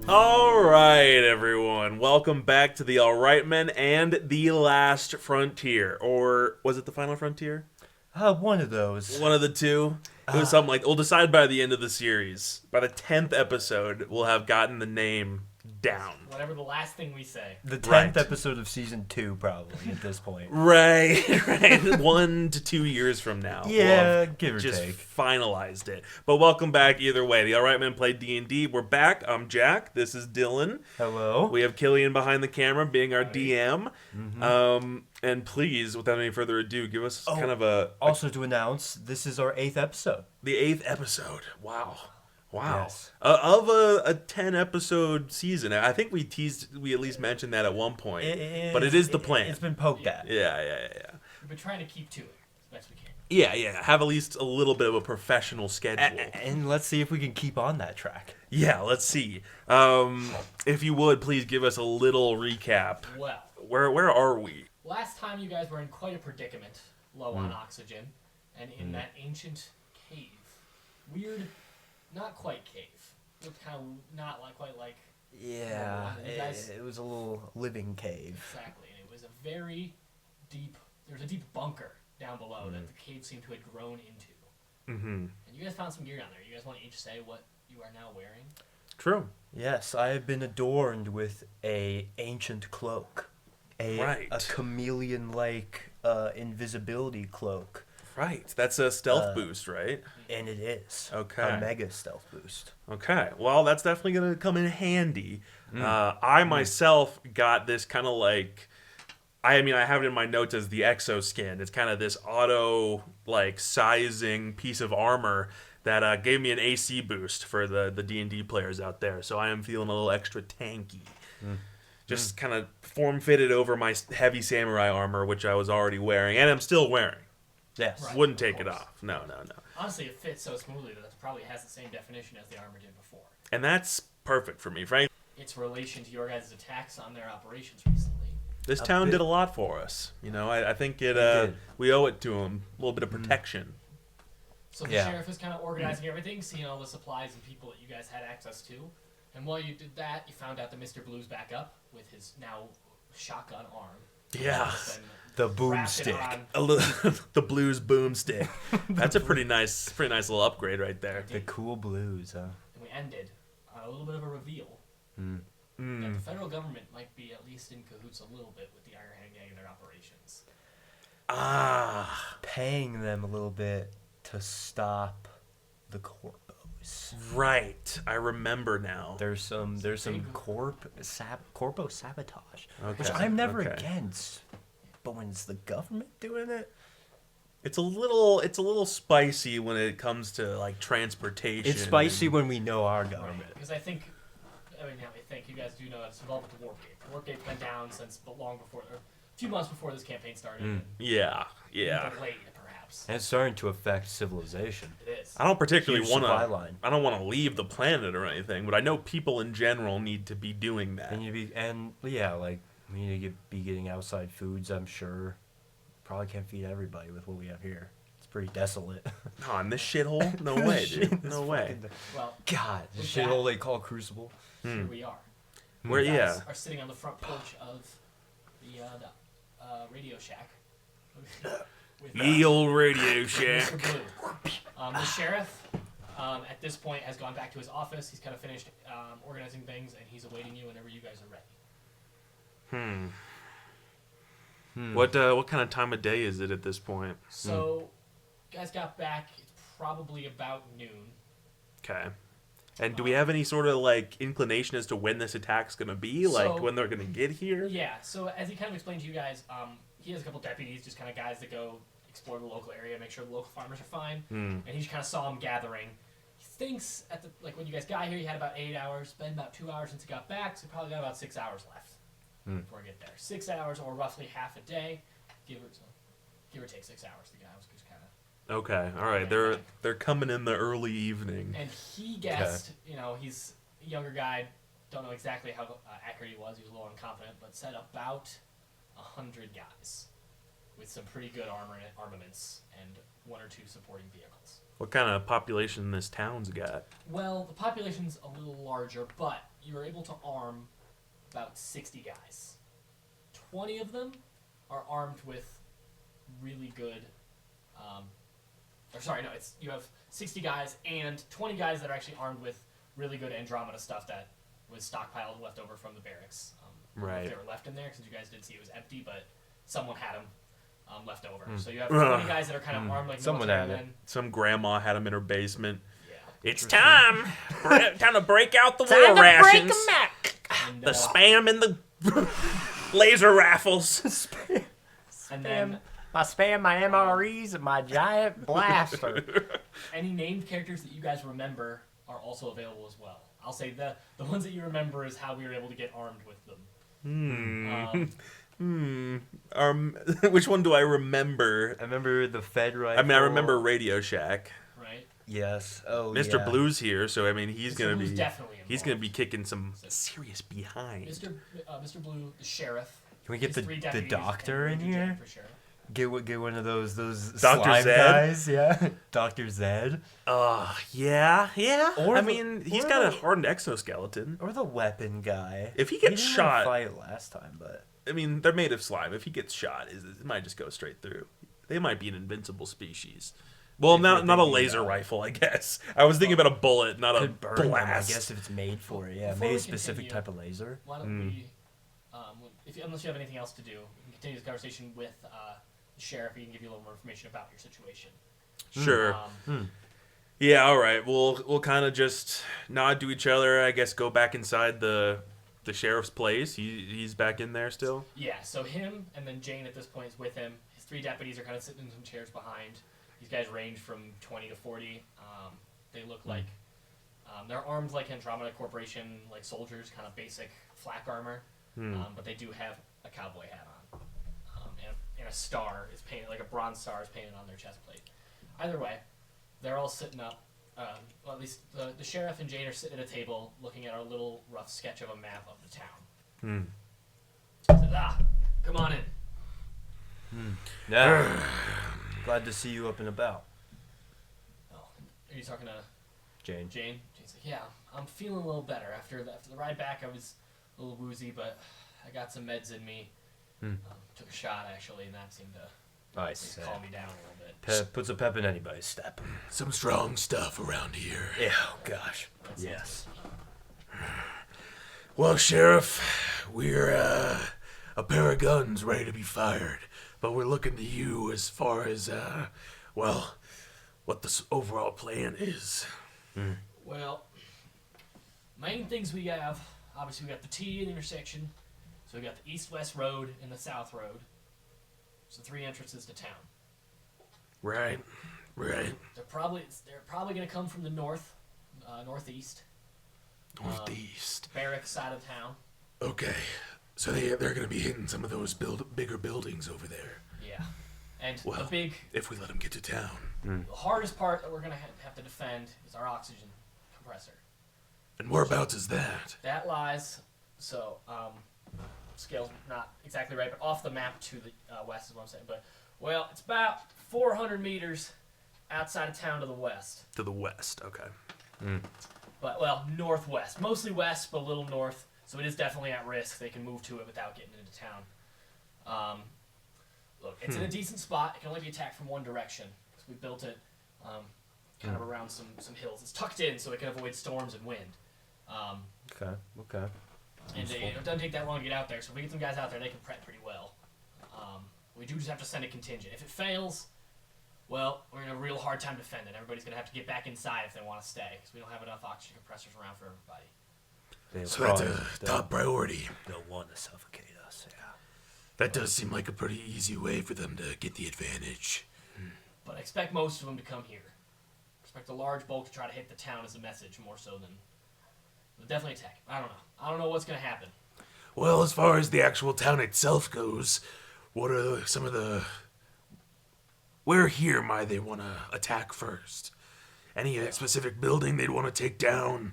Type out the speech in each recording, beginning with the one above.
All right, everyone. Welcome back to the All Right Men and the Last Frontier. Or was it the Final Frontier? One of those. One of the two. It was something like, we'll decide by the end of the series. By the 10th episode, we'll have gotten the name down. Whatever the last thing we say. The 10th Right. episode of season 2, probably, at this point. Right. 1 to 2 years from now. Yeah, We'll have give or just take. finalized it. But welcome back either way. The All Right Men play D&D. We're back. I'm Jack. This is Dylan. Hello. We have Killian behind the camera being our Howdy. DM. And please, without any further ado, give us kind of Also to announce, this is our 8th episode. the 8th episode. Wow. Yes. Of a 10 episode season. I think we at least mentioned that at one point. But it is the plan. It's been poked at. Yeah. We've been trying to keep to it as best we can. Yeah. Have at least a little bit of a professional schedule. And let's see if we can keep on that track. Yeah, let's see. If you would, please give us a little recap. Well, Where are we? last time you guys were in quite a predicament, low on oxygen, and in that ancient cave. Weird, not quite cave. Looked kind of not quite like Yeah, You guys- it was a little living cave. exactly. And it was a very deep. There was a deep bunker down below that the cave seemed to have grown into. Mm-hmm. And you guys found some gear down there. You guys want to each say what you are now wearing? True. Yes, I have been adorned with a ancient cloak. Right. A chameleon-like invisibility cloak. Right. That's a stealth boost, right? And it is. Okay. A mega stealth boost. Okay. Well, that's definitely going to come in handy. I myself got this kind of like... I mean, I have it in my notes as the exoskin. It's kind of this auto, sizing piece of armor that gave me an AC boost for the D&D players out there. So I am feeling a little extra tanky. Just kind of form-fitted over my heavy samurai armor, which I was already wearing, and I'm still wearing. Yes. Right. Wouldn't of take it course. off. No. Honestly, it fits so smoothly that it probably has the same definition as the armor did before. And that's perfect for me, Frank. Its relation to your guys' attacks on their operations recently. This A town bit. did a lot for us. You know, I think it. did. We owe it to them. A little bit of protection. So the Yeah. sheriff is kind of organizing everything, seeing all the supplies and people that you guys had access to. And while you did that, you found out that Mr. Blue's back up with his now shotgun arm. Yeah. He's been The wrapped it boomstick. on- A little, the blues boomstick. That's a pretty nice little upgrade right there. The cool blues, huh? And we ended on a little bit of a reveal Mm. that the federal government might be at least in cahoots a little bit with the Iron Hand Gang and their operations. Ah, Paying them a little bit to stop the corpos. right. I remember now. There's some Big- corpo sabotage, which Okay, I'm never okay. against. But when it's the government doing it, It's a little spicy when it comes to transportation. it's spicy and- when we know our government. Because I think you guys do know that it's involved with the Warp Gate. The Warp Gate's been down since long before, or a few months before this campaign started. Yeah. Even late, perhaps. And it's starting to affect civilization. It is. I don't particularly Huge want supply to. line. I don't want to leave the planet or anything, but I know people in general need to be doing that. And we need to be getting outside foods. I'm sure. Probably can't feed everybody with what we have here. It's pretty desolate. Oh, in this shithole? No way, dude. No way. Well, God, the With shithole that- they call Crucible. here we are. Where? You guys Yeah. are sitting on the front porch of the Radio Shack. with, Ye old Radio Mr. Shack. Blue. The sheriff, at this point, has gone back to his office. He's kind of finished organizing things, and he's awaiting you whenever you guys are ready. What kind of time of day is it at this point? So, guys got back. It's probably about noon. Okay. And do we have any sort of inclination as to when this attack's gonna be? So- When they're gonna get here? Yeah. So as he kind of explained to you guys, he has a couple deputies, just kind of guys that go explore the local area, make sure the local farmers are fine. And he just kind of saw them gathering. He thinks when you guys got here, you had about 8 hours. Been about 2 hours since you got back, so you probably got about 6 hours left before we get there. 6 hours, or roughly half a day, give or take 6 hours. The guy was just kind of. Okay. All right. They're coming in the early evening. And he guessed, he's a younger guy, don't know exactly how accurate he was a little unconfident, but said about 100 guys with some pretty good armaments and 1 or 2 supporting vehicles. What kind of population this town's got? Well, the population's a little larger, but you're able to arm about 60 guys. 20 of them are armed with really good. You have 60 guys and 20 guys that are actually armed with really good Andromeda stuff that was stockpiled left over from the barracks. Right. If they were left in there, because you guys did see it was empty, but someone had them left over. So you have 20 guys that are kind of armed like Someone military had it. men. Some grandma had them in her basement. Yeah. It's time. Time to break out the war rations. And, The spam and the laser raffles. and then My MREs, and my giant blaster. any named characters that you guys remember are also available as well. I'll say the ones that you remember is how we were able to get armed with them. Which one do I remember? I remember the Fed rifle. I mean, I remember Radio Shack. Right? Yes. Oh, Mr. yeah. Blue's here, so I mean, he's Mr. gonna Blue's be definitely he's involved. gonna be kicking some serious behind. Mr. Blue, the sheriff. Can we get his the 3 deputies, doctor and in Ranger here? Jane for sheriff. Get one of those Dr. slime Zed? guys, yeah. Dr. Zed. Yeah. Or I the- mean, he's or got a the- hardened exoskeleton. Or the weapon guy. If he He gets didn't shot, fight last time, but I mean, they're made of slime. If he gets shot, it might just go straight through. They might be an invincible species. Well, If not you're a thinking laser about- rifle, I guess. I was thinking about a bullet, not a could burn them, I blast. guess, if it's made for it. Yeah, Before maybe we a specific continue- type of laser. Why don't we, unless you have anything else to do, we can continue this conversation with the sheriff. He can give you a little more information about your situation. Sure. Um, Yeah. All right. We'll kind of just nod to each other. I guess go back inside the sheriff's place. He's back in there still. Yeah, so him and then Jane at this point is with him. His 3 deputies are kind of sitting in some chairs behind. These guys range from 20 to 40. They look like they're armed like Andromeda Corporation, like soldiers, kind of basic flak armor. But they do have a cowboy hat on, and a star is painted, like a bronze star is painted on their chest plate. Either way, they're all sitting up. Well, at least the sheriff and Jane are sitting at a table looking at our little rough sketch of a map of the town. Says, come on in. Yeah. Glad to see you up and about, Oh, are you talking to Jane. Jane? Jane's like, yeah, I'm feeling a little better. After the ride back, I was a little woozy, but I got some meds in me. Took a shot, actually, and that seemed to Nice. calm me down a little bit. Puts a pep in anybody's step. Some strong stuff around here. Yeah, oh gosh. Yes. Well, Sheriff, we're a pair of guns ready to be fired, but we're looking to you as far as what the overall plan is. Well, main things we have, obviously we got the T in the intersection, so we got the east-west road and the south road. So 3 entrances to town. Right. They're probably going to come from the northeast, Northeast. barrack side of town. Okay. So they're going to be hitting some of those bigger buildings over there. Yeah, and Well, the big, if we let them get to town. the hardest part that we're going to have to defend is our oxygen compressor. And whereabouts is that? That lies, so scale's not exactly right, but off the map to the west is what I'm saying. But well, it's about 400 meters outside of town to the west. To the west. Okay. But well, northwest, mostly west, but a little north. So it is definitely at risk. They can move to it without getting into town. Look, it's in a decent spot. It can only be attacked from one direction. So we built it kind of around some hills. It's tucked in so it can avoid storms and wind. Okay. And it doesn't take that long to get out there. So if we get some guys out there, they can prep pretty well. We do just have to send a contingent. If it fails, well, we're in a real hard time defending. Everybody's going to have to get back inside if they want to stay, because we don't have enough oxygen compressors around for everybody. So that's a top priority. They'll want to suffocate us, yeah. That does seem like a pretty easy way for them to get the advantage. But I expect most of them to come here. Expect a large bulk to try to hit the town as a message, more so than... But definitely attack. I don't know. I don't know what's going to happen. Well, as far as the actual town itself goes, what are some of the... Where here might they want to attack first? Any specific building they'd want to take down?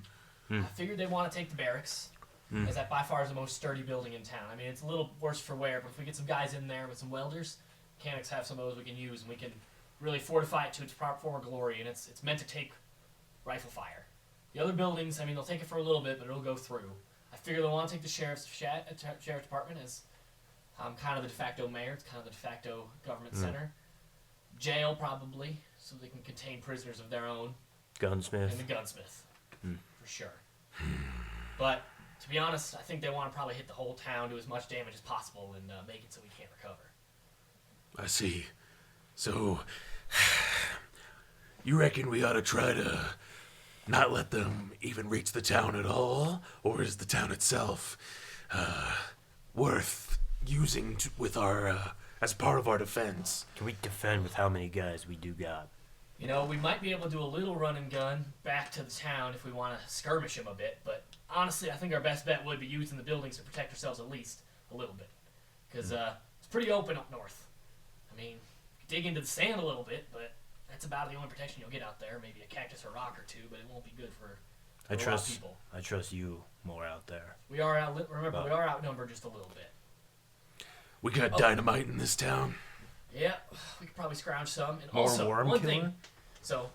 I figured they want to take the barracks, as that by far is the most sturdy building in town. I mean, it's a little worse for wear, but if we get some guys in there with some welders, mechanics have some of those we can use, and we can really fortify it to its proper former glory, and it's meant to take rifle fire. The other buildings, I mean, they'll take it for a little bit, but it'll go through. I figure they'll want to take the sheriff's department as kind of the de facto mayor. It's kind of the de facto government center. Jail, probably, so they can contain prisoners of their own. Gunsmith. And the gunsmith, for sure. But, to be honest, I think they want to probably hit the whole town, do as much damage as possible, and make it so we can't recover. I see. So, you reckon we ought to try to not let them even reach the town at all? Or is the town itself worth using with our as part of our defense? Can we defend with how many guys we do got? You know, we might be able to do a little run and gun back to the town if we want to skirmish them a bit, but honestly, I think our best bet would be using the buildings to protect ourselves at least a little bit. Because it's pretty open up north. I mean, you dig into the sand a little bit, but that's about the only protection you'll get out there. Maybe a cactus or rock or two, but it won't be good for a lot of people. I trust you more out there. We are we are outnumbered just a little bit. We got dynamite in this town. Yeah, we could probably scrounge some. And More also, worm one killer? thing, so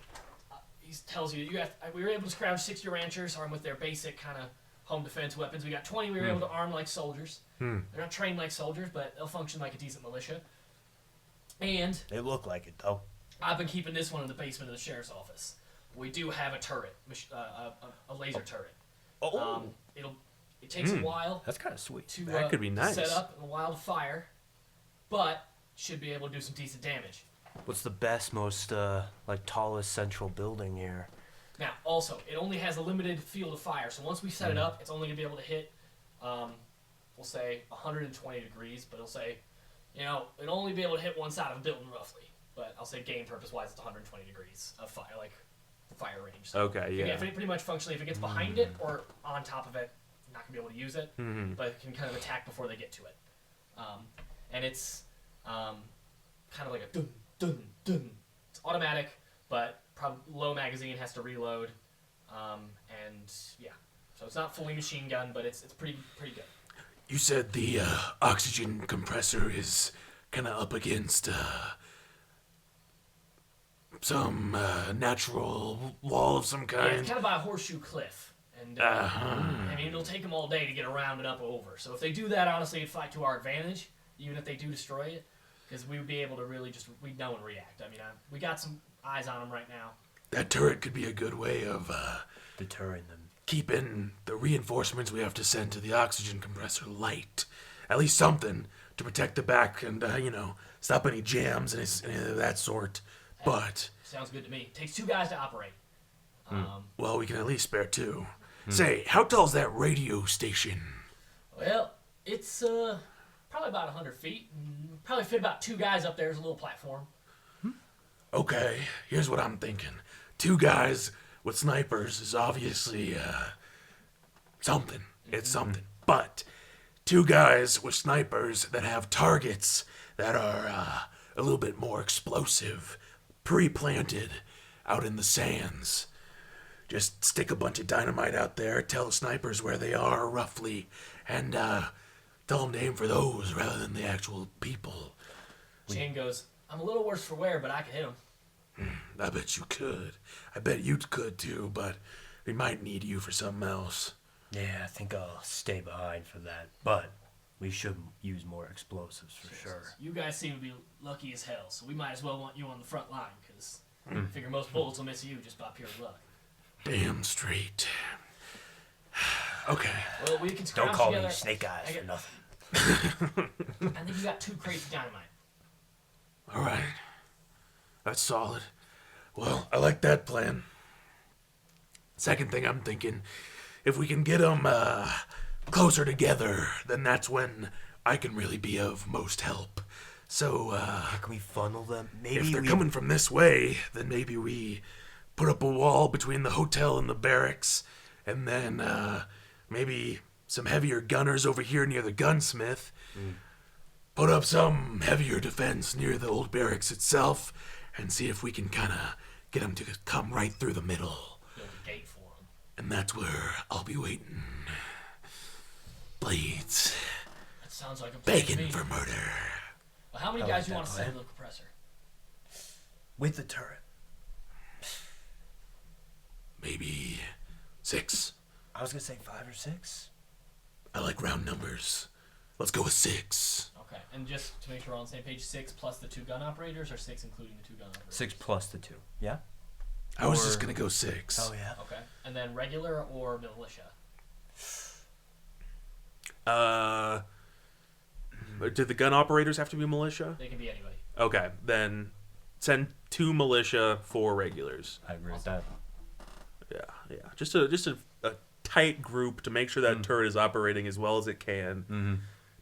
he tells you we were able to scrounge 60 ranchers, armed with their basic kind of home defense weapons. We got 20 we were able to arm like soldiers. They're not trained like soldiers, but they'll function like a decent militia. And They look like it, though. I've been keeping this one in the basement of the sheriff's office. We do have a turret, a laser turret. Oh, It takes a while that's kind of sweet. to That could be nice. set up and a while to fire, but should be able to do some decent damage. What's the best, most tallest central building here? Now, also, it only has a limited field of fire, so once we set it up, it's only going to be able to hit, we'll say, 120 degrees, but it'll say, it'll only be able to hit one side of a building roughly. But I'll say game purpose-wise, it's 120 degrees of fire, fire range. So Okay, yeah. If it pretty much functionally, if it gets behind it or on top of it, not going to be able to use it, but it can kind of attack before they get to it. And it's kind of like a dun, dun, dun. It's automatic, but probably low magazine, has to reload. And yeah, so it's not fully machine gun, but it's pretty good. You said the oxygen compressor is kind of up against some natural wall of some Yeah, kind. it's kind of by a horseshoe cliff. And I mean, it'll take them all day to get around and up over. So if they do that, honestly, it'd fight to our advantage, even if they do destroy it, because we would be able to really we'd know and react. I mean, we got some eyes on them right now. That turret could be a good way of Deterring them. keeping the reinforcements we have to send to the oxygen compressor light. At least something to protect the back and, stop any jams and anything of that sort. But, Sounds good to me. It takes 2 guys to operate. well, we can at least spare 2. Say, how tall's that radio station? Well, it's probably about 100 feet. Probably fit about 2 guys up there as a little platform. Okay, here's what I'm thinking. 2 guys with snipers is obviously something. It's something. But 2 guys with snipers that have targets that are a little bit more explosive, pre-planted out in the sands. Just stick a bunch of dynamite out there, tell the snipers where they are roughly, and tell them to aim for those rather than the actual people. Shane goes, I'm a little worse for wear, but I can hit him. I bet you could. I bet you could too, but we might need you for something else. Yeah, I think I'll stay behind for that. But we should use more explosives for sure. You guys seem to be lucky as hell, so we might as well want you on the front line, because I figure most bullets will miss you just by pure luck. Damn straight. Okay. Well, we can Don't scrounge call together. me Snake Eyes I for get- nothing. I think you got 2 crates of dynamite. All right. That's solid. Well, I like that plan. Second thing I'm thinking, if we can get them closer together, then that's when I can really be of most help. So, Can we funnel them? Maybe if they're we coming from this way, then maybe we put up a wall between the hotel and the barracks, and then maybe some heavier gunners over here near the gunsmith. Put up some heavier defense near the old barracks itself, and see if we can kind of get them to come right through the middle. Build a gate for them. And that's where I'll be waiting. Blades, That sounds like a plan to begging me. for murder. Well, how many I guys like do you that want to send plan. to the compressor? with the turret. Maybe 6. I was gonna say 5 or 6. I like round numbers. Let's go with 6. Okay, and just to make sure we're on the same page, 6 plus the 2 gun operators, or 6 including the 2 gun operators? 6 plus the 2. Yeah. I was just gonna go 6. Oh yeah. Okay, and then regular or militia? Do the gun operators have to be militia? They can be anybody. Okay, then send 2 militia, 4 regulars. I agree with that. Yeah. Just a tight group to make sure that turret is operating as well as it can. Mm-hmm.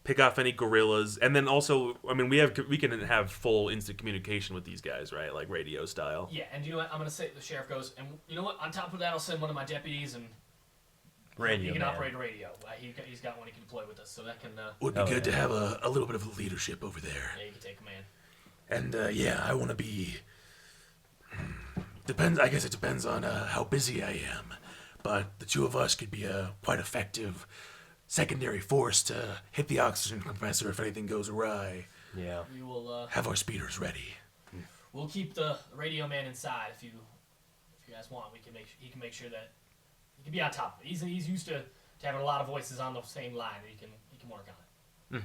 Pick off any guerrillas, and then also, I mean, we can have full instant communication with these guys, right? Like radio style. Yeah, and you know what? I'm gonna say the sheriff goes, and you know what? On top of that, I'll send one of my deputies, and Radio. he can man. operate a radio. He's got one he can deploy with us, so that can. Would be Oh, good to yeah. have a little bit of leadership over there. Yeah, you can take command. And yeah, I want to be. Depends. I guess it depends on how busy I am, but the 2 of us could be a quite effective secondary force to hit the oxygen compressor if anything goes awry. Yeah. We will. Have our speeders ready. We'll keep the radio man inside if you guys want. He can make sure that he can be on top of it. He's used to having a lot of voices on the same line. He can work on it.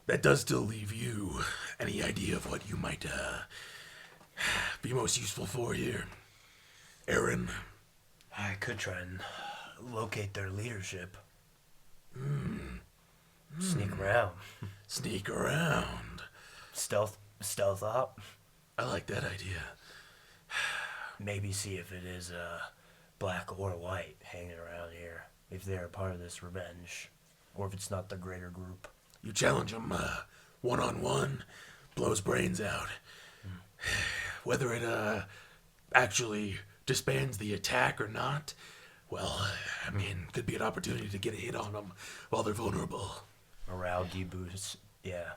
That does still leave you any idea of what you might be most useful for here, Aaron? I could try and locate their leadership. Sneak around. Sneak around. Stealth up. I like that idea. Maybe see if it is black or white hanging around here. If they're a part of this revenge. Or if it's not the greater group. You challenge him one-on-one, blows brains out. Whether it actually disbands the attack or not, well, I mean, could be an opportunity to get a hit on them while they're vulnerable. Morale deboost. Yeah.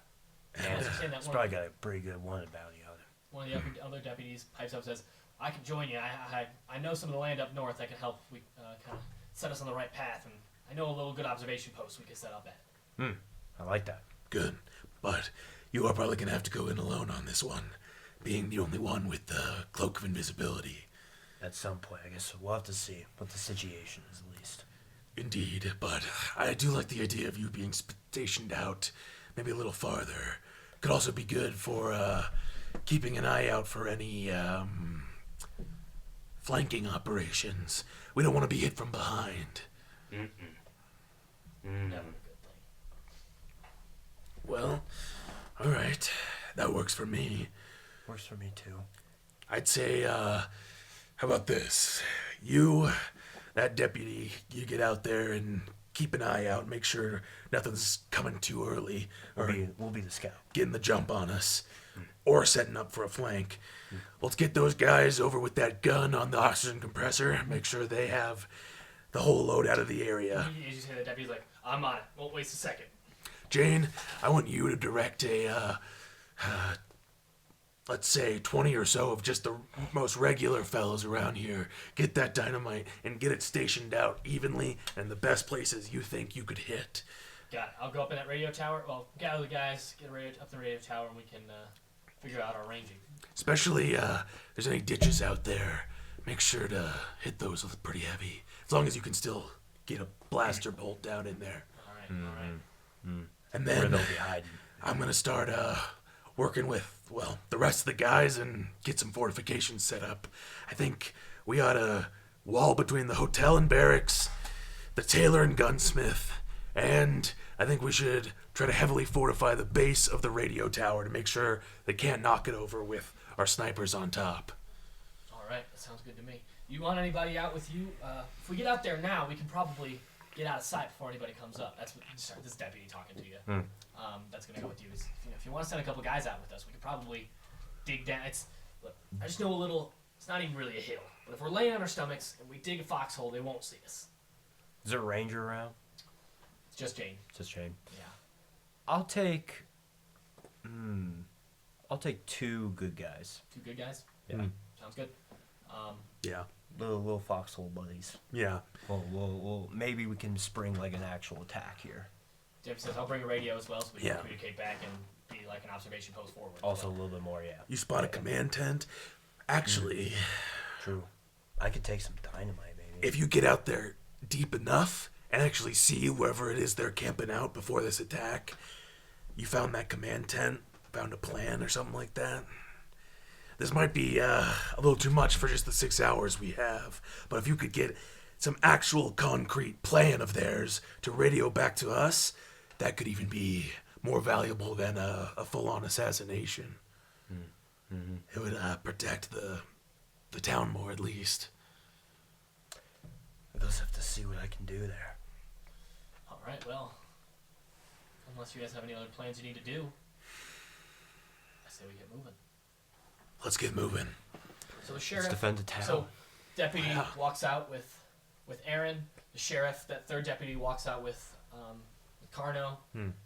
I was just saying that It's probably got a pretty good one about the other. one of the other deputies pipes up and says, "I can join you. I know some of the land up north that can help. We kind of set us on the right path, and I know a little good observation post we can set up at." I like that. Good. But you are probably going to have to go in alone on this one, being the only one with the cloak of invisibility. At some point, I guess we'll have to see what the situation is at least. Indeed, but I do like the idea of you being stationed out maybe a little farther. Could also be good for keeping an eye out for any flanking operations. We don't want to be hit from behind. Never a good thing. Well, all right. That works for me. Works for me too. I'd say, how about this? You, that deputy, you get out there and keep an eye out, make sure nothing's coming too early or We'll be the scout. getting the jump on us or setting up for a flank. Let's get those guys over with that gun on the oxygen compressor, make sure they have the whole load out of the area. As you say, the deputy's like, "I'm on it. Won't waste a second." Jane, I want you to direct a, let's say 20 or so of just the most regular fellows around here. Get that dynamite and get it stationed out evenly in the best places you think you could hit. Got it. I'll go up in that radio tower. Well, gather the guys, get up the radio tower, and we can figure out our ranging. Especially if there's any ditches out there, make sure to hit those with pretty heavy. As long as you can still get a blaster bolt down in there. All right, all right. And Where then they'll be hiding. I'm going to start working with, well, the rest of the guys and get some fortifications set up. I think we ought to wall between the hotel and barracks, the tailor and gunsmith, and I think we should try to heavily fortify the base of the radio tower to make sure they can't knock it over with our snipers on top. All right, that sounds good to me. You want anybody out with you? If we get out there now, we can probably get out of sight before anybody comes up. That's what. Sorry, this deputy talking to you. That's gonna go with you. Is, if you want to send a couple guys out with us, we could probably dig down. Look, I just know a little. It's not even really a hill, but if we're laying on our stomachs and we dig a foxhole, they won't see us. Is there a ranger around? It's just Jane. Just Shane. Yeah. I'll take 2 good guys. 2 good guys. Yeah. Sounds good. Yeah. Little foxhole buddies. Yeah. Well, maybe we can spring like an actual attack here. Jeff says I'll bring a radio as well, so we can Yeah. communicate back and be like an observation post forward. as Also a well. little bit more, yeah. You spot a command tent? Actually, True. I could take some dynamite maybe. if you get out there deep enough and actually see wherever it is they're camping out before this attack, you found that command tent, found a plan or something like that. This might be a little too much for just the 6 hours we have, but if you could get some actual concrete plan of theirs to radio back to us, that could even be more valuable than a full-on assassination. Mm-hmm. It would protect the town more, at least. I just have to see what I can do there. All right, well, unless you guys have any other plans you need to do, I say we get moving. Let's get moving. So the sheriff... Let's defend the town. So deputy walks out with Aaron. The sheriff, that third deputy, walks out with Carno.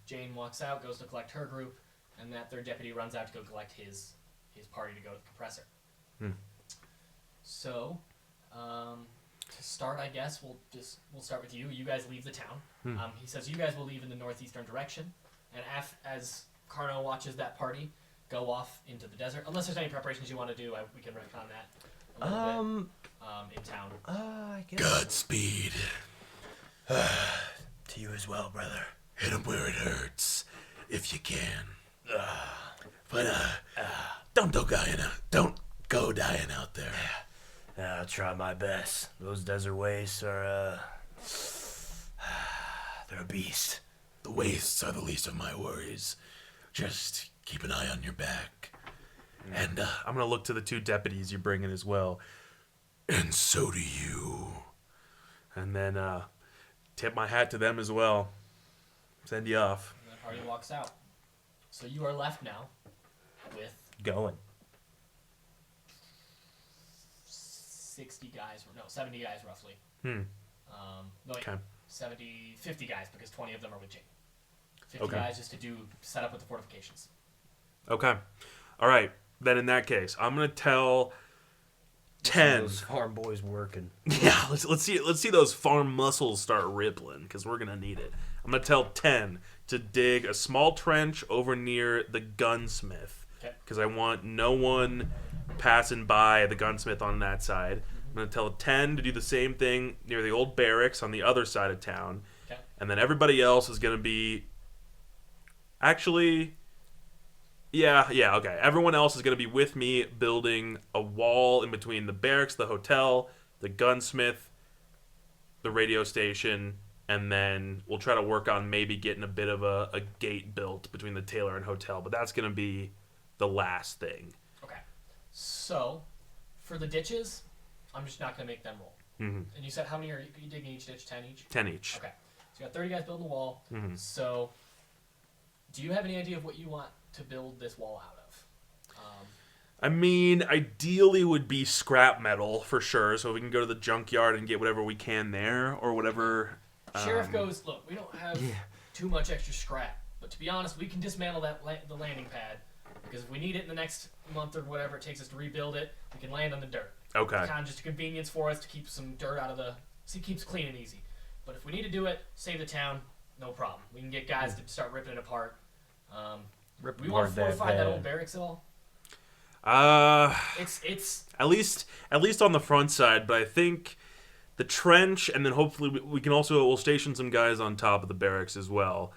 Jane walks out, goes to collect her group, and that third deputy runs out to go collect his party to go to the compressor. So, to start, I guess we'll start with you. You guys leave the town. He says you guys will leave in the northeastern direction, and as Carno watches that party go off into the desert, unless there's any preparations you want to do, we can retcon that a little bit in town. I guess. Godspeed. To you as well, brother. Hit 'em where it hurts, if you can. But don't go dying out there. I'll try my best. Those desert wastes are they're a beast. The wastes are the least of my worries. Just keep an eye on your back. And I'm gonna look to the two deputies you bring in as well, and so do you. and then tip my hat to them as well. Send you off. And that party walks out. So you are left now with Going. 60 guys, no, 70 guys roughly. Hmm. No, wait, Okay. 50 guys because 20 of them are with Jane. 50 Okay. guys just to set up with the fortifications. Okay. All right. Then in that case, I'm gonna tell 10. Those farm boys working. Yeah, let's see those farm muscles start rippling because we're gonna need it. I'm gonna tell 10 to dig a small trench over near the gunsmith Okay. because I want no one passing by the gunsmith on that side. I'm gonna tell 10 to do the same thing near the old barracks on the other side of town, Okay. and then everybody else is gonna be actually. Yeah, okay. Everyone else is going to be with me building a wall in between the barracks, the hotel, the gunsmith, the radio station, and then we'll try to work on maybe getting a bit of a gate built between the tailor and hotel, but that's going to be the last thing. Okay. So, for the ditches, I'm just not going to make them roll. Mm-hmm. And you said how many are you digging each ditch? 10 each? 10 each. Okay. So you got 30 guys building the wall. Mhm. So, do you have any idea of what you want to build this wall out of? I mean, ideally would be scrap metal for sure, so we can go to the junkyard and get whatever we can there, or whatever. Sheriff goes, look, we don't have too much extra scrap, but to be honest, we can dismantle the landing pad, because if we need it in the next month or whatever it takes us to rebuild it, we can land on the dirt. Okay. Kind of just a convenience for us to keep some dirt out of so it keeps clean and easy. But if we need to do it, save the town, no problem. We can get guys to start ripping it apart. We want to fortify that old barracks at all? It's at least on the front side, but I think the trench, and then hopefully we'll station some guys on top of the barracks as well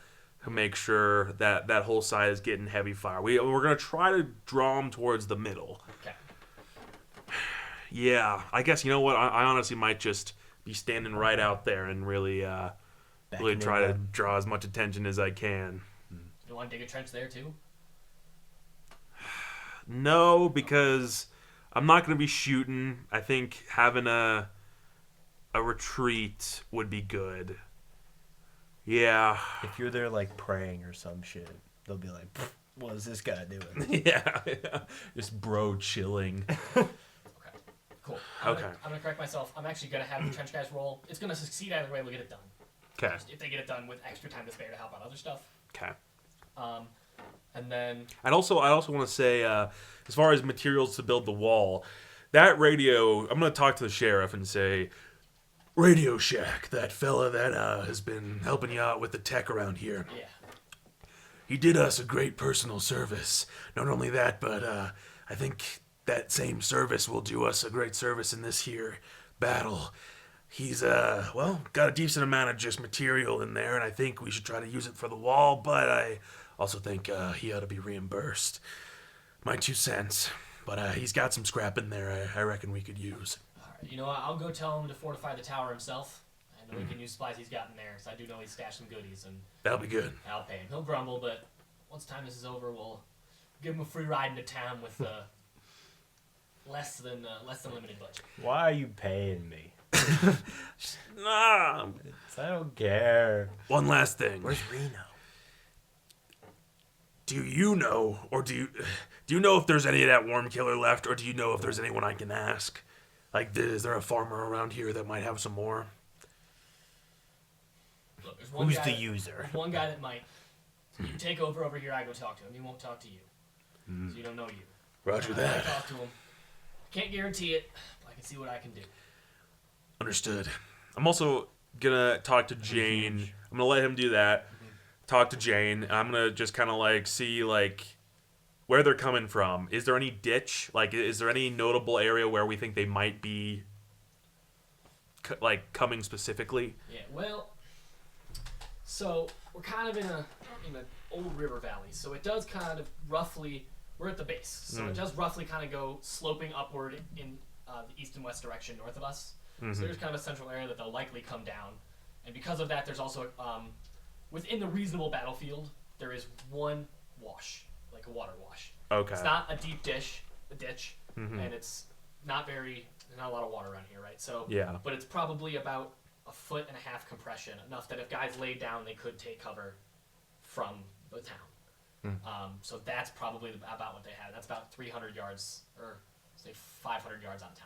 to make sure that that whole side is getting heavy fire. We're gonna try to draw them towards the middle. okay. Yeah, I guess you know what, I honestly might just be standing right out there and really try to draw as much attention as I can. You want to dig a trench there too? No, because I'm not going to be shooting. I think having a retreat would be good. Yeah. If you're there like praying or some shit, they'll be like, "What is this guy doing?" Yeah. Just bro chilling. Okay. Cool. I'm Okay. gonna correct myself. I'm actually gonna have the trench guys roll. It's gonna succeed either way. We'll get it done. Okay. If they get it done with extra time to spare to help out other stuff. Okay. And then I also want to say, as far as materials to build the wall, that radio, I'm going to talk to the sheriff and say, Radio Shack, that fella that has been helping you out with the tech around here. yeah. He did us a great personal service. Not only that, but I think that same service will do us a great service in this here battle. He's got a decent amount of just material in there, and I think we should try to use it for the wall, but I also think he ought to be reimbursed. My 2 cents. But he's got some scrap in there I reckon we could use. All right, you know what? I'll go tell him to fortify the tower himself. I know he can use supplies he's got in there, so I do know he's stashed some goodies, and That'll be good. I'll pay him. He'll grumble, but once time this is over, we'll give him a free ride into town with less than limited budget. Why are you paying me? Nah. I don't care. One last thing. Where's Reno? Do you know, or do you know if there's any of that worm killer left, or do you know if there's anyone I can ask? Like, is there a farmer around here that might have some more? Look, there's one Who's guy the user? There's one guy that might. So you take over here, I go talk to him. He won't talk to you. So you don't know you. Roger I that. talk to him. Can't guarantee it, but I can see what I can do. Understood. I'm also gonna talk to Jane. I'm gonna let him do that. Talk to Jane. And I'm gonna just kind of like see like where they're coming from. Is there any ditch? Like, is there any notable area where we think they might be like coming specifically? Yeah, well, so we're kind of in an old river valley, so it does kind of roughly, we're at the base, so it does roughly kind of go sloping upward in the east and west direction north of us. So there's kind of a central area that they'll likely come down, and because of that, there's also within the reasonable battlefield there is one wash, like a water wash. Okay. It's not a deep ditch, and it's not there's not a lot of water around here, right? So Yeah. but it's probably about 1.5 foot compression, enough that if guys laid down, they could take cover from the town. So that's probably about what they had. That's about 300 yards, or say 500 yards out of town.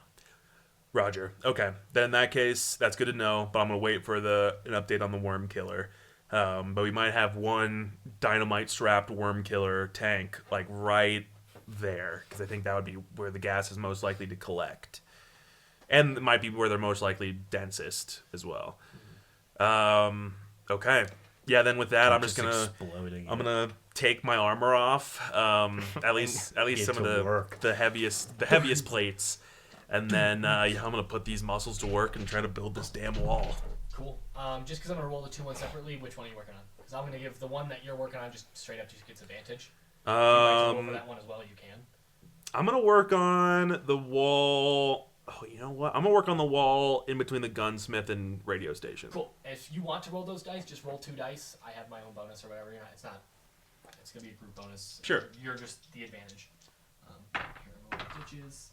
Roger. Okay. Then in that case, that's good to know. But I'm gonna wait for an update on the worm killer. But we might have one dynamite strapped worm killer tank like right there, because I think that would be where the gas is most likely to collect, and it might be where they're most likely densest as well. Okay. Yeah. Then with that, I'm just gonna exploding. I'm gonna take my armor off. At least Get some of to work. the heaviest plates. And then I'm gonna put these muscles to work and try to build this damn wall. Cool. Just because I'm gonna roll the 2 ones separately, which one are you working on? Because I'm gonna give the one that you're working on just straight up just gets advantage. If you'd like to go over that one as well, you can. I'm gonna work on the wall. Oh, you know what? I'm gonna work on the wall in between the gunsmith and radio station. Cool. If you want to roll those dice, just roll 2 dice. I have my own bonus or whatever. It's not. It's gonna be a group bonus. Sure. You're just the advantage. Here, roll the ditches.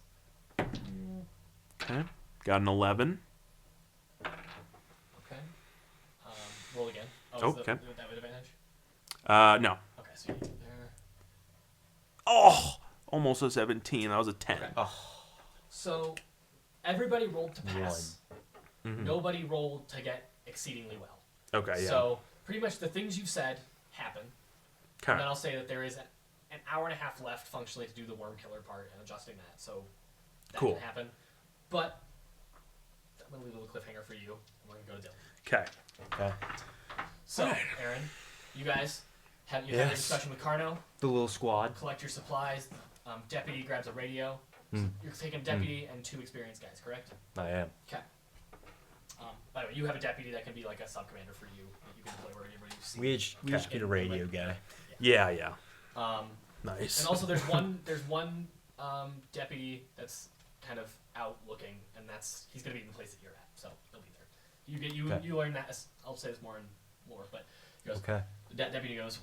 Okay. Got an 11. Okay. Roll again. Oh, is okay. That with advantage? No. Okay, so you get there. Oh, almost a 17. That was a 10. Okay. So everybody rolled to pass. Nobody rolled to get exceedingly well. Okay. Yeah. So pretty much the things you've said happen. Okay. And then I'll say that there is an hour and a half left functionally to do the worm killer part and adjusting that. So that Cool. can happen. But I'm going to leave a little cliffhanger for you. And we're going to go to Dylan. Okay. Okay. So, Aaron, you guys had your discussion with Carno. The little squad. Collect your supplies. Deputy grabs a radio. So you're taking deputy and 2 experienced guys, correct? I am. Okay. By the way, you have a deputy that can be like a sub-commander for you. That you can play wherever you see. We each get a radio guy. Yeah. Yeah. Nice. Nice. And also, there's one deputy that's kind of out looking, and he's gonna be in the place that you're at, so he'll be there. You learn that. I'll say this more in lore, but he goes. Okay. The deputy goes,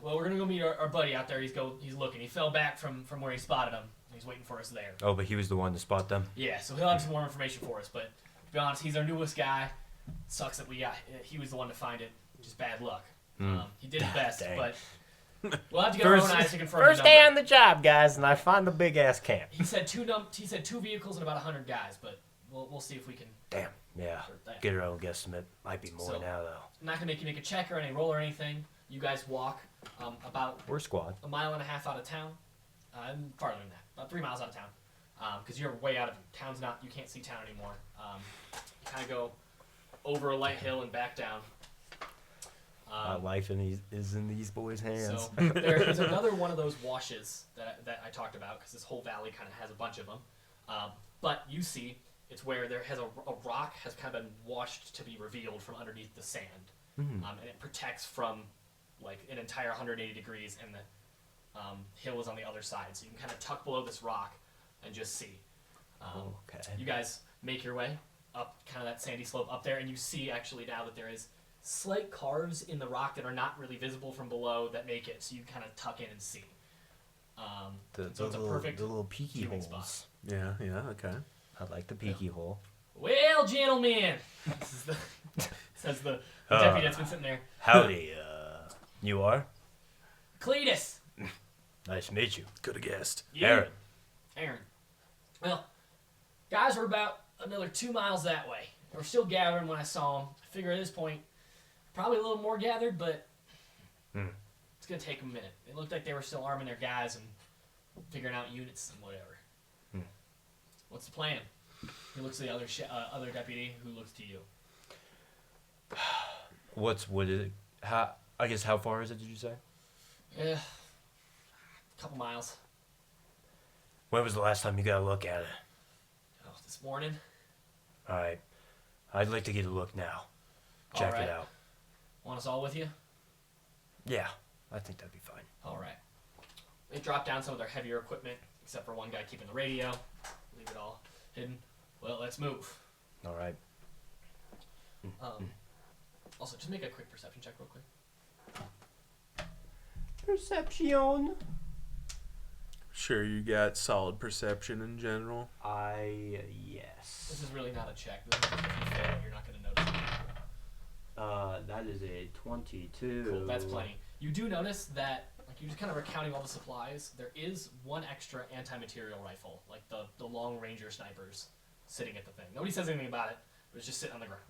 well, we're gonna go meet our buddy out there. He's looking. He fell back from where he spotted him. He's waiting for us there. Oh, but he was the one to spot them? Yeah, so he'll have some more information for us. But to be honest, he's our newest guy. Sucks that he was the one to find it. Just bad luck. He did his best, Dang. but we'll have to get our own eyes to confirm First the day number. on the job, guys, and I find the big ass camp. He said 2 vehicles and about 100 guys, but we'll see if we can. Damn. Yeah. Get our own guesstimate. Might be more now, though. I'm not gonna make you make a check or any roll or anything. You guys walk about We're squad. 1.5 miles out of town, and farther than that, about 3 miles out of town, because you're way out of town's not. You can't see town anymore. You kind of go over a light hill and back down. My life is in these boys' hands. So there is another one of those washes that I talked about, because this whole valley kind of has a bunch of them. But you see It's where there has a rock has kind of been washed to be revealed from underneath the sand, and it protects from like an entire 180 degrees, and the hill is on the other side, so you can kind of tuck below this rock and just see. Okay. You guys make your way up kind of that sandy slope up there, and you see actually now that there is slight carves in the rock that are not really visible from below that make it so you kind of tuck in and see. So it's a perfect the little peeky viewing holes. spot. Yeah, okay. I like the peeky hole. Well, gentlemen, says the deputy that's been sitting there. Howdy, you are? Cletus. Nice to meet you. Could have guessed. Yeah. Aaron. Well, guys were about another 2 miles that way. They were still gathering when I saw them. I figure at this point, probably a little more gathered, but it's going to take a minute. It looked like they were still arming their guys and figuring out units and whatever. What's the plan? He looks to the other deputy, who looks to you. What is it? How far is it, did you say? Yeah, a couple miles. When was the last time you got a look at it? Oh, this morning. Alright. I'd like to get a look now. Check Alright. it out. Want us all with you? Yeah, I think that'd be fine. All right. They drop down some of their heavier equipment, except for one guy keeping the radio. Leave it all hidden. Well, let's move. Alright. Also, just make a quick perception check real quick. Perception. Sure, you got solid perception in general. Yes. This is really not a check. This is just if you fail, you're not going to notice it. That is a 22. Cool, that's plenty. You do notice that, like, you're just kind of recounting all the supplies. There is one extra anti-material rifle, like the long ranger snipers, sitting at the thing. Nobody says anything about it, but it's just sitting on the ground.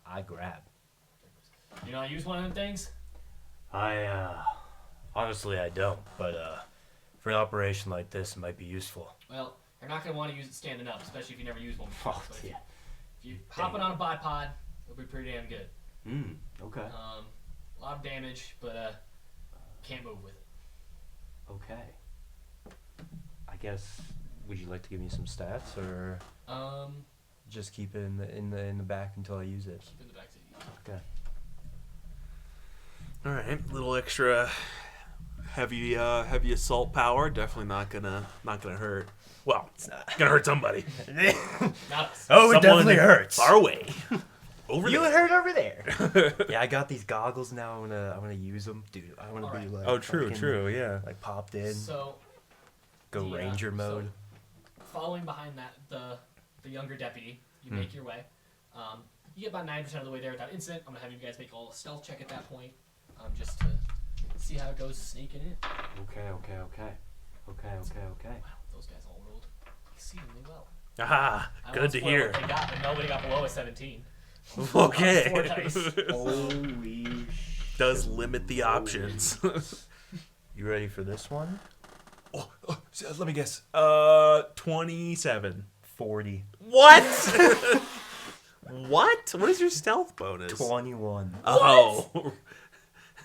I grab. You know, I use one of them things. Honestly, I don't, but, for an operation like this, it might be useful. Well, you're not going to want to use it standing up, especially if you never used one before. Oh, So yeah. if you hop it on a bipod, it'll be pretty damn good. Okay. A lot of damage, but can't move with it. Okay. I guess, would you like to give me some stats, or just keep it in the back until I use it? Keep in the back seat. Okay. All right, little extra heavy assault power. Definitely not gonna hurt. Well, it's gonna hurt somebody. Not us. Oh, Someone it definitely hurts. Far away. Over You there. hurt over there. Yeah, I got these goggles now. I'm gonna use them, dude. I wanna Alright. be like. Oh, true, fucking, yeah. Like popped in, So, go the, ranger mode. So, following behind that, the younger deputy, you make your way. You get about 9% of the way there without incident. I'm gonna have you guys make all a stealth check at that point, just to see how it goes sneaking in. Okay. Wow, those guys all rolled exceedingly well. Ah, I good won't to spoil hear. what they got, but nobody got below a 17. Okay. 4 dice. Holy Does limit the options. You ready for this one? Let me guess. 27. 40. What? What? What is your stealth bonus? 21. Oh.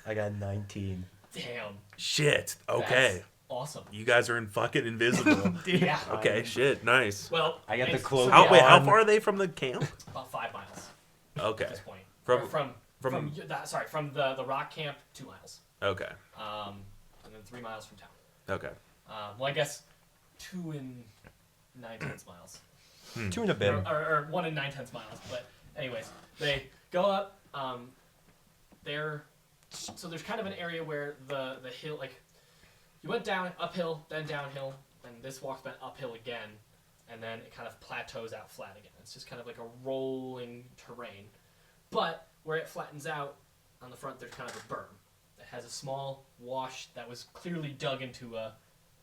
I got 19. Damn. Shit. Okay. That's awesome. You guys are in fucking invisible. Yeah. Okay, shit. Nice. Well, I got the it's- cloak so How, yeah, wait, how on. far are they from the camp? about 5 miles Okay. at this point. From- Or from the rock camp, 2 miles. Okay. And then 3 miles from town. Okay. Well, I guess 2 and 9/10 miles. 2 and a bit. Or 1 and 9/10 miles. But anyways, they go up. So there's kind of an area where the hill, like, you went down uphill, then downhill, and this walks back uphill again, and then it kind of plateaus out flat again. It's just kind of like a rolling terrain. But where it flattens out on the front, there's kind of a berm that has a small wash that was clearly dug into a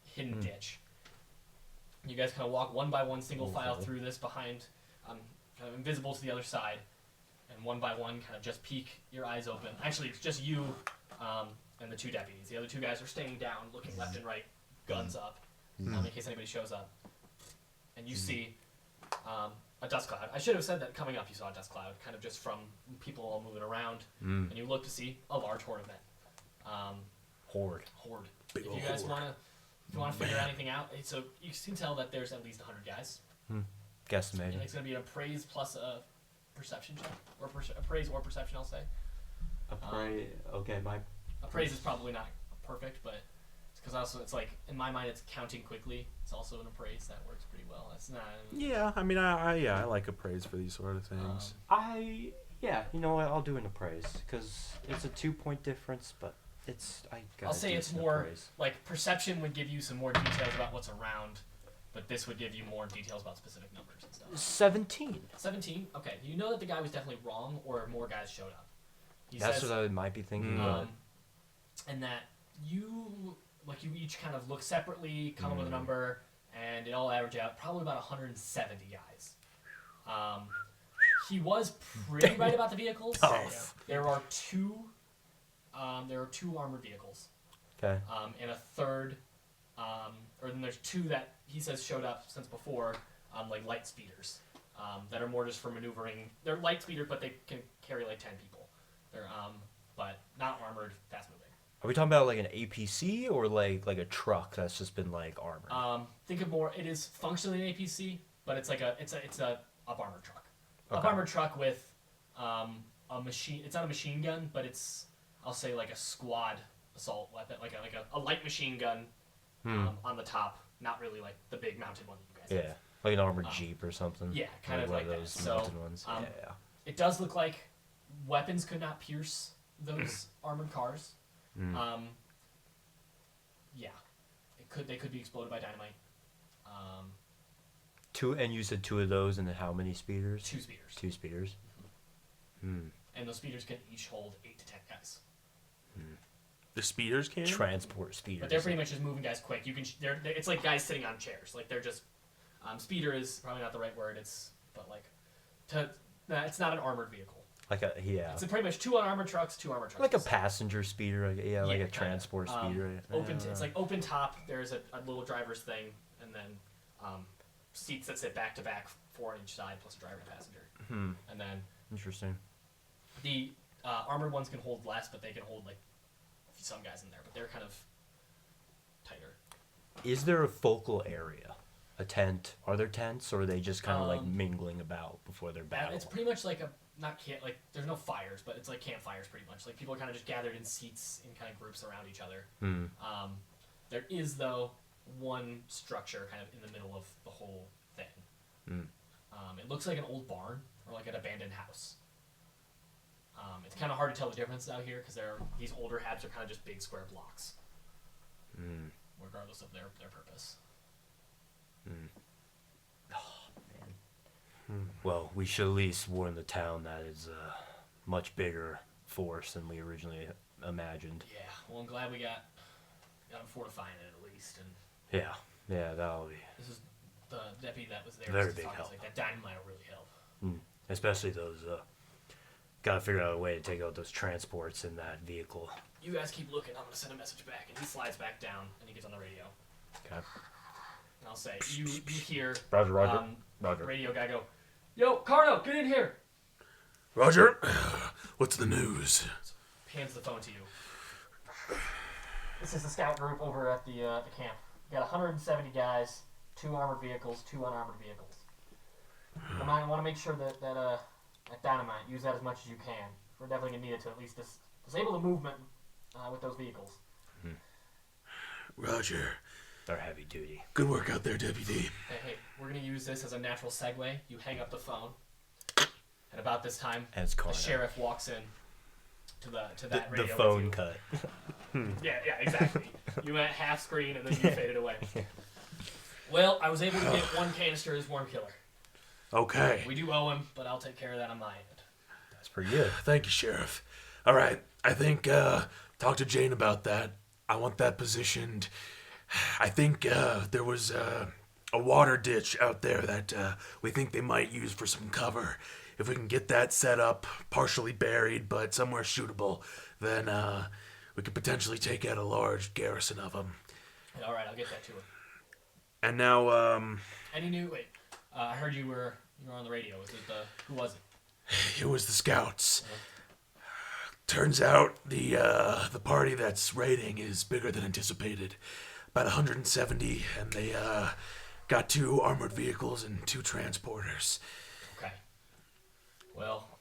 hidden ditch. You guys kind of walk one by one, single file through this behind, kind of invisible to the other side, and one by one, kind of just peek your eyes open. Actually, it's just you and the 2 deputies. The other 2 guys are staying down, looking left and right, guns up, in case anybody shows up. And you see a dust cloud. I should have said that coming up you saw a dust cloud, kind of just from people all moving around. And you look to see a large horde of men. Horde. Horde. Big If ol' you guys horde. want to If you want to figure anything out, so you can tell that there's at least 100 guys. Guesstimating. And it's going to be an appraise plus a perception check. Or appraise or perception, I'll say. Okay, my Appraise is probably not perfect, but it's because also it's like, in my mind, it's counting quickly. It's also an appraise. That works pretty well. It's not... Yeah, I mean, I like appraise for these sort of things. yeah, you know what? I'll do an appraise because it's a 2-point difference, but I'll say it's more like perception would give you some more details about what's around, but this would give you more details about specific numbers and stuff. 17. 17. Okay, you know that the guy was definitely wrong, or more guys showed up. That's what I might be thinking. And that you each kind of look separately, come up with a number, and it all average out probably about 170 guys. He was pretty right about the vehicles. There are two armored vehicles. Okay. And a third, or then there's two that he says showed up since before, like light speeders, that are more just for maneuvering. They're light speeders, but they can carry like 10 people. They're but not armored, fast moving. Are we talking about like an APC or like a truck that's just been like armored? Think of more. It is functionally an APC, but it's like it's a up armored truck. Okay. Up armored truck with a machine. It's not a machine gun, but it's, I'll say, like a squad assault weapon, like a light machine gun on the top. Not really like the big mounted one that you guys have. Like an armored Jeep or something. Yeah, kind of one like of that. those So mounted ones. Yeah. It does look like weapons could not pierce those armored cars. Yeah, they could be exploded by dynamite. And you said 2 of those, and then how many speeders? 2 speeders. 2 speeders. And those speeders can each hold 8 to 10 guys. The speeders can? Transport speeders. But they're pretty much just moving guys quick. You can. It's like guys sitting on chairs. Like they're just. Speeder is probably not the right word. It's not an armored vehicle. Like It's pretty much 2 unarmored trucks, 2 armored trucks. like a passenger speeder. Like a transport speeder. It's like open top. There's a little driver's thing, and then seats that sit back to back, 4 on each side, plus a driver and passenger. And then Interesting. the armored ones can hold less, but they can hold like some guys in there. But they're kind of tighter. Is there a focal area? A tent? Are there tents, or are they just kind of like mingling about before their battle? It's pretty much like there's no fires, but it's like campfires pretty much. Like people are kind of just gathered in seats in kind of groups around each other. There is though one structure kind of in the middle of the whole thing. It looks like an old barn or like an abandoned house. It's kind of hard to tell the difference out here because these older habs are kind of just big square blocks, regardless of their purpose. Well, we should at least warn the town that it's a much bigger force than we originally imagined. Yeah, well, I'm glad we got them fortifying it at least. And Yeah, that'll be. this is the deputy that was there. Very was big talking, help. like, that dynamite will really help. Especially those. Gotta figure out a way to take out those transports in that vehicle. You guys keep looking. I'm gonna send a message back, and he slides back down, and he gets on the radio. Okay. And I'll say, you hear Roger. radio guy go, "Yo, Carno, get in here." Roger, what's the news? Hands the phone to you. This is the scout group over at the camp. We got 170 guys, 2 armored vehicles, 2 unarmored vehicles. I want to make sure that dynamite, use that as much as you can. We're definitely gonna need it to at least disable the movement with those vehicles. Roger. They're heavy duty. Good work out there, Deputy. Hey, we're gonna use this as a natural segue. You hang up the phone, and about this time, As the Carno. sheriff walks in to that The radio. with phone you. cut. Yeah, exactly. You went half screen and then you faded away. Well, I was able to get 1 canister as worm killer. Okay. We do owe him, but I'll take care of that on my end. That's pretty good. Thank you, Sheriff. All right. I think, talk to Jane about that. I want that positioned. I think there was a water ditch out there that we think they might use for some cover. If we can get that set up, partially buried, but somewhere shootable, then we could potentially take out a large garrison of them. All right, I'll get that to him. And now, Any new? Wait, I heard you were on the radio. Was it who was it? It was the scouts. Turns out the party that's raiding is bigger than anticipated. about 170, and they got 2 armored vehicles and 2 transporters. Okay. Well,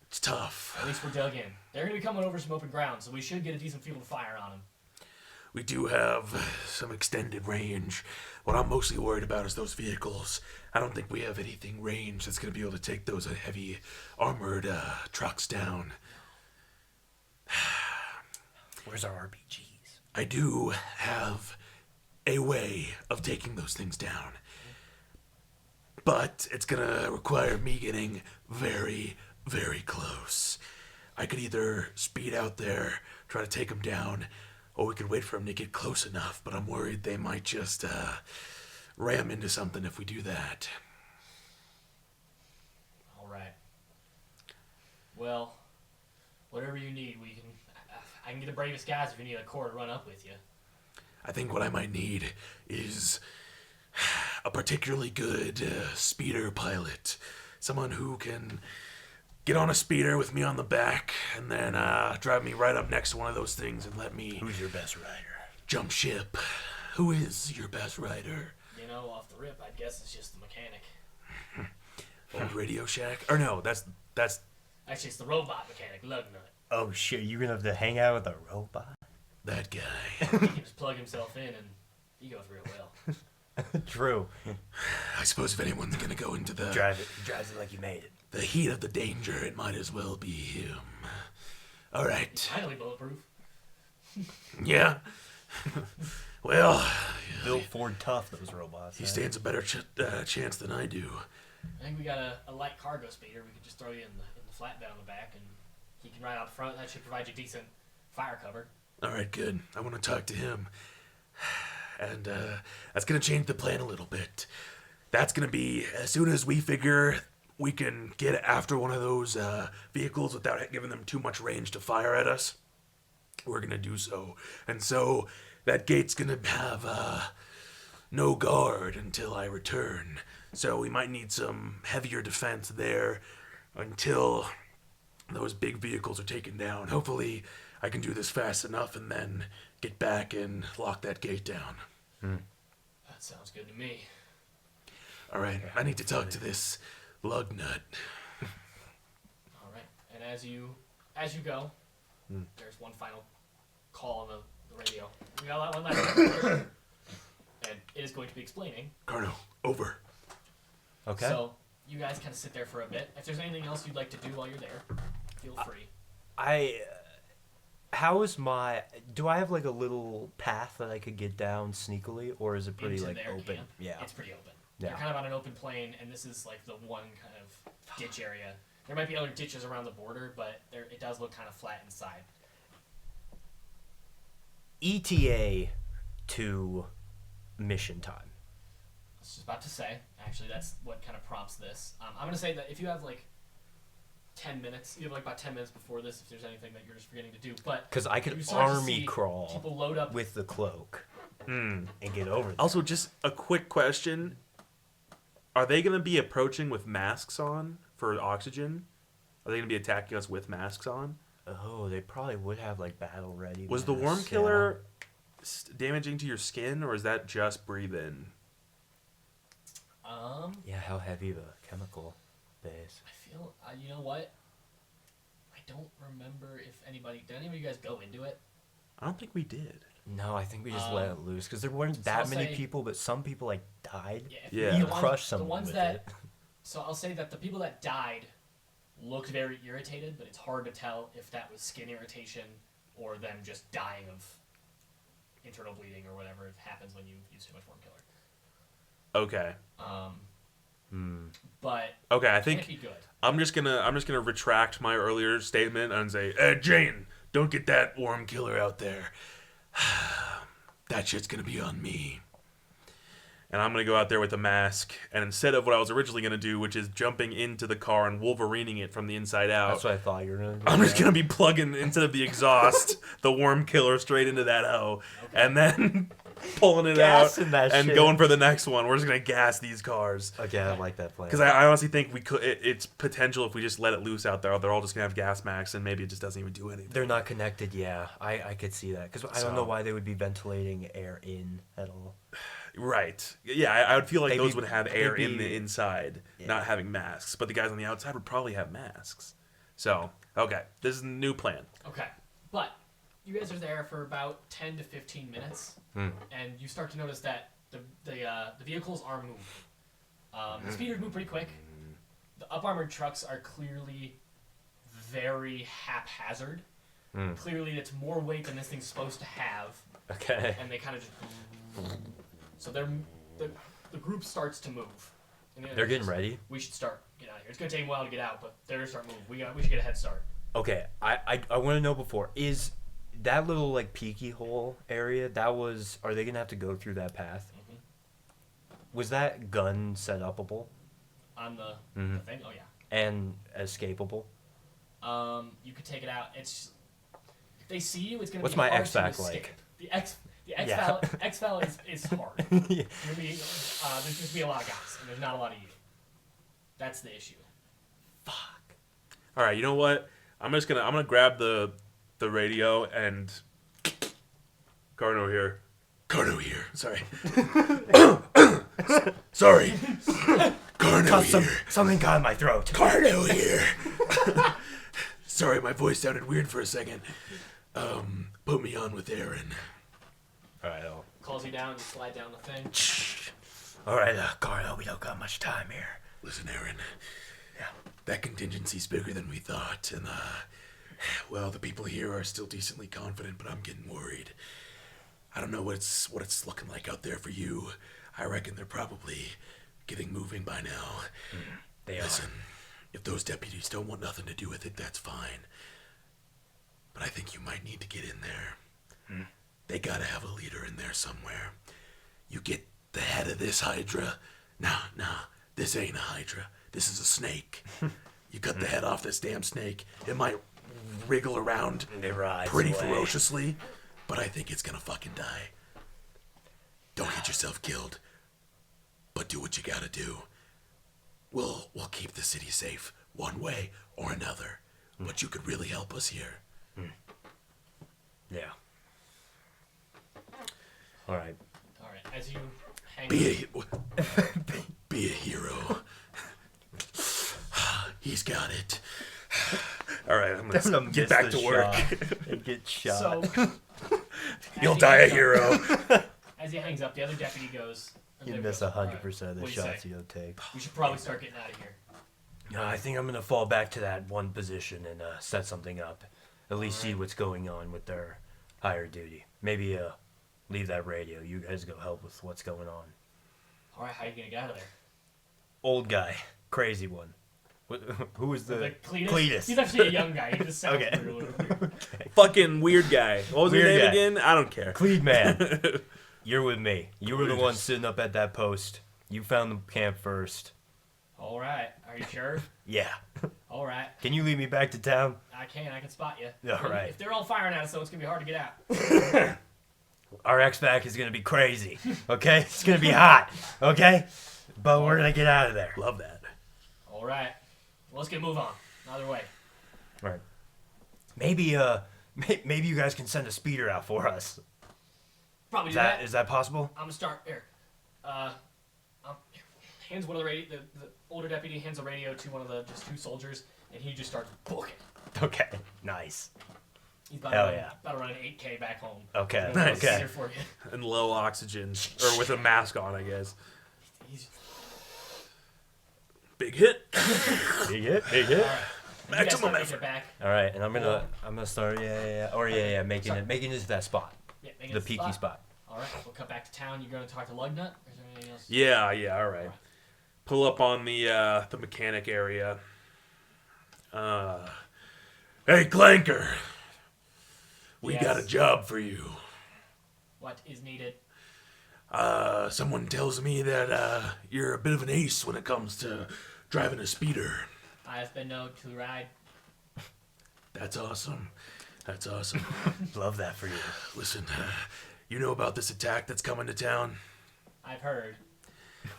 It's tough. at least we're dug in. They're gonna be coming over some open ground, so we should get a decent field of fire on them. We do have some extended range. What I'm mostly worried about is those vehicles. I don't think we have anything range that's going to be able to take those heavy armored trucks down. Where's our RPGs? I do have a way of taking those things down. But it's going to require me getting very, very close. I could either speed out there, try to take them down, or we could wait for them to get close enough, but I'm worried they might just ram into something if we do that. All right. Well, whatever you need, we can. I can get the bravest guys if you need a corps to run up with you. I think what I might need is a particularly good speeder pilot. Someone who can get on a speeder with me on the back and then drive me right up next to one of those things and let me Who's your best rider? jump ship. Who is your best rider? You know, off the rip, I'd guess it's just the mechanic. Old Radio Shack? Or no, that's Actually, it's the robot mechanic, Lugnut. Oh shit, you're gonna have to hang out with a robot? that guy. He can just plug himself in and he goes real well. True. I suppose if anyone's gonna go into He drives it like you made it. the heat of the danger, it might as well be him. All right. Finally bulletproof. Yeah. Well, Built Ford tough, those robots. he man. stands a better chance than I do. I think we got a light cargo speeder. We could just throw you in the flatbed on the back and he can ride out front. That should provide you decent fire cover. All right, good. I want to talk to him. And that's going to change the plan a little bit. That's going to be as soon as we figure we can get after one of those vehicles without giving them too much range to fire at us, we're going to do so. And so that gate's going to have no guard until I return. So we might need some heavier defense there until those big vehicles are taken down. Hopefully I can do this fast enough and then get back and lock that gate down. That sounds good to me. All right, I need to talk to this lug nut. All right. And as you go, there's one final call on the radio. We got that one last. And it is going to be explaining. Carno, over. Okay. So you guys kind of sit there for a bit. If there's anything else you'd like to do while you're there, feel free. Do I have like a little path that I could get down sneakily, or is it pretty Into like their open? camp. Yeah. It's pretty open. Yeah. You're kind of on an open plain, and this is like the one kind of ditch area. There might be other ditches around the border, but it does look kind of flat inside. ETA to mission time. I was just about to say, actually, that's what kind of prompts this. I'm going to say that if you have like 10 minutes, you have like about 10 minutes before this if there's anything that you're just forgetting to do. But Because I you could start to army see crawl people load up. with the cloak and get over there. Also, just a quick question: are they going to be approaching with masks on for oxygen? Are they going to be attacking us with masks on? Oh, they probably would have like battle ready. Was the worm killer damaging to your skin, or is that just breathe in? Yeah, how heavy of a chemical base? I feel, you know what? I don't remember if did any of you guys go into it? I don't think we did. No, I think we just let it loose because there weren't so that I'll many say- people, but some people like died. Yeah. You the crushed the someone ones with that, it. So I'll say that the people that died looked very irritated, but it's hard to tell if that was skin irritation or them just dying of internal bleeding or whatever happens when you use too much worm killer. Okay. But Okay, I it think can't be good. I'm just gonna retract my earlier statement and say, Jane, don't get that worm killer out there. That shit's gonna be on me. and I'm gonna go out there with a mask, and instead of what I was originally gonna do, which is jumping into the car and Wolverining it from the inside out, That's what I thought you were gonna do. I'm just gonna be plugging instead of the exhaust, the worm killer straight into that hoe, and then pulling it Gassing out that and shit. going for the next one. We're just gonna gas these cars. Okay, I like that plan. Because I honestly think we could. It's potential if we just let it loose out there. They're all just gonna have gas masks, and maybe it just doesn't even do anything. They're not connected, yeah. I could see that. Because I don't know why they would be ventilating air in at all. Right. Yeah, I would feel like They'd those be- would have they'd air in be- the inside, not having masks. But the guys on the outside would probably have masks. So, okay, this is a new plan. Okay, but you guys are there for about 10 to 15 minutes, and you start to notice that the vehicles are moving. The speeders move pretty quick. The up-armored trucks are clearly very haphazard. Clearly, it's more weight than this thing's supposed to have, Okay. and they kind of just... So the group starts to move. And They're getting ready? We should start getting out of here. It's going to take a while to get out, but they're going to start moving. We should get a head start. Okay, I want to know before, is that little, like, peaky hole area, are they going to have to go through that path? Was that gun set-upable? On the thing? Oh, yeah. And escapable? You could take it out. It's if they see you, it's gonna What's be my hard X-Vac to escape. like? The X Yeah. Val is hard. Yeah. There's just be a lot of guys, and there's not a lot of you. That's the issue. All right, you know what? I'm gonna grab the radio and Carno here. Carno here. Sorry. Sorry. Carno here. Something got in my throat. Carno here. Sorry, my voice sounded weird for a second. Put me on with Aaron. Alright, Calls you down, you slide down the thing. Alright, Carlo, we don't got much time here. Listen, Aaron. That contingency's bigger than we thought, and well, the people here are still decently confident, but I'm getting worried. I don't know what it's looking like out there for you. I reckon they're probably getting moving by now. They Listen, if those deputies don't want nothing to do with it, that's fine. But I think you might need to get in there. They gotta have a leader in there somewhere. You get the head of this Hydra. Nah, this ain't a Hydra. This is a snake. You cut the head off this damn snake, it might wriggle around pretty ferociously, but I think it's gonna fucking die. Don't get yourself killed, but do what you gotta do. We'll keep the city safe one way or another, but you could really help us here. Yeah. Alright. Alright, as you hang Be a hero. He's got it. All right, I'm gonna get back to work. And get shot. So You'll die a hero. as he hangs up, the other deputy goes. and You they miss go, 100% "Alright, of the what do you shots say? you don't take. We should probably start getting out of here. No, I think I'm gonna fall back to that one position and set something up. At least see what's going on with their higher duty. Maybe leave that radio. You guys go help with what's going on. Alright, how are you going to get out of there? Old guy, crazy one. Who was the Cletus? He's actually a young guy. He just sounds Okay. weird. Fucking weird guy. What was your Weird name guy. again? I don't care. Cleed man. You're with me. You were the one sitting up at that post. You found the camp first. Alright, are you sure? Yeah. Alright, Can you lead me back to town? I can spot you. All right. If they're all firing at us, though, it's going to be hard to get out. Our X-Vac is gonna be crazy. Okay? It's gonna be hot. Okay? But we're gonna get out of there. Love that. Alright, well, let's get a move on. Another way. Right. Maybe maybe you guys can send a speeder out for us. Probably Is do that. that possible? I'm gonna start here. Hands one of the radio. The older deputy hands a radio to one of the just two soldiers, and he just starts booking. Okay. Nice. He's about Hell to run, yeah. about to run an 8K back home. Okay. He's gonna put a Okay. speeder for you. And low oxygen, or with a mask on, I guess. He's, Big hit. Big hit. Big hit. all right. You guys Maximum start making effort. it back. All right, and I'm gonna start making it to that spot, Yeah, making the it peaky spot. All right, we'll cut back to town. You're going to talk to Lugnut? Or is there anything else? Yeah, all right. Pull up on the mechanic area. Hey, Clanker. We Yes. got a job for you. What is needed? Someone tells me that you're a bit of an ace when it comes to driving a speeder. I have been known to ride. That's awesome. That's awesome. Love that for you. Listen, You know about this attack that's coming to town? I've heard.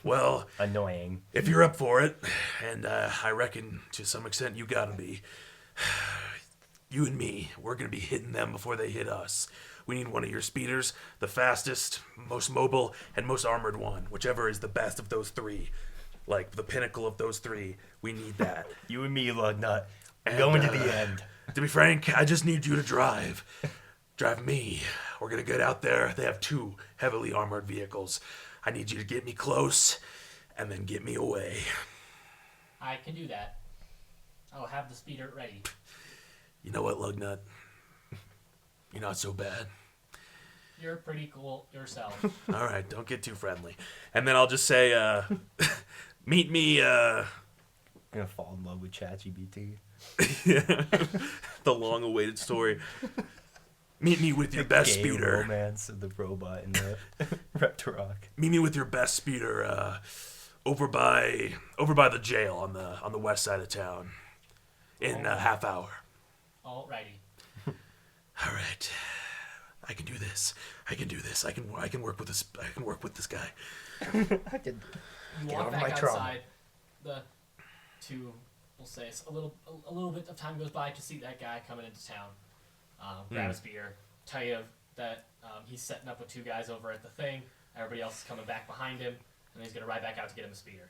Well, Annoying. if you're up for it, and I reckon to some extent you gotta be, you and me, we're gonna be hitting them before they hit us. We need one of your speeders, the fastest, most mobile, and most armored one, whichever is the best of those three. Like, the pinnacle of those three. We need that. You and me, Lugnut. And, Going to the end. To be frank, I just need you to drive. Drive me. We're gonna get out there. They have 2 heavily armored vehicles. I need you to get me close, and then get me away. I can do that. I'll have the speeder ready. You know what, Lugnut? You're not so bad. You're pretty cool yourself. All right, don't get too friendly. And then I'll just say, meet me, I'm gonna fall in love with ChatGPT. The long-awaited story. meet me with your best Gay speeder. romance of the robot and the Reptarok. Meet me with your best speeder, over by the jail on the west side of town, in a half hour. Alrighty. All right, I can do this. I can work with this. I can work with this guy. I did. You Get walk over back my trauma. outside. The two, we'll say, a little bit of time goes by to see that guy coming into town. Grab a speeder, tell you that he's setting up with 2 guys over at the thing. Everybody else is coming back behind him, and he's gonna ride back out to get him a speeder.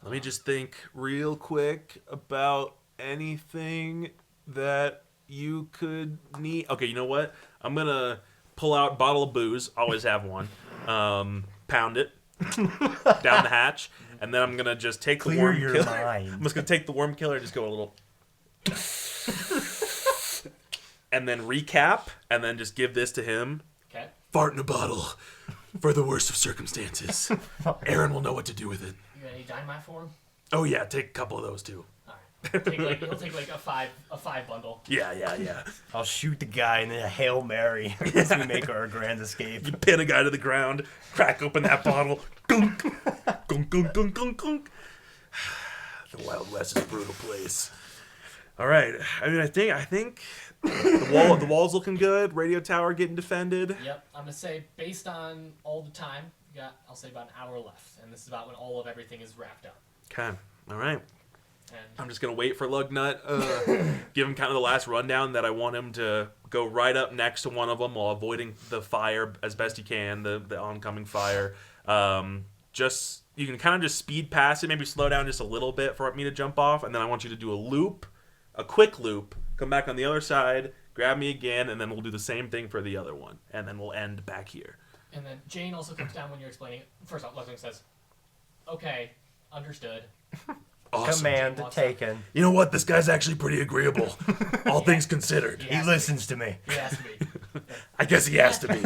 Let me just think real quick about anything that you could need. Okay, you know what? I'm going to pull out a bottle of booze. Always have one. Pound it down the hatch. And then I'm going to just take the Clear worm your killer. mind. I'm just going to take the worm killer and just go a little... and then recap. And then just give this to him. Okay. Fart in a bottle, for the worst of circumstances. Aaron will know what to do with it. You got any dynamite for him? Oh yeah, take a couple of those too. Alright. He'll take like a five bundle. Yeah. I'll shoot the guy and then a Hail Mary as we make our grand escape. You pin a guy to the ground. Crack open that bottle. Gunk. Gunk, gunk, gunk, gunk, gunk. The Wild West is a brutal place. All right. I mean, I think the wall's looking good. Radio tower getting defended. Yep. I'm gonna say based on all the time, you got I'll say about an hour left, and this is about when all of everything is wrapped up. Okay. All right. And I'm just gonna wait for Lugnut. Give him kind of the last rundown that I want him to go right up next to one of them while avoiding the fire as best he can, the oncoming fire. Just you can kind of just speed past it, maybe slow down just a little bit for me to jump off, and then I want you to do a quick loop, come back on the other side, grab me again, and then we'll do the same thing for the other one, and then we'll end back here. And then Jane also comes down when you're explaining it. First off, Lugnut says, "Okay, understood." Awesome. Command taken. You know what? This guy's actually pretty agreeable, all things considered. He He has to be. listens to me. He has to be. I guess he has to be.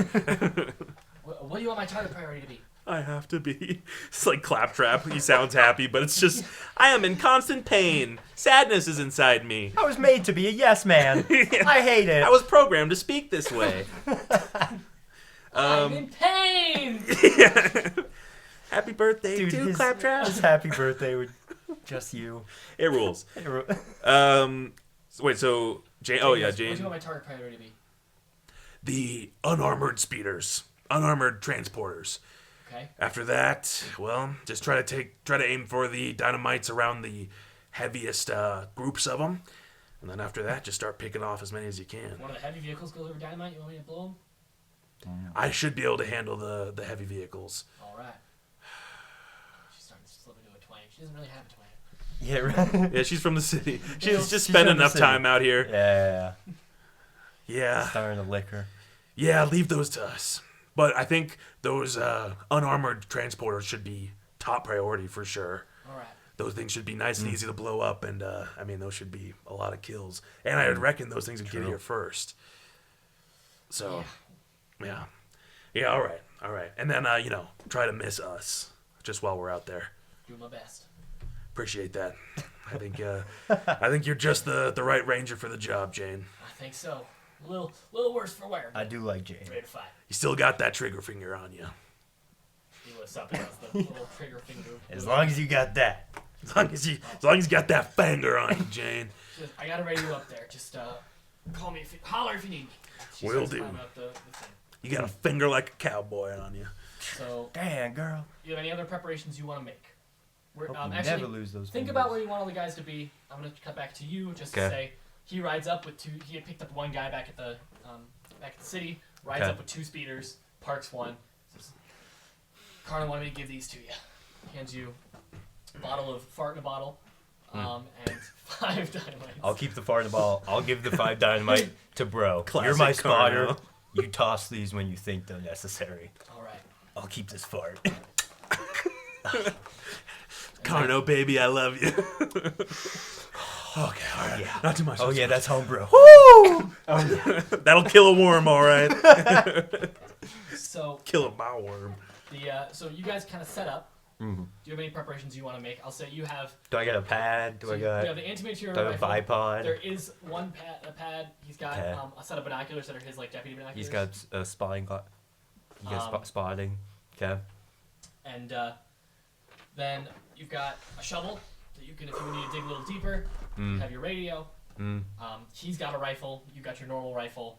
What do you want my target priority to be? I have to be. It's like Claptrap. He sounds happy, but it's just, I am in constant pain. Sadness is inside me. I was made to be a yes man. I hate it. I was programmed to speak this way. I'm in pain. Happy birthday Dude, to his Claptrap. happy birthday with just you. It rules. Wait, so Jane. Oh yeah, What do Jane. you want my target priority to be? The unarmored speeders, unarmored transporters. Okay. After that, well, just try to aim for the dynamites around the heaviest groups of them, and then after that, just start picking off as many as you can. One of the heavy vehicles goes over dynamite. You want me to blow them? I should be able to handle the heavy vehicles. All right. She's starting to slip into a twang. She doesn't really have a twang. Yeah, right. Yeah, she's from the city. She's just She's spent from the enough city. time out here. Yeah. Yeah, Starting to lick her. yeah, leave those to us. But I think those unarmored transporters should be top priority for sure. All right. Those things should be nice and easy to blow up, and I mean, those should be a lot of kills. And I would reckon those things would get True. here first. So, yeah, all right. And then try to miss us just while we're out there. Doing my best. Appreciate that. I think you're just the right ranger for the job, Jane. I think so. A little worse for wear. I do like Jane. Ready to fight. You still got that trigger finger on you. He lifts up and does the little trigger finger. As long as you got that. As long as you got that finger on you, Jane. She says, I got a radio up there. Just call me, holler if you need me. She Will starts do. climbing up the thing. You got a finger like a cowboy on you. So, Damn, girl. you have any other preparations you want to make? Hope you Actually, never lose those think fingers. about where you want all the guys to be. I'm gonna cut back to you just to Okay. say he rides up with two. He had picked up one guy back at the city. Rides Okay. up with 2 speeders. Parks one. Says, Carter wanted me to give these to you. Hands you a bottle of fart in a bottle, and 5 dynamites. I'll keep the fart in the ball. I'll give the 5 dynamite to bro. You're my Classic spotter. Carno. You toss these when you think they're necessary. All right. I'll keep this fart. Carno, baby, I love you. Okay, all right. Yeah. Not too much. Oh not too yeah, much. that's home, bro. That'll kill a worm, all right. So Kill my worm. so you guys kind of set up. Mhm. Do you have any preparations you want to make? I'll say you have. Do I got a pad? Do So I you got? have the anti-material Do I have a rifle. bipod? There is one a pad. He's got Okay. a set of binoculars that are his like deputy binoculars. He's got a spotting. He got spotting. Okay. And then you've got a shovel that you can, if you need to dig a little deeper. You have your radio. He's got a rifle. You got your normal rifle.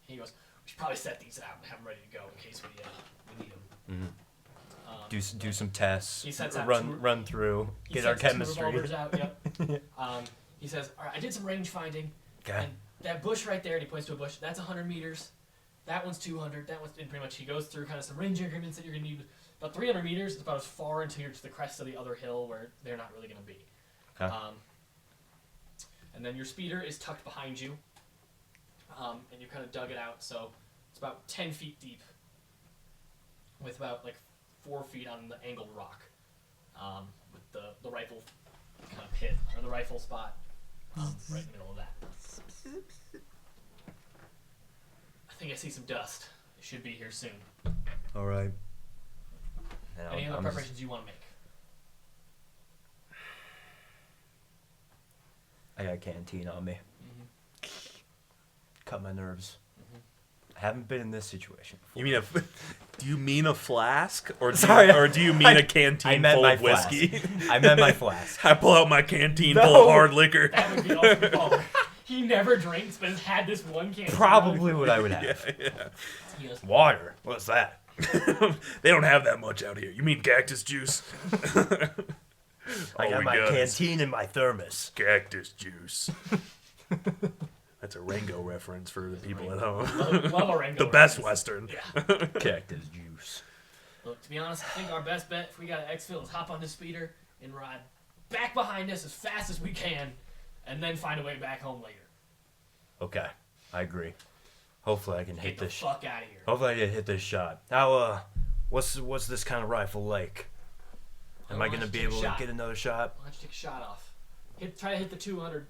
He goes, we should probably set these out and have them ready to go in case we need them. Do some tests. He sets out run through. He Get our sets 2 chemistry. revolvers out. Yep. He says, all right, I did some range finding. Okay. And that bush right there, and he points to a bush, that's 100 meters. That one's 200. That one's, and pretty much he goes through kind of some range increments that you're going to need. About 300 meters is about as far until you're to the crest of the other hill where they're not really going to be. Okay. And then your speeder is tucked behind you. And you kind of dug it out, so it's about 10 feet deep with about like 4 feet on the angled rock. With the rifle kind of pit, or the rifle spot right in the middle of that. I think I see some dust. It should be here soon. All right. Any other preparations you want to make? I got a canteen on me. Cut my nerves. I haven't been in this situation before. You mean do you mean a flask, or do Sorry, you, or do you mean a I canteen meant full my of whiskey? I meant my flask. I pull out my canteen No. full of hard liquor. That would be awesome. Baller. He never drinks, but has had this one can. Probably what I would have. He goes, Water. What's that? They don't have that much out here. You mean cactus juice? I All got we my got is canteen in my thermos. cactus juice. That's a Rango reference for the people at home. love a Rango The best reference. Western. Yeah. Cactus juice. Look, to be honest, I think our best bet if we got an exfil is hop on the speeder and ride back behind us as fast as we can, and then find a way back home later. Okay, I agree. Hopefully I can Get hit the this. fuck out of here. Hopefully I can hit this shot. How what's this kind of rifle like? Am Why I don't gonna you be take a able to shot? get another shot? Why don't you take a shot off? Try to hit the 200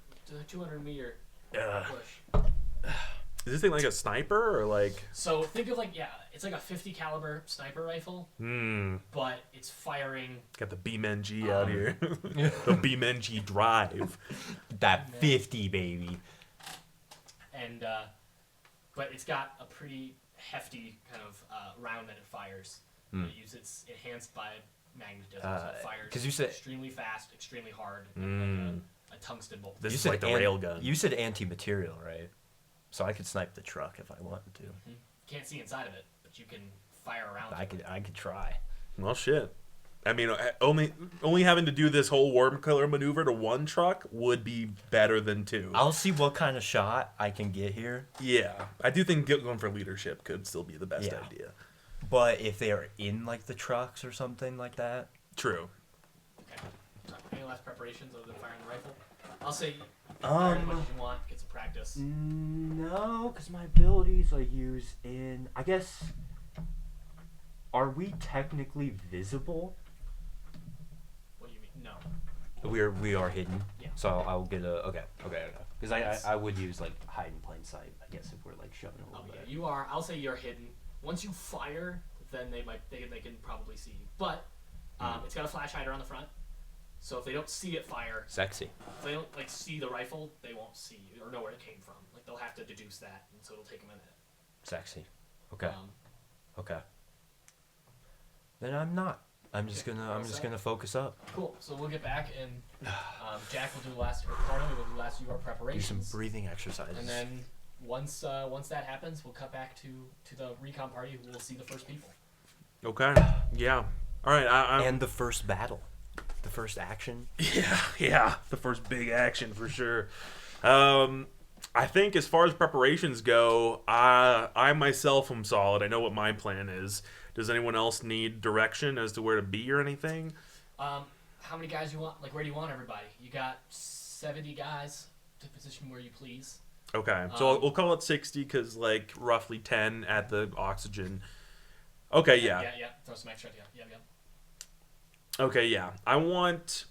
meter Uh, push. Is this thing like a sniper or like? So think of it's like a 50 caliber sniper rifle, but it's firing. Got the BMNG out here. The BMNG drive. that 50 baby. And but it's got a pretty hefty kind of round that it fires. It uses enhanced by magnetism, so it fires 'cause you said- extremely fast, extremely hard, like a tungsten bolt. This You is said like the rail gun. You said anti-material, right? So I could snipe the truck if I wanted to. Can't see inside of it, but you can fire around. I could try. Well, shit. I mean, only having to do this whole worm killer maneuver to one truck would be better than 2. I'll see what kind of shot I can get here. Yeah, I do think going for leadership could still be the best Yeah. idea. But if they are in like the trucks or something like that, True. Okay. So, any last preparations other than firing the rifle? I'll say fire as much as you want, get some practice. no, because my abilities I use in. I guess. Are we technically visible? What do you mean? No. We are hidden. Yeah. So I'll get a okay. Because I would use like hide in plain sight. I guess if we're like shoving a Oh little yeah, bit. you are. I'll say you're hidden. Once you fire, then they can probably see you. But it's got a flash hider on the front, so if they don't see it fire, Sexy. if they don't see the rifle, they won't see you or know where it came from. Like they'll have to deduce that, and so it'll take a minute. Sexy. Okay. Um, Okay. Then I'm not. I'm just gonna focus up. cool. So we'll get back, and Jack will do the last, or Carly will do the last of your Do some preparations, breathing exercises. and then once that happens, we'll cut back to the recon party who will see the first people. Okay. Yeah. All right. And the first battle. The first action. Yeah. The first big action for sure. I think as far as preparations go, I myself am solid. I know what my plan is. Does anyone else need direction as to where to be or anything? How many guys you want? Like, where do you want everybody? You got 70 guys to position where you please. Okay, so we'll call it 60 because, like, roughly 10 at the oxygen. Okay, yeah. Yeah. Throw some extra. Yeah. Okay, yeah. I want,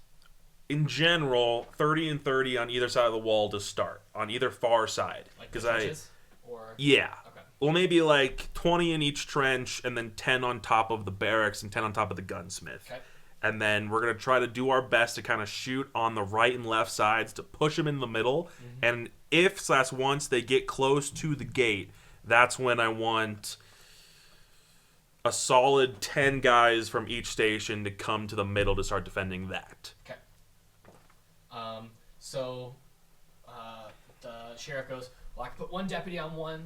in general, 30 and 30 on either side of the wall to start, on either far side. Like the trenches? Or... Yeah. Okay. Well, maybe like 20 in each trench and then 10 on top of the barracks and 10 on top of the gunsmith. Okay. And then we're going to try to do our best to kind of shoot on the right and left sides to push them in the middle. Mm-hmm. And if / once they get close to the gate, that's when I want a solid 10 guys from each station to come to the middle to start defending that. Okay. So the sheriff goes, well, I can put one deputy on one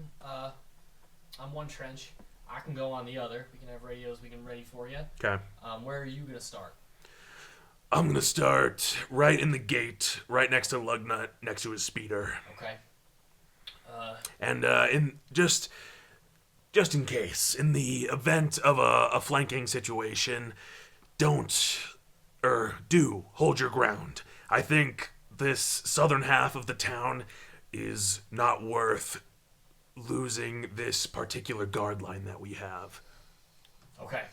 trench. I can go on the other. We can have radios. We can ready for you. Okay. Where are you gonna start? I'm going to start right in the gate, right next to Lugnut, next to his speeder. Okay. And in just in case, in the event of a flanking situation, do hold your ground. I think this southern half of the town is not worth losing this particular guard line that we have. Okay.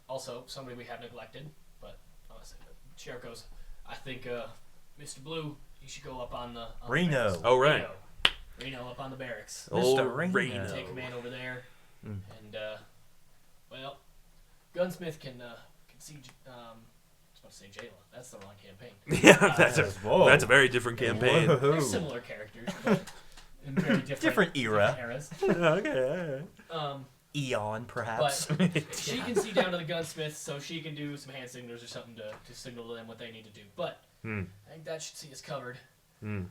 Also, somebody we have neglected, but honestly, the sheriff goes, I think Mr. Blue, you should go up on the Reno. barracks. Oh, right. Reno up on the barracks. Mr. Reno. Take command over there, and well, Gunsmith can see. I was about to say Jayla. That's the wrong campaign. Yeah, that's a very different campaign. They're similar characters, but in very different era. eras. Okay. Eon, perhaps. But she can see down to the gunsmith, so she can do some hand signals or something to signal to them what they need to do. But I think that should see us covered. Any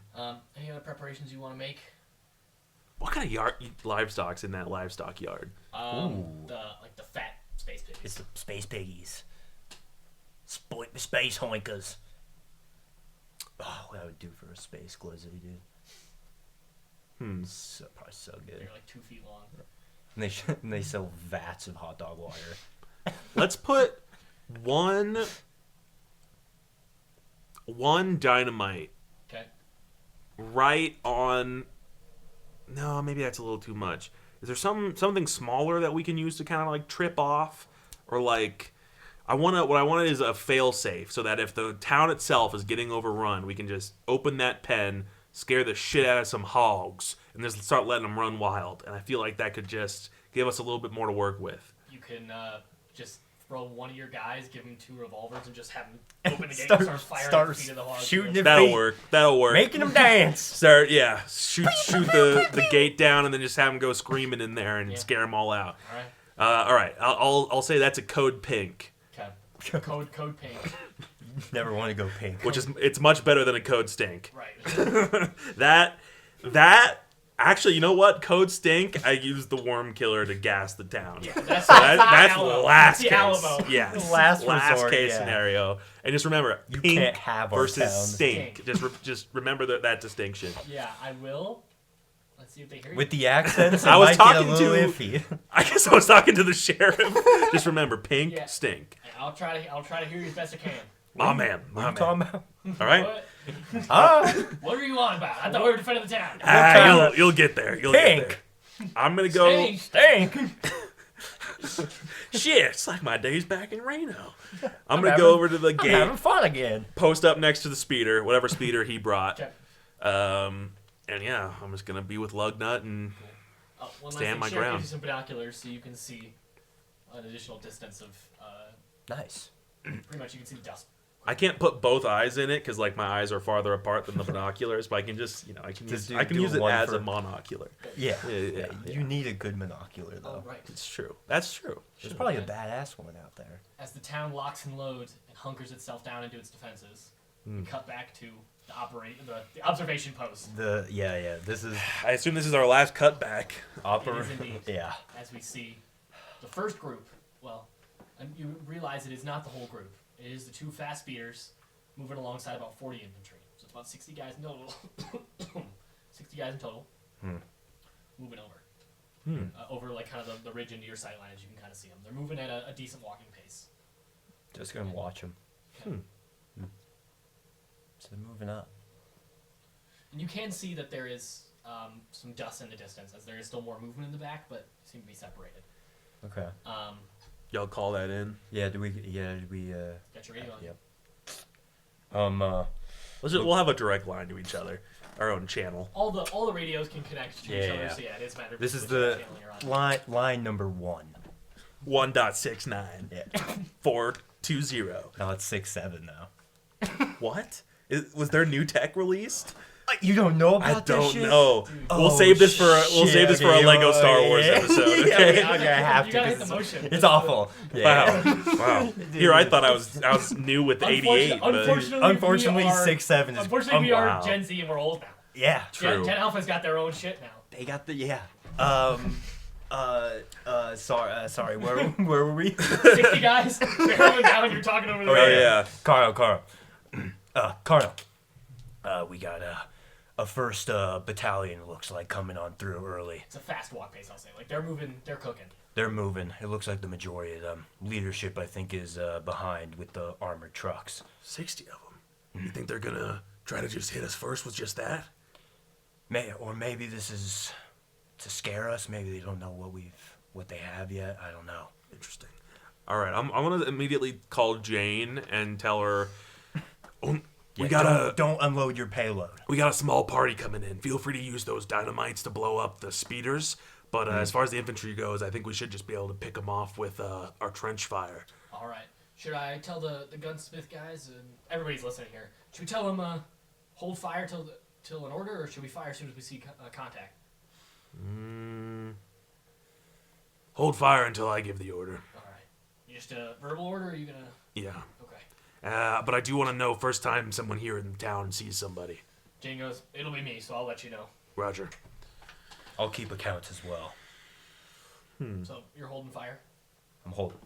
other preparations you want to make? What kind of livestock's in that livestock yard? The fat space piggies. It's the space piggies. Space hoinkers. Oh, what I would do for a space glizzy, dude. Probably so good. They're like 2 feet long. And they sell vats of hot dog water. Let's put one dynamite Okay. right on. No, maybe that's a little too much. Is there something smaller that we can use to kind of like trip off, or like? What I wanted is a fail safe so that if the town itself is getting overrun, we can just open that pen, scare the shit out of some hogs, and just start letting them run wild. And I feel like that could just give us a little bit more to work with. You can just throw one of your guys, give him 2 revolvers, and just have him open the gate and start firing at the feet of the hogs. Shooting at That'll feet. work. That'll work. Making them dance. Shoot the gate down, and then just have them go screaming in there and scare them all out. All right. All right. I'll say that's a code pink. Okay. Code pink. Never want to go pink. It's much better than a code stink. Right. that actually, you know what? Code stink. I used the worm killer to gas the town. Yeah, that's That's Alamo. last That's case. the Alamo. Yes. Last resort, case yeah. scenario. And just remember, You pink can't have our versus town. stink. Just remember that distinction. Yeah, I will. Let's see if they hear you. With the accents, I was it might get a talking little to- iffy. I guess I was talking to the sheriff. Just remember, pink, Yeah. stink. I'll try to hear you as best I can. My man. What are you talking about? All right. What are you on about? I thought we were defending the town. You'll get there. You'll Pink. get there. I'm gonna go. Stink. Shit, it's like my days back in Reno. I'm gonna go over to the I'm gate, having fun again. post up next to the speeder, whatever speeder he brought. Okay. And yeah, I'm just gonna be with Lugnut and One last stand thing, my Sheriff ground. gives you some binoculars so you can see an additional distance of. Nice. Pretty much, you can see the dust. I can't put both eyes in it because like my eyes are farther apart than the binoculars, but I can just I can Just use it one as for- a monocular. Yeah. Yeah. You need a good monocular, though. Oh, right. It's true. That's true. There's probably a badass one out there. As the town locks and loads and hunkers itself down into its defenses, We cut back to the observation post. This is I assume this is our last cutback. It is indeed. Yeah. As we see the first group, well, and you realize it is not the whole group. It is the 2 fast speeders moving alongside about 40 infantry. So it's about 60 guys in total. 60 guys in total. Moving over. Over like kind of the ridge into your sight line, as you can kind of see them. They're moving at a decent walking pace. Just gonna watch them. Okay. So they're moving up. And you can see that there is some dust in the distance, as there is still more movement in the back, but seem to be separated. Okay. Y'all call that in. Yeah. Did we? Got your radio on. Yep. We'll have a direct line to each other, our own channel. All the radios can connect to each other, Yeah. so yeah, it is a matter of This is which the channel you're on. line number 1. 1.69. Yeah. 420. Now it's 6-7 now. What? Was there new tech released? You don't know about I this don't shit? know. We'll Oh, save this for a shit, Lego okay, Star Wars yeah. episode. Yeah, Okay. I'm gonna have You to. gotta hit 'cause the motion. It's awful. Yeah. Wow. Here I thought I was new with 88, but Unfortunately, 6-7 is. Unfortunately, we are wow. Gen Z and we're old now. Yeah. True. Gen Alpha's got their own shit now. They got the Sorry. Where were we? 60 guys, barreling down, you're talking over the Oh radio. yeah. Carl. Carl. We got a first battalion. Looks like coming on through early. It's a fast walk pace, I'll say. Like, they're moving, they're cooking. They're moving. It looks like the majority of them. Leadership, I think, is behind with the armored trucks. 60 of them. You think they're gonna try to just hit us first with just that? Maybe this is to scare us. Maybe they don't know what they have yet. I don't know. Interesting. All right. I'm gonna immediately call Jane and tell her. We got don't unload your payload. We got a small party coming in. Feel free to use those dynamites to blow up the speeders. But as far as the infantry goes, I think we should just be able to pick them off with our trench fire. All right. Should I tell the gunsmith guys, and everybody's listening here, should we tell them hold fire till an order, or should we fire as soon as we see contact? Hold fire until I give the order. All right. You just a verbal order, or are you going to... Yeah. Okay. But I do want to know first time someone here in town sees somebody. Jane goes, it'll be me, so I'll let you know. Roger. I'll keep accounts as well. So you're holding fire? I'm holding.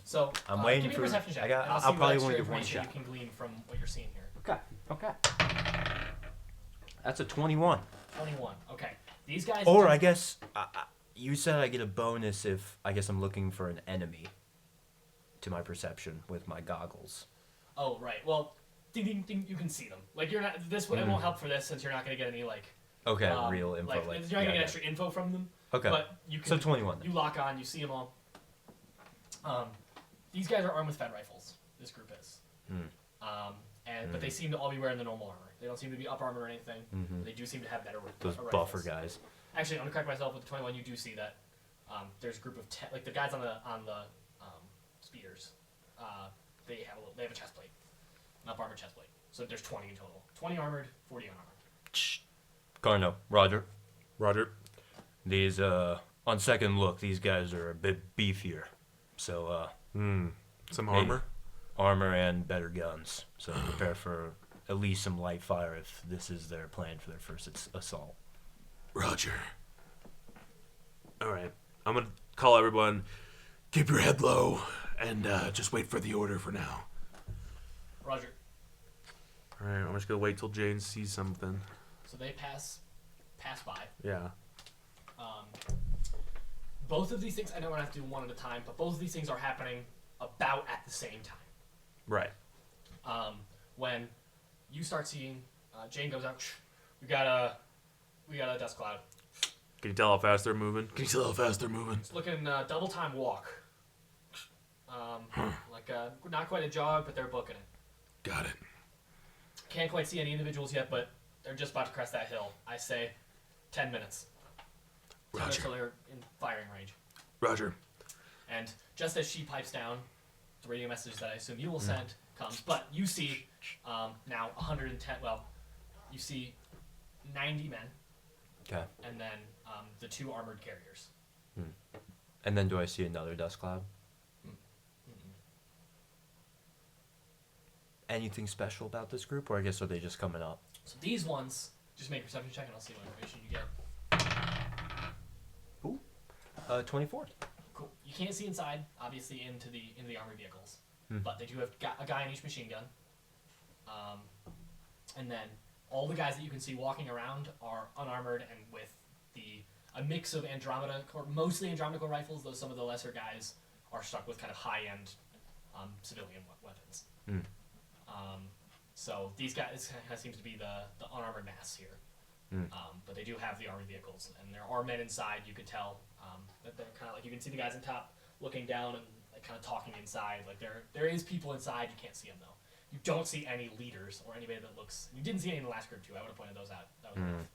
So I'm waiting give me a for- perception check. I got- and I'll I'll see what probably extra only give one information shot. you can glean from what you're seeing here. Okay. That's a 21. 21. Okay. These guys... Or I guess you said I get a bonus if I guess I'm looking for an enemy to my perception with my goggles. Oh, right. Well, ding, ding, ding, you can see them. Like, you're not... This it won't help for this, since you're not going to get any, like... Okay, real info. Like, you're not going to get extra info from them. Okay. But you can... So 21 then. You lock on, you see them all. These guys are armed with Fed rifles. This group is. But they seem to all be wearing the normal armor. They don't seem to be up armor or anything. They do seem to have better Those rifles. buffer guys. Actually, I'm gonna correct myself. With the 21, you do see that there's a group of 10, like the guys on the speeders. They have a chest plate, an up armored chest plate. So there's 20 in total. 20 armored, 40 unarmored. Carno, Roger. These On second look, these guys are a bit beefier. So, some armor. armor and better guns. So prepare for at least some light fire if this is their plan for their first assault. Roger. All right. I'm gonna call everyone. Keep your head low and just wait for the order for now. Roger. All right. I'm just gonna wait till Jane sees something. So they pass by. Yeah. Both of these things, I know we're gonna have to do one at a time, but both of these things are happening about at the same time. Right. When you start seeing, Jane goes out. We got a dust cloud. Can you tell how fast they're moving? Can you tell how fast they're moving? It's looking double time walk. Like not quite a jog, but they're booking it. Got it. Can't quite see any individuals yet, but they're just about to crest that hill. I say 10 minutes. 10 minutes till they're in firing range. Roger. And just as she pipes down, the radio message that I assume you will send comes. But you see now 110, well, you see 90 men, Okay. and then the 2 armored carriers. And then do I see another dust cloud? anything special about this group, or I guess are they just coming up? So these ones, just make a perception check and I'll see what information you get. 24. Cool. You can't see inside, obviously, into the armored vehicles, but they do have a guy in each machine gun. And then all the guys that you can see walking around are unarmored and with a mix of Andromeda, or mostly Andromeda rifles, though some of the lesser guys are stuck with kind of high-end civilian weapons. So these guys kind of seems to be the unarmored mass here. But they do have the armored vehicles, and there are men inside. You could tell that they're kind of like, you can see the guys on top looking down and like kind of talking inside. Like there is people inside. You can't see them though. You don't see any leaders or anybody that looks. You didn't see any in the last group too. I would have pointed those out. That was enough.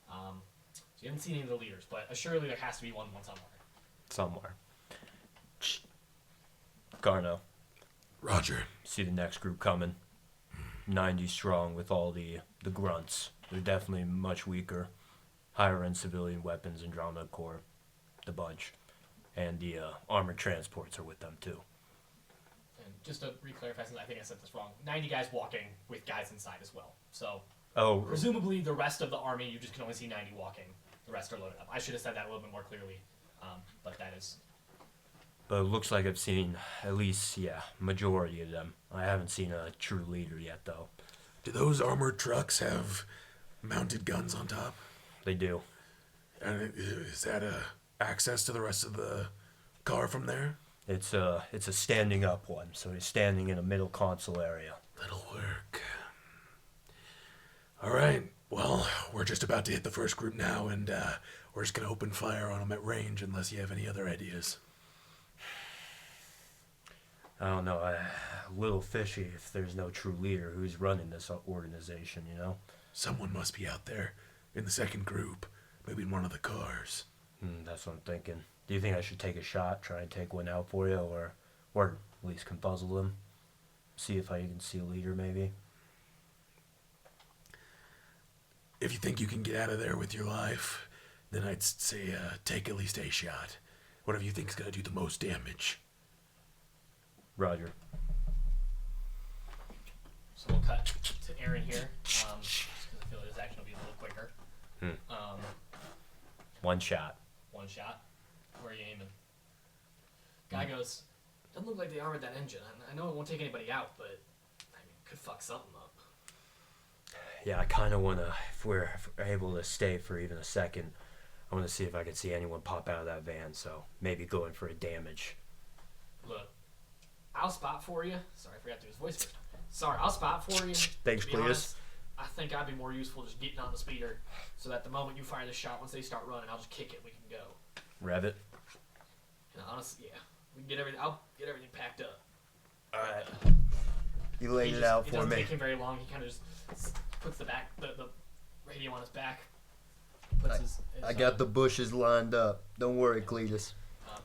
So you haven't seen any of the leaders, but assuredly there has to be one somewhere. Garno, Roger. see the next group coming. 90 strong with all the grunts. They're definitely much weaker. Higher end civilian weapons, Andromeda Corps, the bunch. And the armored transports are with them too. And just to re-clarify, since I think I said this wrong, 90 guys walking with guys inside as well. So presumably the rest of the army, you just can only see 90 walking. The rest are loaded up. I should have said that a little bit more clearly, but that is... But it looks like I've seen at least, majority of them. I haven't seen a true leader yet, though. Do those armored trucks have mounted guns on top? They do. And is that access to the rest of the car from there? It's a standing up one, so he's standing in a middle console area. That'll work. All right. Well, we're just about to hit the first group now, and we're just going to open fire on them at range unless you have any other ideas. I don't know, a little fishy if there's no true leader who's running this organization, you know? Someone must be out there in the second group, maybe in one of the cars. That's what I'm thinking. Do you think I should take a shot, try and take one out for you, or at least can puzzle them? See if I can see a leader, maybe? If you think you can get out of there with your life, then I'd say take at least a shot. Whatever you think is going to do the most damage. Roger. So we'll cut to Aaron here, just because I feel like this action will be a little quicker. One shot. One shot. Where are you aiming? Guy goes, doesn't look like they armored that engine. I know it won't take anybody out, but I mean, it could fuck something up. Yeah, I kind of want to, if we're able to stay for even a second, I want to see if I can see anyone pop out of that van, so maybe go in for a damage. Look, I'll spot for you. Sorry, I forgot to do his voice first. Sorry, I'll spot for you. Thanks, To be Cletus. honest, I think I'd be more useful just getting on the speeder, so that the moment you fire the shot, once they start running, I'll just kick it. We can go. Rev it. And honestly, yeah, we can get everything. I'll get everything packed up. All right. You He laid just- it out it for doesn't me. take him very long. He kind of just puts the radio on his back. Puts his I got the bushes lined up. Don't worry, Cletus.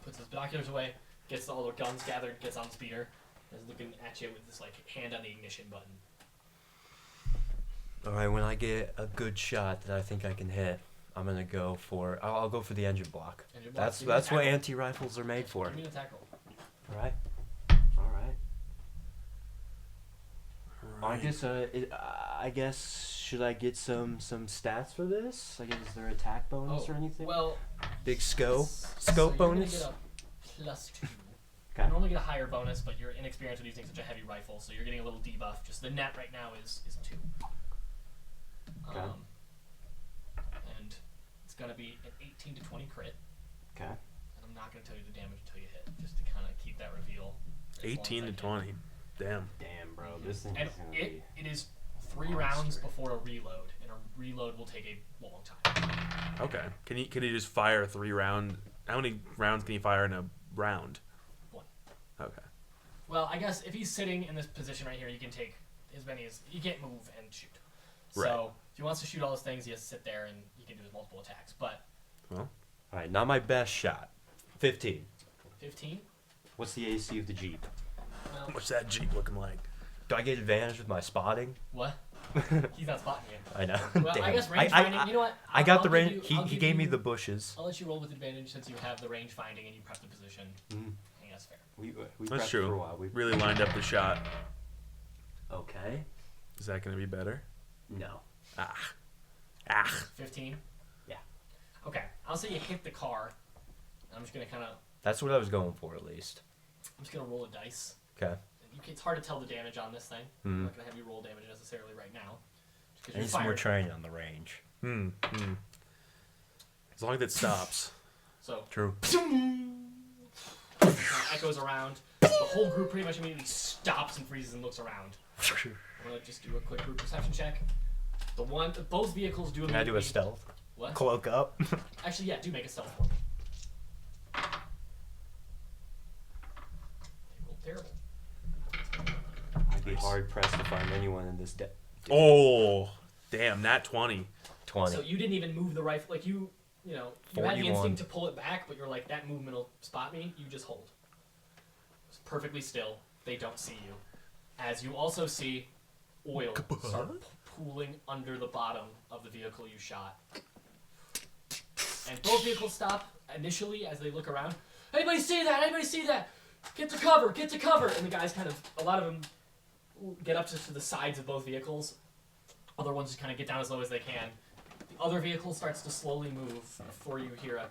puts his binoculars away, gets all the guns gathered, gets on the speeder, and is looking at you with this like hand on the ignition button. All right, when I get a good shot that I think I can hit, I'm gonna go for. I'll go for the engine block. Engine block, That's give me an what attack roll. anti-rifles are made for. Give me an attack roll. All right. All right. I guess should I get some stats for this? I guess is there attack bonus or anything? Well, Big scope so you're bonus. Gonna get a +2. Okay. You normally get a higher bonus, but you're inexperienced with using such a heavy rifle, so you're getting a little debuff. Just the net right now is 2. Okay. And it's gonna be an 18 to 20 crit. Okay. And I'm not gonna tell you the damage until you hit, just to kind of keep that reveal. as long as 18 I to can. 20. Damn. Damn, bro, this thing And is gonna it is 3 rounds before a reload, and a reload will take a long time. Okay. Can you just fire 3 rounds? How many rounds can you fire in a round? 1. Okay. Well, I guess if he's sitting in this position right here, you can take as many as he can't move and shoot. Right. So if he wants to shoot all those things, he has to sit there and he can do his multiple attacks. But Well, All right, not my best shot. 15. 15. What's the AC of the Jeep? Well, what's that Jeep looking like? Do I get advantage with my spotting? what? He's not spotting you. I know. Well, Damn. I guess range finding. You know what? I got I'll the give range. you- I'll He give gave me you- the bushes. I'll let you roll with advantage since you have the range finding and you prep the position. Mm. I think that's fair. We That's prepped true. for a while. We Really lined up the shot. Okay. Is that going to be better? No. Ah. 15? Yeah. Okay. I'll say you hit the car. I'm just going to kind of... That's what I was going for, at least. I'm just going to roll a dice. Okay. It's hard to tell the damage on this thing. Mhm. I'm not going to have you roll damage necessarily right now. Just 'cause I you're need some more fired. training on the range. As long as it stops. So, True. echoes around. The whole group pretty much immediately stops and freezes and looks around. I'm going to just do a quick group perception check. Both vehicles do Can I do a immediately- stealth? What? Cloak up? Actually, yeah, do make a stealth for me. They rolled terrible. I'd be hard pressed to find anyone in this Oh, damn, nat 20. 20. So you didn't even move the rifle. Like you had the 41. instinct to pull it back, but you're like, that movement will spot me. You just hold. It's perfectly still. They don't see you. As you also see oil start pooling under the bottom of the vehicle you shot. And both vehicles stop initially as they look around. Anybody see that? Anybody see that? Get to cover! Get to cover! And the guys a lot of them get up to the sides of both vehicles. Other ones just kind of get down as low as they can. The other vehicle starts to slowly move before you hear a...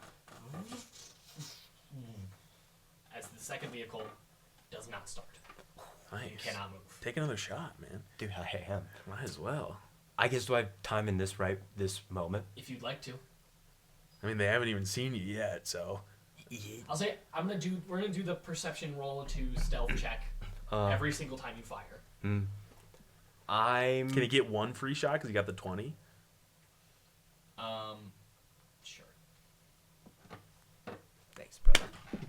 as the second vehicle does not start. Nice. Cannot move. Take another shot, man. Dude, I am. Might as well. I guess do I have time in this moment? If you'd like to. I mean, they haven't even seen you yet, so. I'll say we're gonna do the perception roll to stealth check every single time you fire. I'm... Can he get one free shot because he got the 20? Sure. Thanks, brother.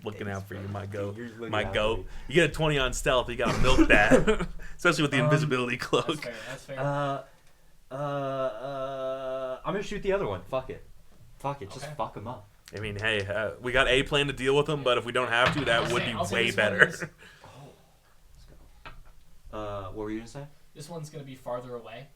Looking out for you, my goat. You're looking My out goat. for me. You get a 20 on stealth, you gotta milk that. Especially with the invisibility That's cloak. fair. That's fair. I'm gonna shoot the other one. Fuck it. Just Okay. fuck him up. I mean, hey, we got a plan to deal with them, but if we don't have to, that would be I'll say way this one better. is- What were you gonna say? This one's gonna be farther away,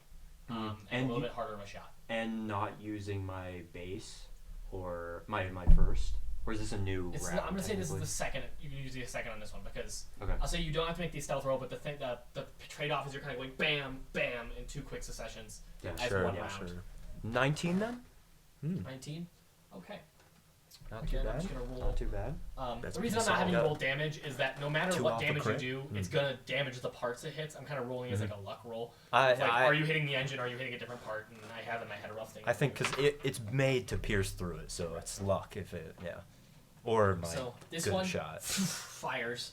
and a And little you- bit harder of a shot. And not using my base or my first, or is this a new I'm round? gonna say this is technically? the second. You can use the second on this one because Okay. I'll say you don't have to make the stealth roll, but the trade-off is you're kind of going bam, bam in two quick successions Yeah, as Sure, one yeah, round. sure. 19 then? 19. Okay. Not Again, too I'm bad. just gonna roll. Not too bad. That's The reason I'm pretty not having you solid. roll damage is that no matter Two what off the damage you crit? do, it's gonna damage the parts it hits. I'm kind of rolling as like a luck roll. I It's like, are you hitting the engine? Are you hitting a different part? And I have in my head a rough thing. think because it's made to pierce through it, so it's luck if it or my So this good one shot. fires.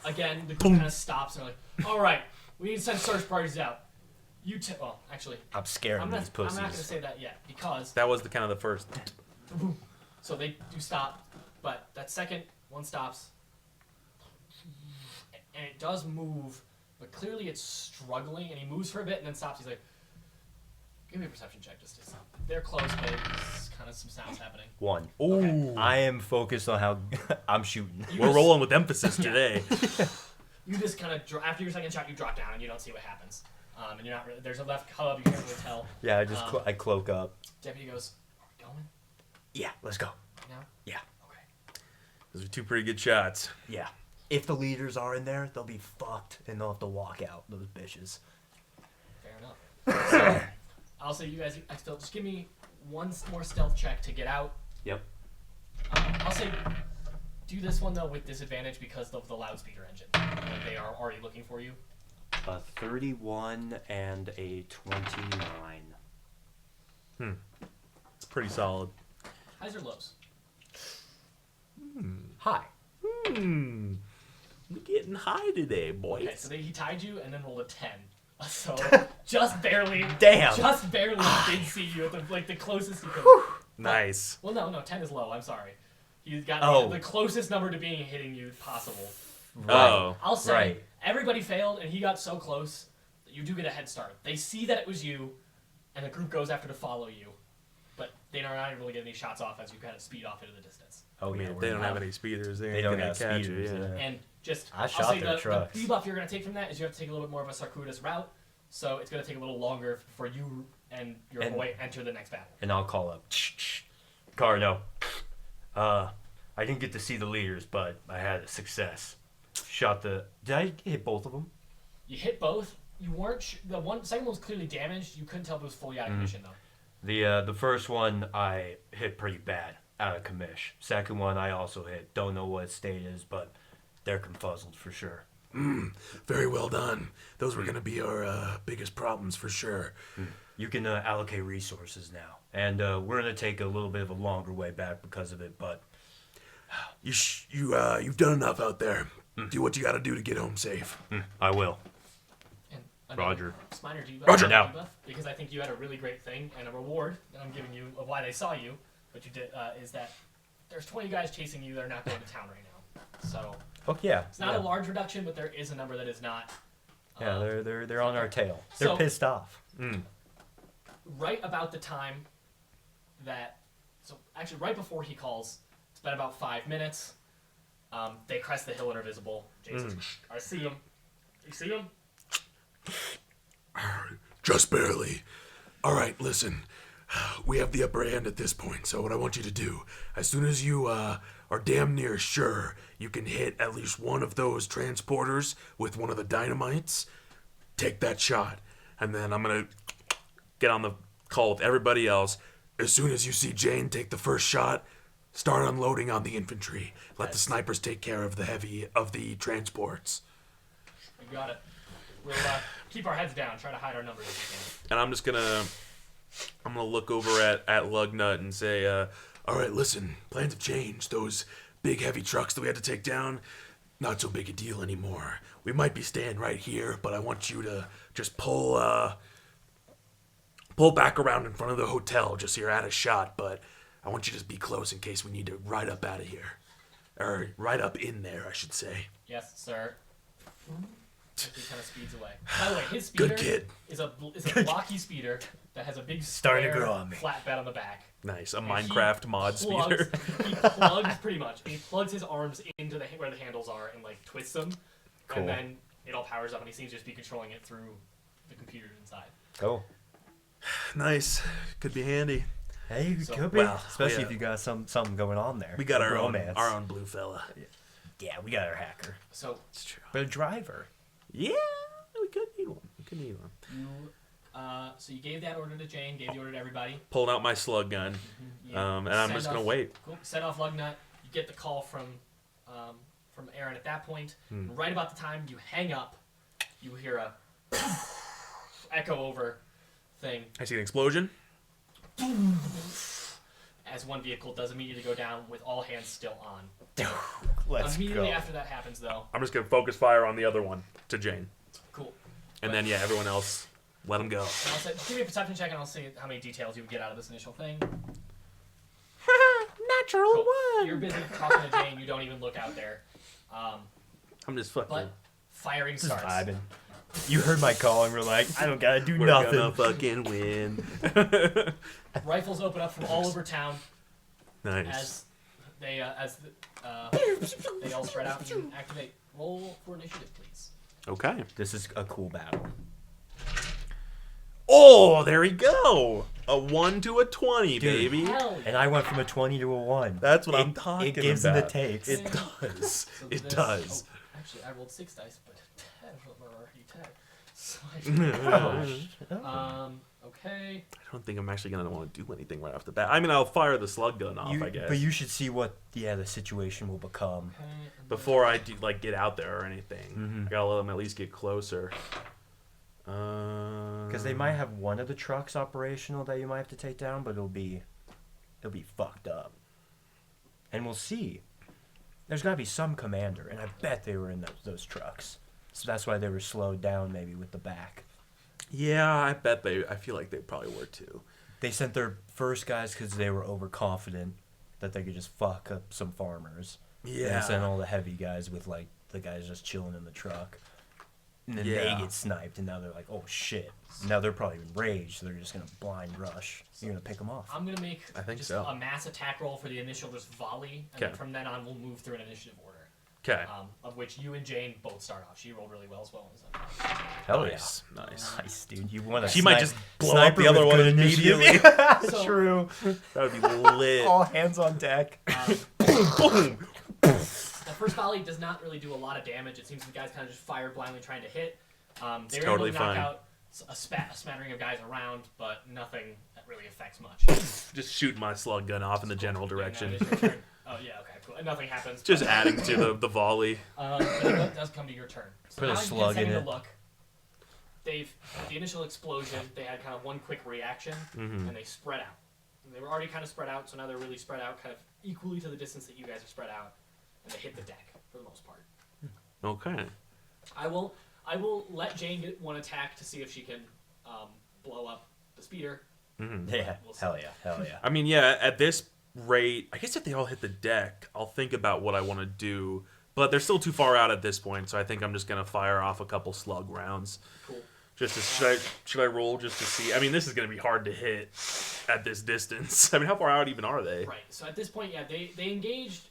Again, the group kind of stops and they're like, "All right, we need to send search parties out." Well, actually, I'm scaring I'm these not pussies. going to say that yet because That was the kind of the first. so they do stop, but that second one stops, and it does move, but clearly it's struggling, and he moves for a bit and then stops. He's like, "Give me a perception check just to stop." They're close, but it's kind of some sounds happening. 1. Ooh. I am focused on how I'm shooting. You We're just- rolling with emphasis today. You just kind of after your second shot, you drop down and you don't see what happens. And you're not really, there's a left hub, you can't really tell. Yeah, I just Um, I cloak up. Deputy goes, "Are we going Yeah, let's go. now?" Yeah, Okay. Those are two pretty good shots. yeah. If the leaders are in there, they'll be fucked and they'll have to walk out. Those bitches. Fair enough. So, I'll say you guys, still just give me one more stealth check to get out. Yep. I'll say do this one though with disadvantage because of the loudspeaker engine. Like they are already looking for you. A 31 and a 29. It's pretty solid. Highs or lows? Hi. We getting high today, boys. Okay, so he tied you and then rolled a 10. So just barely. Damn. Just barely did see you at the closest you could. Nice. Well, no, 10 is low. I'm sorry. He's got the closest number to being hitting you possible. Oh. I'll say Right. everybody failed, and he got so close that you do get a head start. They see that it was you, and the group goes after to follow you, but they're not able to get any shots off as you kind of speed off into the distance. Oh, I mean, yeah. if they don't have any speeders. They don't gonna have catch speeders. you, yeah. Yeah. And just I I'll shot say their the trucks. debuff you're going to take from that is you have to take a little bit more of a circuitous route, so it's going to take a little longer for you and your And- boy enter the next battle. And I'll call up. Carno. I didn't get to see the leaders, but I had a success. Shot the. Did I hit both of them? You hit both. You weren't. The second one was clearly damaged. You couldn't tell if it was fully out of commission though. The first one I hit pretty bad, out of commish. Second one I also hit. Don't know what state is, but they're confuzzled for sure. Very well done. Those were gonna be our biggest problems for sure. You can allocate resources now, and we're gonna take a little bit of a longer way back because of it. But You've done enough out there. Do what you got to do to get home safe. I will. And Roger. Sminer, do you Roger. buff? Now. Do you buff? Because I think you had a really great thing and a reward that I'm giving you of why they saw you. But you did is that there's 20 guys chasing you. They're not going to town right now. So Fuck yeah. it's not a large reduction, but there is a number that is not. Yeah, they're on our tail. They're So- pissed off. Right about the time that, so actually right before he calls, it's been about 5 minutes. They crest the hill and are visible. Jason, I see him. You see him? Just barely. All right, listen. We have the upper hand at this point, so what I want you to do, as soon as you are damn near sure you can hit at least one of those transporters with one of the dynamites, take that shot. And then I'm going to get on the call with everybody else. As soon as you see Jane take the first shot, start unloading on the infantry. Let the snipers take care of the transports. You got it. We'll keep our heads down, try to hide our numbers if And I'm just gonna look over at Lugnut and say, All right, listen, plans have changed. Those big heavy trucks that we had to take down, not so big a deal anymore. We might be staying right here, but I want you to just pull back around in front of the hotel just so you're out of shot, but I want you to just be close in case we need to ride up out of here. Or ride up in there, I should say. you can. Yes, sir. He kind of speeds away. By the way, his speeder Good kid. is a blocky speeder that has a big Starting to square grow on me. flatbed on the back. nice, a And Minecraft he mod plugs- speeder. He plugs pretty much. He plugs his arms into where the handles are and like twists them, Cool. and then it all powers up, and he seems to just be controlling it through the computer inside. Cool. Nice, could be handy. Hey, you So- could be. Well, Especially yeah. if you got something going on there. We got A our own blue fella. Yeah, we got our hacker. So It's true. But a driver. Yeah, we could need one. you, so you gave that order to Jane, gave the order to everybody. Pulling out my slug gun, You and I'm send just gonna off- wait. Cool. Send off Lugnut. You get the call from Aaron at that point. And right about the time you hang up, you hear a echo over thing I see an explosion. as one vehicle does immediately go down with all hands still on. Let's Immediately go. after that happens, though, I'm just gonna focus fire on the other one to Jane, cool. and then yeah, everyone else, let him go. And I'll say, give me a perception check, and I'll see how many details you would get out of this initial thing. Natural Cool. You're busy talking to Jane. You don't even look out there. I'm just fucking. But firing Just starts. vibing. You heard my call and we're like, I don't gotta do We're nothing. gonna fucking win. Rifles open up from all over town Nice. as they all spread out and activate. Roll for initiative, please. Okay. This is a cool battle. Oh, there we go. A 1 to a 20, Dude. baby. Hell And I went from a 20 to a 1. That's what It- I'm talking It gives about. and it takes. It does. So It this- does. Oh, actually, I rolled 6 dice, but 10 of them are already 10. So okay. I don't think I'm actually gonna want to do anything right off the bat. I mean, I'll fire the slug gun off, I guess. But you should see what the situation will become. Okay. and before I do, get out there or anything. Mhm. I gotta let them at least get closer. Because they might have one of the trucks operational that you might have to take down, but it'll be fucked up. And we'll see. There's gotta be some commander, and I bet they were in those trucks. So that's why they were slowed down, maybe with the back. Yeah, I bet they. I feel like they probably were too. They sent their first guys because they were overconfident that they could just fuck up some farmers. And they sent all the heavy guys with like the guys just chilling in the truck. And then Yeah. they get sniped, and now they're like, "Oh shit!" Now they're probably enraged. So they're just gonna blind rush. You're gonna pick them off. I'm gonna make I think just so. a mass attack roll for the initial just volley, and Okay. from then on we'll move through an initiative order. Okay. Of which you and Jane both start off. She rolled really well as well. Hell Nice. Nice. yeah, nice dude. You want to? She might just blow up the other one immediately. So- True. That would be lit. All hands on deck. Boom. The first volley does not really do a lot of damage. It seems the guys kind of just fire blindly trying to hit. They were totally able to knock fine. out a smattering of guys around, but nothing that really affects much. Just shoot my slug gun off in the general direction. And now it is your turn. Oh yeah, okay, cool. And nothing happens. Just adding to the volley. But it does come to your turn. So Put a now slug in taking it. a look. The initial explosion, they had kind of one quick reaction, Mm-hmm. and they spread out. And they were already kind of spread out, so now they're really spread out, kind of equally to the distance that you guys are spread out, and they hit the deck for the most part. Okay. I will let Jane get one attack to see if she can blow up the speeder. Yeah. We'll see. Hell yeah. I mean, yeah, at this rate, I guess if they all hit the deck, I'll think about what I want to do. But they're still too far out at this point, so I think I'm just going to fire off a couple slug rounds. Cool. Just to, should I roll just to see? I mean, this is going to be hard to hit at this distance. I mean, how far out even are they? Right. So at this point, yeah, they engaged.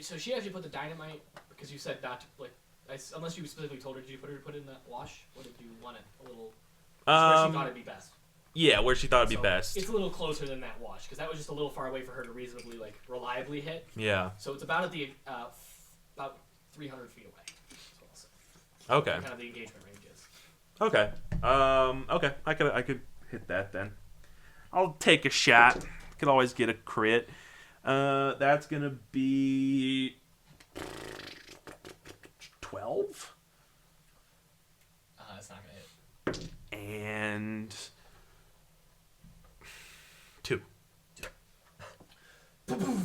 So she actually put the dynamite because you said not to unless you specifically told her. Did you put it in the wash? Or did you want it a little? Where she thought it'd be best. Yeah, where she thought it'd be So best. It's a little closer than that wash because that was just a little far away for her to reasonably reliably hit. Yeah. So it's about at the about 300 feet away. That's what I'll say. Okay. Kind of the engagement range is. Okay. Okay. I could hit that then. I'll take a shot. Could always get a crit. That's gonna be 12. It's not gonna hit. And 2.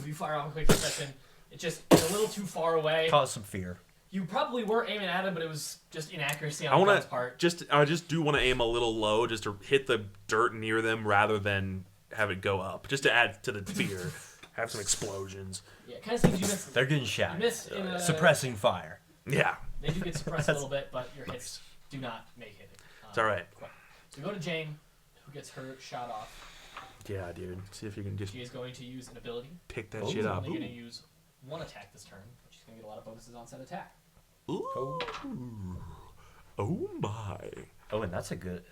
You fire off a quick succession. It's a little too far away. Cause some fear. You probably were aiming at him, but it was just inaccuracy I on want God's part. I just do want to aim a little low, just to hit the dirt near them rather than have it go up, just to add to the fear. Have some explosions. Yeah, it kind of seems you missed. They're getting You shot. missed in a, Suppressing fire. Yeah, They do get suppressed a little bit, but your hits do not make it. it's all right. Quite. So we go to Jane, who gets her shot off. Yeah, dude. See if you can just She is going to use an ability. pick that She's shit up. only going to use one attack this turn. But she's going to get a lot of bonuses on said attack. Ooh. Oh my. Oh, and that's a good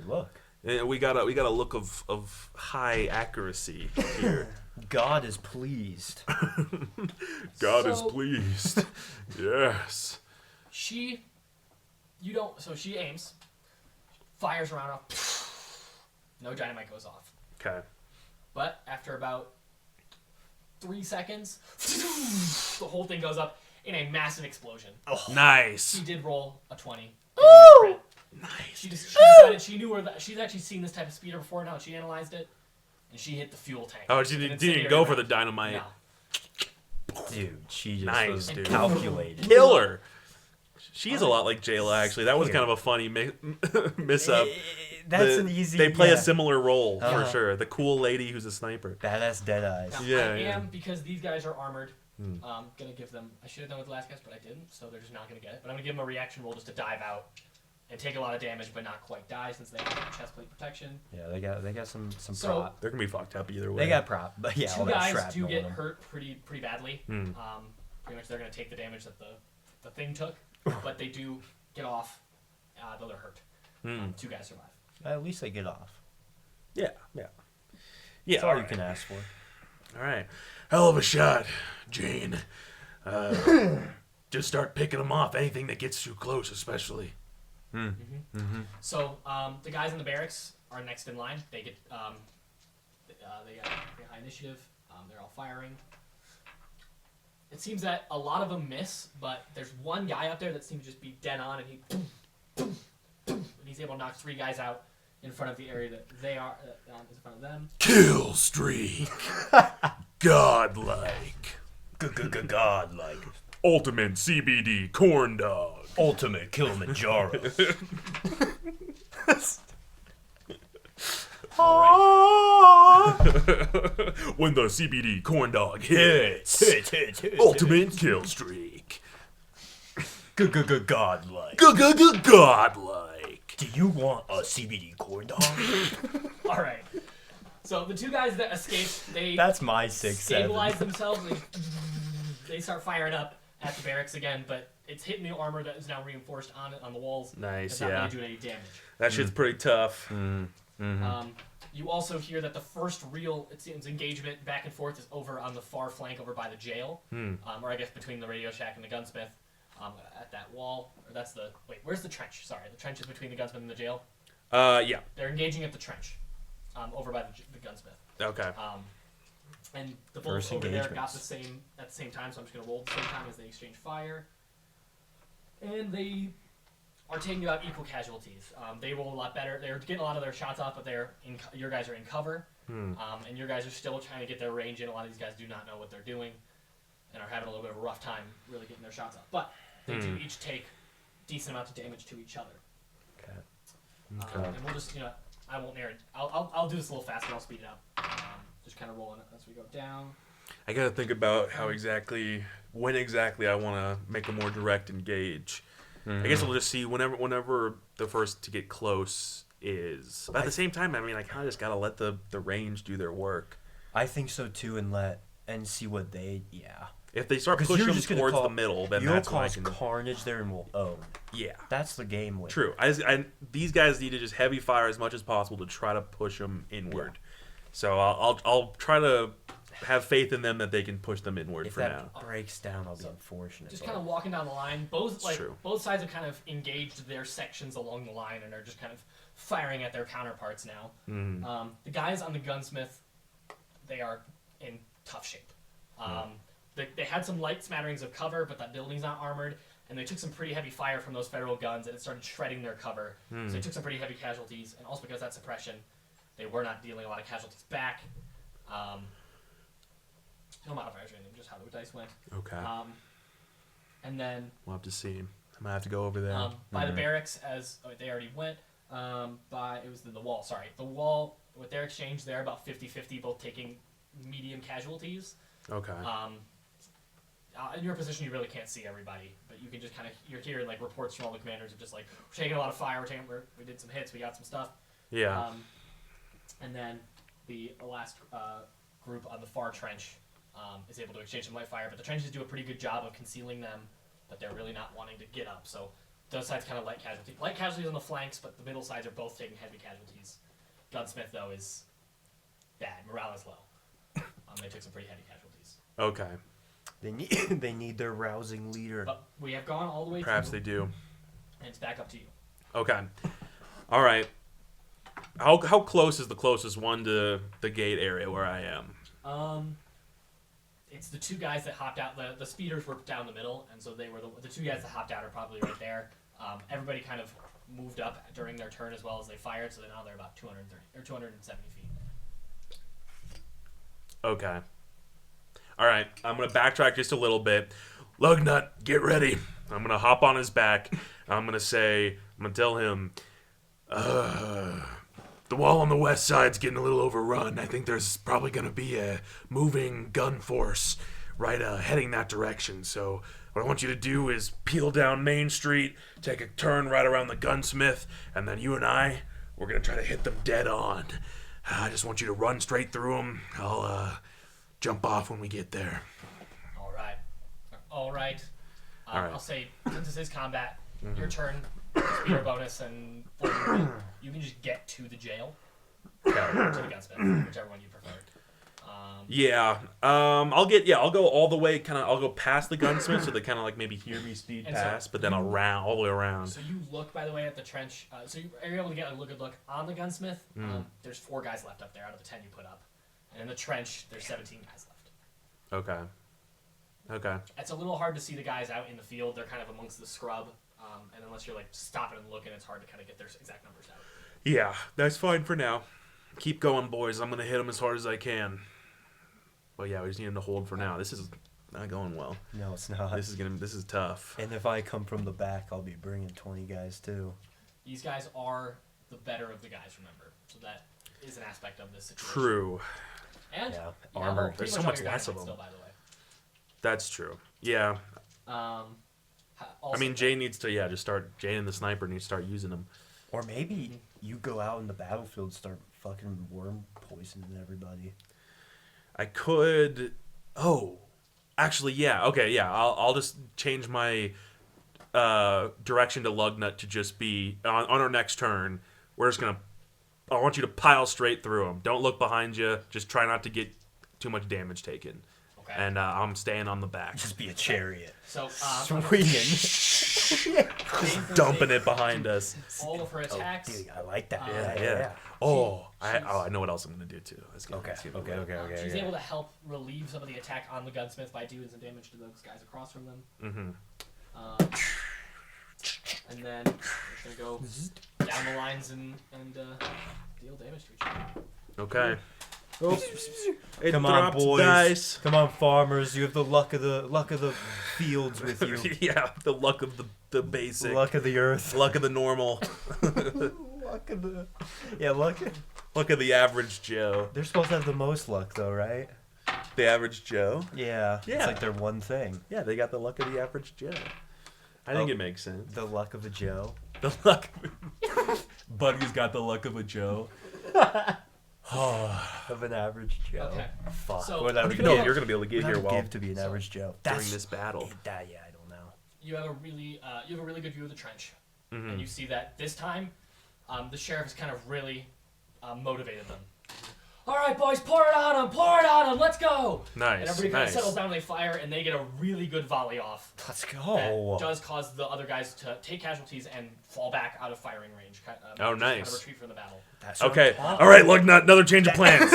look. And we got a look of high accuracy here. God is pleased. God is So- pleased. Yes. She aims, fires around off. No dynamite goes off. Okay. But after about 3 seconds, the whole thing goes up in a massive explosion. Nice. She did roll a 20. Ooh! Nice. She decided she knew she's actually seen this type of speeder before. Now she analyzed it, and she hit the fuel tank. Oh, she An didn't incendiary go for the round. dynamite. No. Dude, she just Nice, was dude. calculated. Killer. She's a lot like Jayla, actually. That was kind of a funny miss up. That's an easy. They play yeah. a similar role for Uh-huh. sure. The cool lady who's a sniper. Badass dead eyes. Now, Yeah, I yeah. am, because these guys are armored, gonna give them. I should have done with the last guys, but I didn't, so they're just not gonna get it. But I'm gonna give them a reaction roll just to dive out and take a lot of damage, but not quite die since they have chest plate protection. Yeah, they got some So- prop. They're gonna be fucked up either way. They got prop, but yeah, all Two that guys shrapnel do in get them. hurt pretty badly. Pretty much they're gonna take the damage that the thing took, but they do get off, though they're hurt. 2 guys survive. At least they get off. Yeah. Yeah. That's all all you right. can ask for. All right. Hell of a shot, Jane. Just start picking them off. Anything that gets too close, especially. So the guys in the barracks are next in line. They get they got high initiative. They're all firing. It seems that a lot of them miss, but there's one guy up there that seems to just be dead on, and and he's able to knock 3 guys out in front of the area that they are is in front of them. Kill streak. Godlike. Godlike. Ultimate CBD corn dog. Ultimate Kilimanjaro. When the CBD corn dog hits. Hit. Ultimate kill streak. Godlike. Godlike. Do you want a CBD corn dog? All right. So the 2 guys that escaped, they That's my 6-7. stabilize themselves. And they start firing up at the barracks again, but it's hitting the armor that is now reinforced on the walls. Nice, It's not yeah. really doing any damage. That shit's pretty tough. You also hear that the first real, it seems, engagement back and forth is over on the far flank over by the jail, or I guess between the Radio Shack and the gunsmith. at that wall. Or that's the where's the trench? Sorry, the trench is between the gunsmith and the jail. Yeah. They're engaging at the trench, over by the gunsmith. Okay. And the bolts First over there got engagements. the same at the same time, so I'm just gonna roll at the same time as they exchange fire. And they are taking about equal casualties. They roll a lot better. They're getting a lot of their shots off, but your guys are in cover, and your guys are still trying to get their range in. A lot of these guys do not know what they're doing, and are having a little bit of a rough time really getting their shots off. But they do each take decent amounts of damage to each other. Okay. And we'll just, I won't narrate. I'll do this a little faster. I'll speed it up. Just kind of rolling it as we go down. I gotta think about when exactly I want to make a more direct engage. I guess we'll just see whenever the first to get close is. But at the same time, I mean, I kind of just gotta let the range do their work. I think so too, and see what they. Yeah. If they start 'Cause pushing you're them just gonna towards call- the middle, then You'll that's when I cause can. carnage there, and we'll own. Yeah. That's the game win. True. These guys need to just heavy fire as much as possible to try to push them inward. So I'll try to have faith in them that they can push them inward If for that now. breaks down, I'll be unfortunate. Just but- kind of walking down the line. True. Both sides have kind of engaged their sections along the line and are just kind of firing at their counterparts now. The guys on the gunsmith, they are in tough shape. They had some light smatterings of cover, but that building's not armored, and they took some pretty heavy fire from those federal guns, and it started shredding their cover. So they took some pretty heavy casualties, and also because of that suppression, they were not dealing a lot of casualties back. No modifiers or anything, just how the dice went. Okay. And then We'll have to see. I'm gonna have to go over there. by the barracks, they already went. It was the wall. Sorry, the wall with their exchange, they're about 50-50, both taking medium casualties. Okay. In your position, you really can't see everybody, but you can just you're hearing like reports from all the commanders of just like we're taking a lot of fire. We did some hits. We got some stuff. Yeah. And then the last group on the far trench is able to exchange some light fire, but the trenches do a pretty good job of concealing them, but they're really not wanting to get up. So those sides kind of light casualties. Light casualties on the flanks, but the middle sides are both taking heavy casualties. Gunsmith, though, is bad. Morale is low. They took some pretty heavy casualties. Okay. They need their rousing leader. But we have gone all the way Perhaps through, they do. and it's back up to you. Okay. All right. How close is the closest one to the gate area where I am? It's the two guys that hopped out. The speeders were down the middle, and so they were the two guys that hopped out are probably right there. Everybody kind of moved up during their turn as well as they fired, so now they're about 230 or 270 feet. Okay. All right. I'm gonna backtrack just a little bit. Lugnut, get ready. I'm gonna hop on his back. I'm gonna tell him, The wall on the west side's getting a little overrun. I think there's probably going to be a moving gun force right heading that direction. So what I want you to do is peel down Main Street, take a turn right around the gunsmith, and then you and we're going to try to hit them dead on. I just want you to run straight through them. I'll jump off when we get there. All right. All right. I'll say, since this is combat, your turn, speeder bonus, and you can just get to the jail, to the gunsmith, whichever one you prefer. yeah. I'll go all the way. I'll go past the gunsmith, so they kind of like maybe hear me speed And so past, but then around all the way around. So you look, by the way, at the trench. So you're able to get a good look on the gunsmith. There's 4 guys left up there out of the 10 you put up, and in the trench there's 17 guys left. Okay. It's a little hard to see the guys out in the field. They're kind of amongst the scrub, and unless you're like stopping and looking, it's hard to kind of get their exact numbers out. Yeah, that's fine for now. Keep going, boys. I'm gonna hit them as hard as I can. But yeah, we just need them to hold for now. This is not going well. No, it's not. This is tough. And if I come from the back, I'll be bringing 20 guys too. These guys are the better of the guys, remember. So that is an aspect of this situation. True. And Yeah, you have armor. pretty There's so all much your less of dynamite them. still, by the way. That's true. Yeah. Also, I mean, Jane needs to Jane and the sniper need to start using them. Or maybe you go out in the battlefield and start fucking worm poisoning everybody. I could. Oh, actually, yeah. Okay, yeah. I'll just change my direction to Lugnut to just be on our next turn. We're just gonna. I want you to pile straight through them. Don't look behind you. Just try not to get too much damage taken. Okay. and I'm staying on the back, Just be a chariot. So Swinging. dumping it behind us. all of her attacks. Dude, I like that. Yeah. Oh, She's- I know what else I'm gonna do too. Let's get, Okay. let's get Okay. She's able to help relieve some of the attack on the gunsmith by doing some damage to those guys across from them. Mm-hmm. And then we're gonna go down the lines and deal damage to each other. Okay. It Come on, dropped boys. dice. Come on, farmers. You have the luck of the fields with you. Yeah, the luck of the basic. Luck of the earth. Luck of the normal. Luck of the. Yeah, luck. Luck of the average Joe. They're supposed to have the most luck, though, right? The average Joe? Yeah. Yeah. It's like their one thing. Yeah, they got the luck of the average Joe. I think it makes sense. The luck of a Joe. The luck. Buddy's got the luck of a Joe. Of an average Joe. Okay. Fuck. So- what I would You No, know- you're gonna be able to get what I here would while give to be an average Joe. during this battle. Yeah, I don't know. You have a really good view of the trench, and you see that this time, the sheriff has kind of really motivated them. All right, boys, pour it on them, let's go! Nice. And everybody kind of nice. settles down and they fire, and they get a really good volley off. Let's That go. does cause the other guys to take casualties and fall back out of firing range. Oh, just kind nice. of retreat from the battle. That's what Okay. I'm talking All right. Look, another change of plans.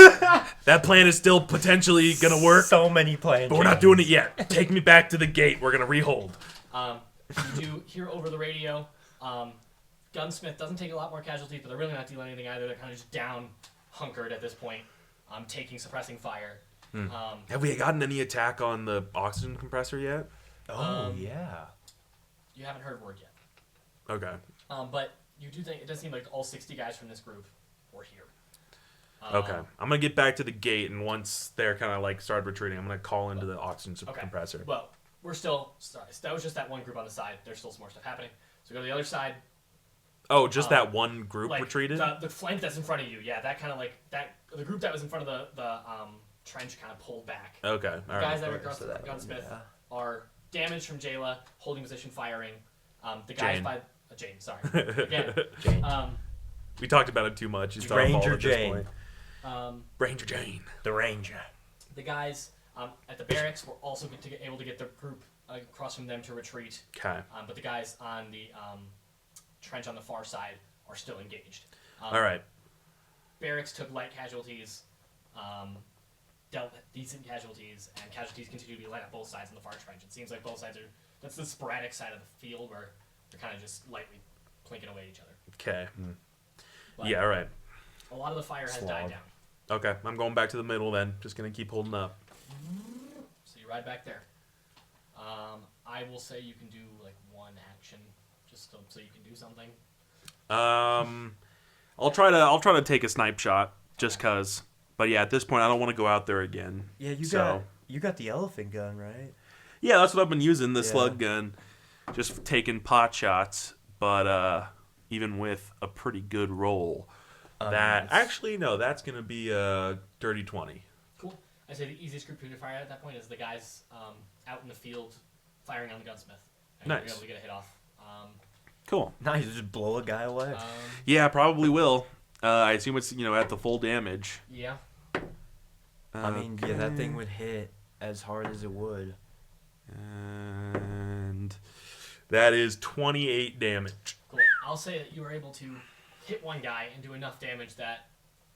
That plan is still potentially gonna work, So many plans. but we're not doing it yet. Take me back to the gate. We're gonna rehold. You do hear over the radio, Gunsmith doesn't take a lot more casualties, but they're really not dealing anything either. They're kind of just down, hunkered at this point, suppressing fire. Have we gotten any attack on the oxygen compressor yet? Oh, yeah. You haven't heard word yet. Okay. But you do think it does seem like all 60 guys from this group were here. Okay. I'm gonna get back to the gate, and once they're kind of like started retreating, I'm gonna call into the oxygen Okay. compressor. Well, we're still. Sorry, that was just that one group on the side. There's still some more stuff happening. So go to the other side. Oh, just that one group Like retreated? the flank that's in front of you. Yeah, that kind of like that. The group that was in front of the trench kind of pulled back. Okay. All The right. guys that are Okay, across so the that one, gunsmith yeah. are damaged from Jayla, holding position, firing. The guys Jane. by Jane. Sorry. Again. Jane. We talked about it too much. He's starting to fall Ranger at this Jane. point. Ranger Jane. The Ranger. The guys at the barracks were also able to get the group across from them to retreat. Okay. But the guys on the trench on the far side are still engaged. All right. Barracks took light casualties, dealt decent casualties, and casualties continue to be light on both sides in the far trench. It seems like both sides are. That's the sporadic side of the field where they're kind of just lightly plinking away at each other. Okay. But Yeah. All right. a lot of the fire has Slog. died down. Okay. I'm going back to the middle then. Just gonna keep holding up. So you ride back there. I will say you can do like one action, just so you can do something. I'll try to take a snipe shot just cause. But yeah, at this point, I don't want to go out there again. Yeah, So- you got the elephant gun, right? Yeah, that's what I've been using, the Yeah. slug gun. Just taking pot shots, but even with a pretty good roll. Actually, no, that's going to be a dirty 20. Cool. I say the easiest group to fire at that point is the guys out in the field firing on the gunsmith. And you'll be Nice. able to get a hit off. Cool. Now you just blow a guy away. Yeah, probably will. I assume it's, at the full damage. Yeah. I mean, yeah, that thing would hit as hard as it would. And that is 28 damage. Cool. I'll say that you were able to hit one guy and do enough damage that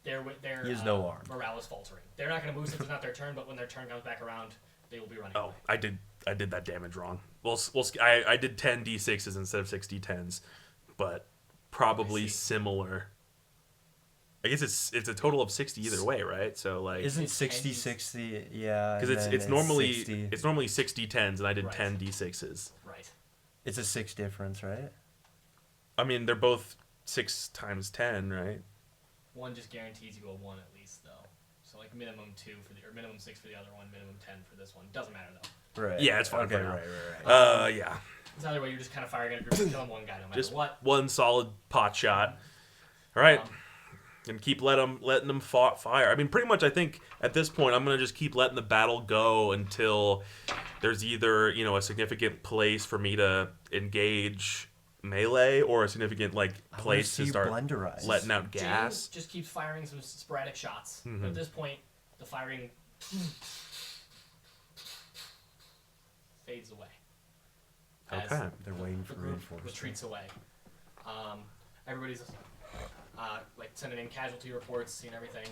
their He has no arm. morale is faltering. They're not going to move since it's not their turn, but when their turn comes back around, they will be running Oh, away. I did that damage wrong. I did 10 d6s instead of 6 d10s, but probably I see. similar. I guess it's a total of 60 either way, right? So like, Isn't It's 60-60? Yeah. because and then it's normally 60. it's normally 6 d10s, and I did Right. 10 d6s. Right. It's a 6 difference, right? I mean, they're both 6 times 10, right? One just guarantees you a 1 at least, though. So like minimum 2 or minimum 6 for the other one, minimum 10 for this one. Doesn't matter though. Right. Yeah, it's fine Okay, for now. right. Yeah, It's either way, you're just kind of firing at a group and killing one guy no matter just what. one solid pot shot. All right. Um, And keep letting them fire. I mean, pretty much, I think at this point, I'm gonna just keep letting the battle go until there's either a significant place for me to engage melee or a significant place to start blenderize. letting out Jane gas. just keeps firing some sporadic shots. But at this point, the firing fades away. As Okay. They're waiting the for group reinforcements. retreats away. Everybody's like sending in casualty reports, seeing everything.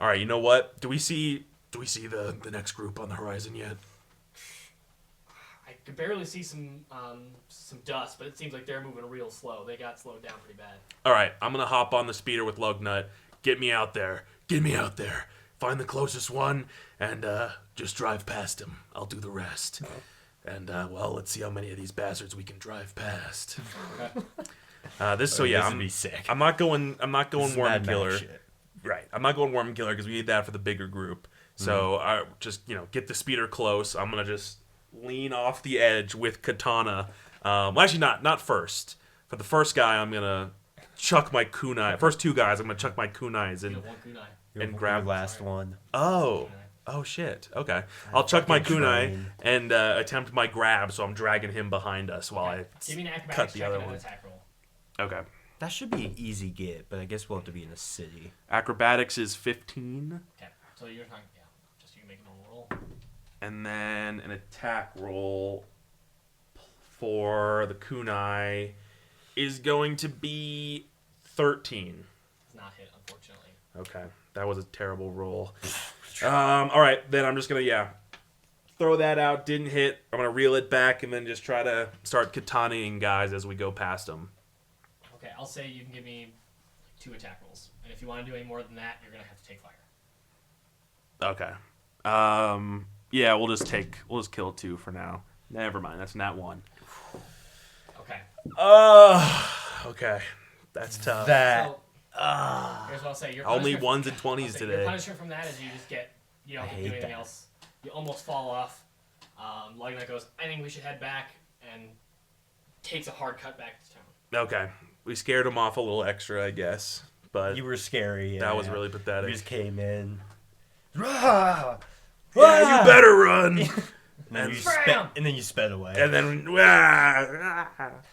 All right, you know what? Do we see the next group on the horizon yet? I could barely see some dust, but it seems like they're moving real slow. They got slowed down pretty bad. All right, I'm gonna hop on the speeder with Lugnut. Get me out there. Get me out there. Find the closest one and just drive past him. I'll do the rest. And well, let's see how many of these bastards we can drive past. This would be sick. I'm not going This is Worm Mad Max Killer. shit. Right. I'm not going Worm Killer because we need that for the bigger group. So I just get the speeder close. I'm gonna just lean off the edge with katana. Well, actually not first. For the first guy, I'm gonna chuck my kunai. First two guys, I'm gonna chuck my kunais You and have one kunai. and grab. the last one. Oh shit. Okay. I'll chuck my fucking kunai train. and attempt my grab. So I'm dragging him behind us while I Give me an acrobatics cut the check other and an one. attack roll. Okay. That should be an easy get, but I guess we'll have to be in a city. Acrobatics is 15, Okay, so you're talking, just you make a normal roll. and then an attack roll for the kunai is going to be 13. It's not hit, unfortunately. Okay, that was a terrible roll. All right, then I'm just gonna throw that out. Didn't hit. I'm gonna reel it back and then just try to start katanaing guys as we go past them. Okay, I'll say you can give me 2 attack rolls, and if you want to do any more than that, you're gonna have to take fire. Okay. Yeah, we'll just kill 2 for now. Never mind. That's not 1. Okay. Okay. That's tough. So, here's what I'll say. Your Only punishment- 1s and 20s I'll say today. Your punishment from that is you just get, you don't I have to hate do anything that. else. You almost fall off. Lugnut goes, I think we should head back, and takes a hard cut back to town. Okay. We scared him off a little extra, I guess. But You were scary. that was yeah. really You pathetic. just came in. Rah! Yeah, you better run. And then, And you bam! and then you sped away. And then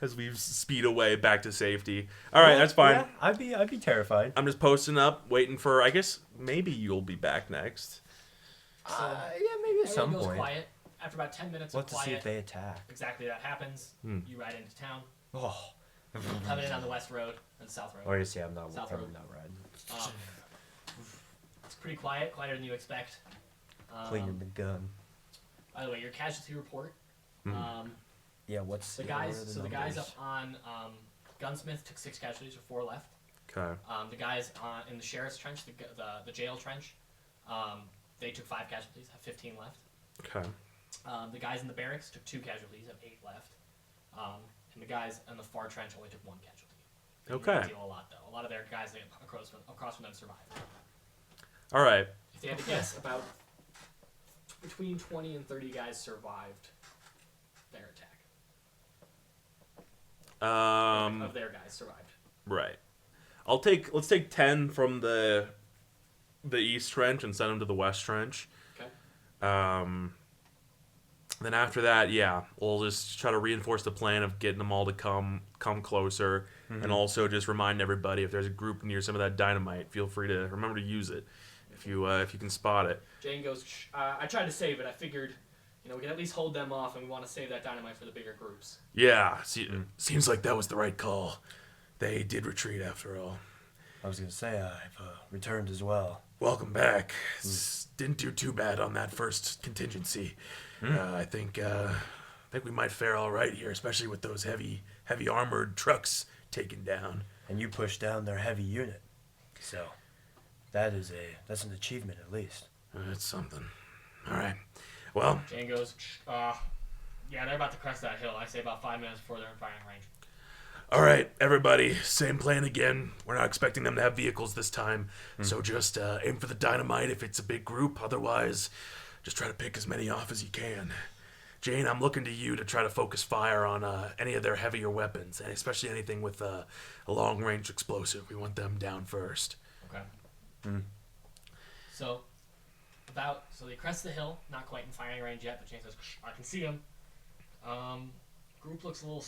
as we speed away back to safety. All right, that's fine. Yeah, I'd be terrified. I'm just posting up, waiting for. I guess maybe you'll be back next. So, Yeah, maybe at everything some goes point. quiet. After about 10 minutes We'll of have to see quiet, if they attack. exactly that happens. You ride into town, Oh. coming in on the west road, or the south road. Or just, yeah, I'm not South Road. riding. Um, it's pretty quiet, quieter than you expect. Cleaning the gun. By the way, your casualty report. Yeah, what's The guys. So the guys up on Gunsmith took 6 casualties, or 4 left. Okay. The guys in the sheriff's trench, the jail trench, they took 5 casualties, have 15 left. Okay. The guys in the barracks took 2 casualties, have 8 left. And the guys in the far trench only took 1 casualty. They didn't Okay. deal a lot though. A lot of their guys across from them survived. All right. If they had to guess, about between 20 and 30 guys survived their attack. Of their guys survived. Right. Let's take 10 from the east trench and send them to the west trench. Okay. Then after that, we'll just try to reinforce the plan of getting them all to come closer, and also just remind everybody if there's a group near some of that dynamite, feel free to remember to use it if you can spot it. Jane goes, I tried to save it. I figured, we can at least hold them off, and we want to save that dynamite for the bigger groups. Yeah, seems like that was the right call. They did retreat after all. I was gonna say I've returned as well. Welcome back. Didn't do too bad on that first contingency. I think we might fare all right here, especially with those heavy armored trucks taken down. And you pushed down their heavy unit. So that's an achievement at least. That's something. All right. Well, Jane goes, yeah, they're about to crest that hill. I say about 5 minutes before they're in firing range. all right, everybody. Same plan again. We're not expecting them to have vehicles this time, so just aim for the dynamite if it's a big group. Otherwise, just try to pick as many off as you can. Jane, I'm looking to you to try to focus fire on any of their heavier weapons, and especially anything with a long-range explosive. We want them down first. Okay. So they crest the hill, not quite in firing range yet, but Jane says, I can see them. Group looks a little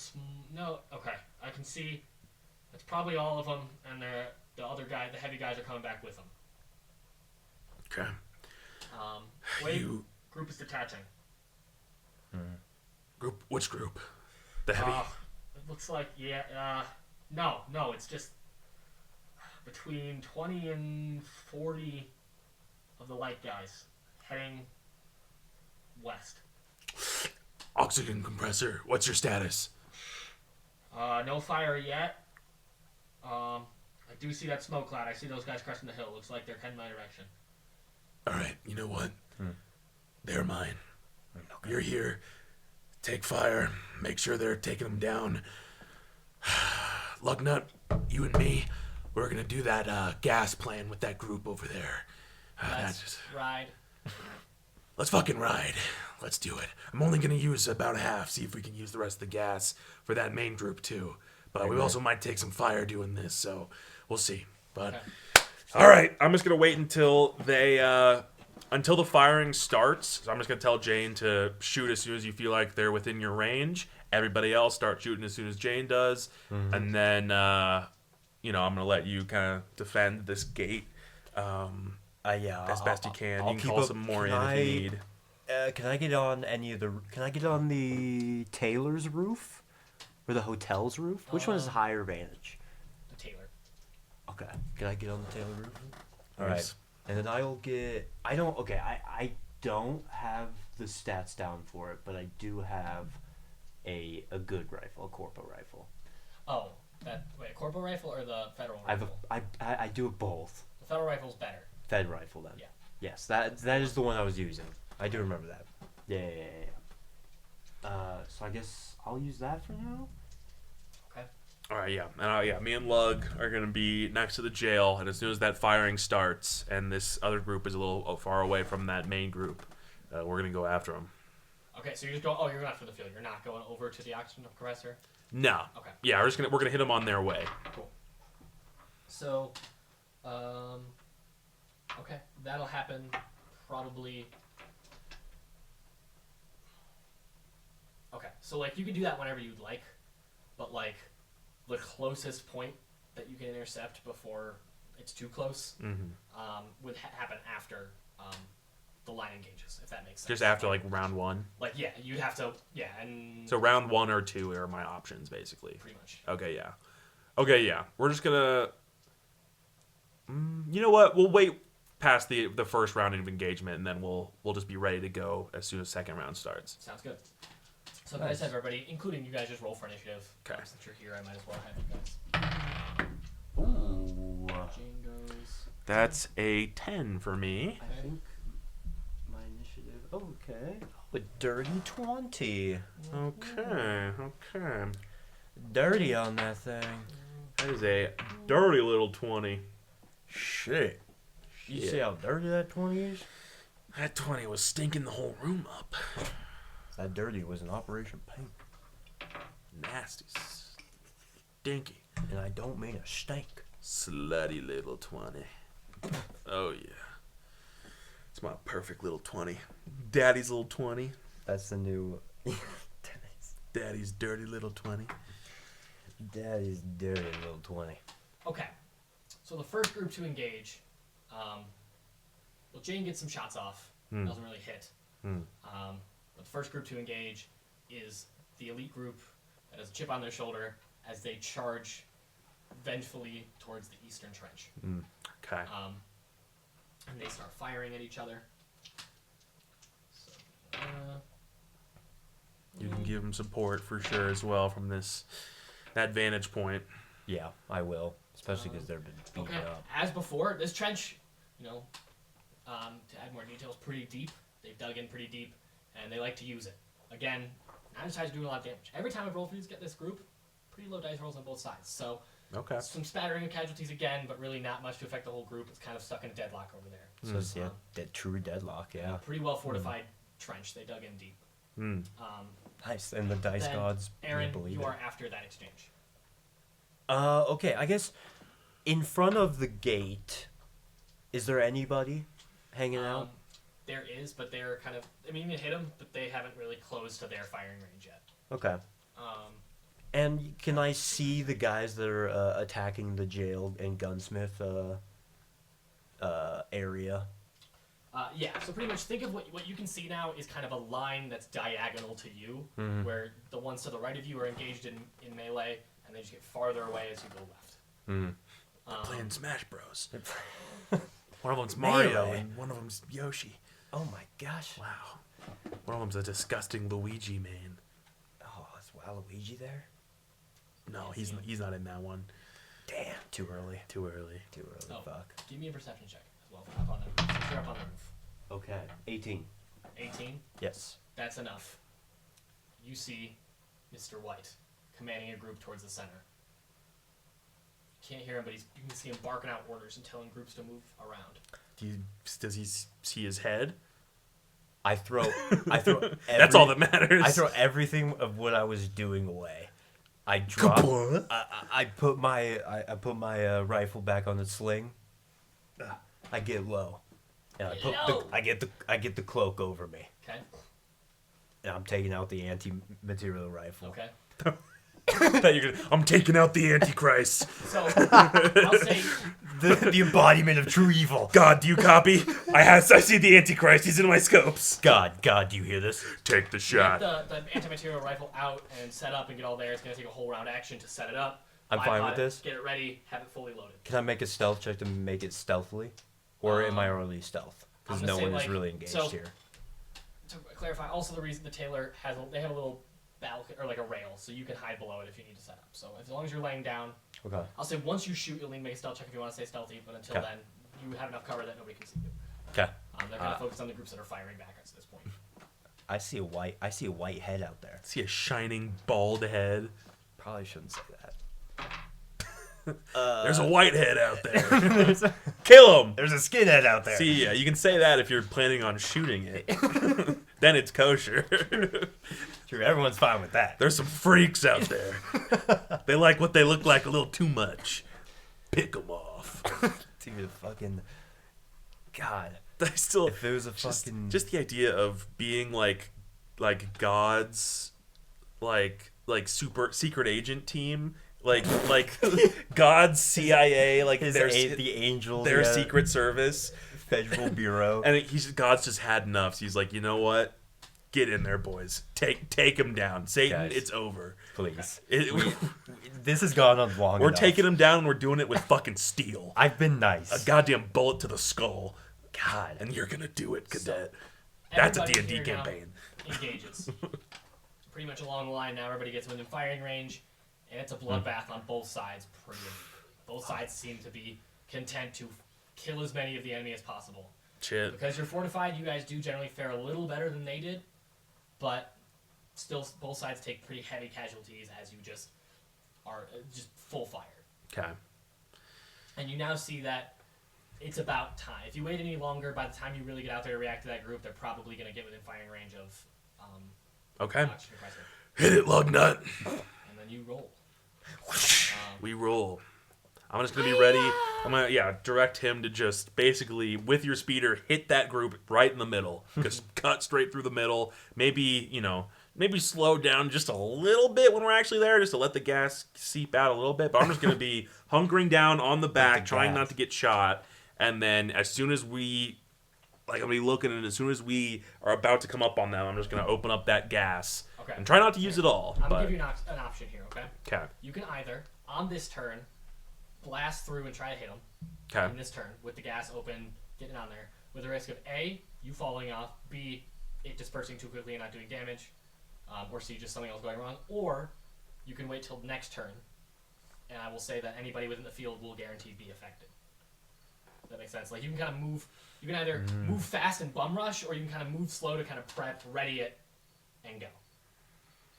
no, okay. I can see it's probably all of them, and the other guy, the heavy guys are coming back with them. Okay. Wave You- group is detaching. Group? Which group? The heavy? It looks like, no, it's just between 20 and 40 of the light guys heading west. Oxygen compressor. What's your status? No fire yet. I do see that smoke cloud. I see those guys cresting the hill. Looks like they're heading my direction. All right. You know what? They're mine. You're here. Take fire. Make sure they're taking them down. Lugnut, you and me, we're gonna do that gas plan with that group over there. Let's ride. Let's fucking ride. Let's do it. I'm only gonna use about half. See if we can use the rest of the gas for that main group too. But we also might take some fire doing this, so we'll see. But All right, I'm just gonna wait until until the firing starts. So I'm just gonna tell Jane to shoot as soon as you feel like they're within your range. Everybody else start shooting as soon as Jane does, and then I'm gonna let you kind of defend this gate as best you can. I'll You can keep call up- some more in can if you need. Can I get on Can I get on the Taylor's roof, or the hotel's roof? Which one is higher vantage? The Taylor. Okay. Can I get on the Taylor roof? All Nice. right. And then I'll get. I don't have the stats down for it, but I do have a good rifle, a corpo rifle. Oh, a corporal rifle or the federal rifle? I do it both. The federal rifle's better. Fed rifle then. Yeah. Yes, that is the one I was using. I do remember that. Yeah. So I guess I'll use that for now. Okay. All right, yeah, and me and Lug are gonna be next to the jail, and as soon as that firing starts, and this other group is a little far away from that main group, we're gonna go after them. Okay, so you're just going. Oh, you're going after the field. You're not going over to the oxygen compressor. No. Okay. Yeah, we're gonna hit them on their way. Cool. So, okay, that'll happen probably. Okay, so like you can do that whenever you'd like, but like the closest point that you can intercept before it's too close would happen after the line engages, if that makes sense. Just after like round one. Like yeah, you'd have to and So round 1 or 2 are my options basically. pretty much. Okay, yeah. We're just gonna. You know what? We'll wait past the first round of engagement, and then we'll just be ready to go as soon as second round starts. Sounds good. So guys, have everybody, including you guys, just roll for initiative. Okay. Since you're here, I might as well have you guys. Ooh. Jane goes. That's a 10 for me. I think my initiative. Okay. A dirty 20. Okay. Dirty on that thing. That is a dirty little 20. Shit. You see how dirty that 20 is? That 20 was stinking the whole room up. That dirty was an Operation Pink. Nasty. Stinky. And I don't mean a stink. Slutty little 20. Oh, yeah. It's my perfect little 20. Daddy's little 20. That's the new. Daddy's dirty little 20. Daddy's dirty little 20. Okay. So the first group to engage, Jane gets some shots off. Doesn't really hit. But the first group to engage is the elite group that has a chip on their shoulder as they charge vengefully towards the eastern trench. Okay. And they start firing at each other. So, You can give them support for sure as well from that vantage point. Yeah, I will. Especially because they've been beaten okay. up. As before, this trench, to add more details, pretty deep. They've dug in pretty deep, and they like to use it. Again, not just doing a lot of damage. Every time I've rolled for this group, pretty low dice rolls on both sides. So Okay. some spattering of casualties again, but really not much to affect the whole group. It's kind of stuck in a deadlock over there. So it's true deadlock, yeah. Pretty well fortified trench. They dug in deep. Nice. And the dice Then, gods Aaron, believe you it. are after that exchange. Okay, I guess in front of the gate, is there anybody hanging out? There is, but they're kind of. I mean, you can hit them, but they haven't really closed to their firing range yet. Okay. And can I see the guys that are attacking the jail and gunsmith area? Yeah, so pretty much think of what you can see now is kind of a line that's diagonal to you, where the ones to the right of you are engaged in melee, and they just get farther away as you go left. Playing Smash Bros. One of them's Mario Melee. and one of them's Yoshi. Oh my gosh. Wow. One of them's a disgusting Luigi man. Oh, is Waluigi there? No, he's not in that one. Damn. Too early. Too early. Too early. Oh, Fuck. give me a perception check as well. Up on the roof. Since you're up on the roof. Okay. 18. 18. Yes. That's enough. You see Mr. White commanding a group towards the center. You can't hear him, but you can see him barking out orders and telling groups to move around. Does he see his head? I throw That's all that matters. I throw everything of what I was doing away. I drop. I put my rifle back on the sling. I get low, and I get the cloak over me, Okay. and I'm taking out the anti-material rifle. Okay. I'm taking out the Antichrist. So I'll say The embodiment of true evil. God, do you copy? I see the Antichrist. He's in my scopes. God, do you hear this? Take the get shot. the anti-material rifle out and set up and get all there. It's gonna take a whole round action to set it up. I'm fine Bipod with this. Get it ready. Have it fully loaded. Can I make a stealth check to make it stealthily, or am I already stealth? Because I'm no gonna one say, is really engaged so- here. To clarify, also the reason the tailor they have a little balcony or like a rail, so you can hide below it if you need to set up. So as long as you're laying down, Okay. I'll say once you shoot, you'll need to make a stealth check if you want to stay stealthy. But until Okay. then, you have enough cover that nobody can see you. Okay. They're kind of focused on the groups that are firing back at this point. I see a white head out there. See a shining bald head. Probably shouldn't say that. There's a white head out there. Kill him. There's a skinhead out there. See, yeah, you can say that if you're planning on shooting it. Then it's kosher. True, everyone's fine with that. There's some freaks out there. They like what they look like a little too much. Pick them off. Dude, fucking God. I still If it was a fucking just the idea of being like God's like super secret agent team, like God's CIA, like the angels, their secret service, federal bureau, and God's just had enough. So he's like, you know what? Get in there, boys. Take him down, Satan. Guys, it's over. please. This has gone on long We're enough. taking him down. And we're doing it with fucking steel. I've been nice. A goddamn bullet to the skull. God. And you're gonna do it, cadet. So, That's a everybody D&D here now campaign. Engages. Pretty much along the line now. Everybody gets within firing range, and it's a bloodbath on both sides. Both sides seem to be content to kill as many of the enemy as possible. Shit. Because you're fortified, you guys do generally fare a little better than they did, but still, both sides take pretty heavy casualties as you just are just full fire. Okay. And you now see that it's about time. If you wait any longer, by the time you really get out there to react to that group, they're probably going to get within firing range of. Okay. Chrysler. Hit it, lug nut. And then you roll. We roll. I'm just gonna be ready. I'm gonna direct him to just basically with your speeder hit that group right in the middle. Just cut straight through the middle. Maybe slow down just a little bit when we're actually there, just to let the gas seep out a little bit. But I'm just gonna be hunkering down on the back, trying not to get shot. And then as soon as I'm gonna be looking, and as soon as we are about to come up on them, I'm just gonna open up that gas. Okay. And try not to use it all. I'm going to give you an option here, okay? Okay. You can either, on this turn, blast through and try to hit them. Okay. In this turn, with the gas open, getting on there, with the risk of A, you falling off, B, it dispersing too quickly and not doing damage, or C, just something else going wrong. Or you can wait till next turn, and I will say that anybody within the field will guaranteed be affected. That makes sense. Like, you can kind of move, you can either move fast and bum rush, or you can kind of move slow to kind of prep, ready it, and go.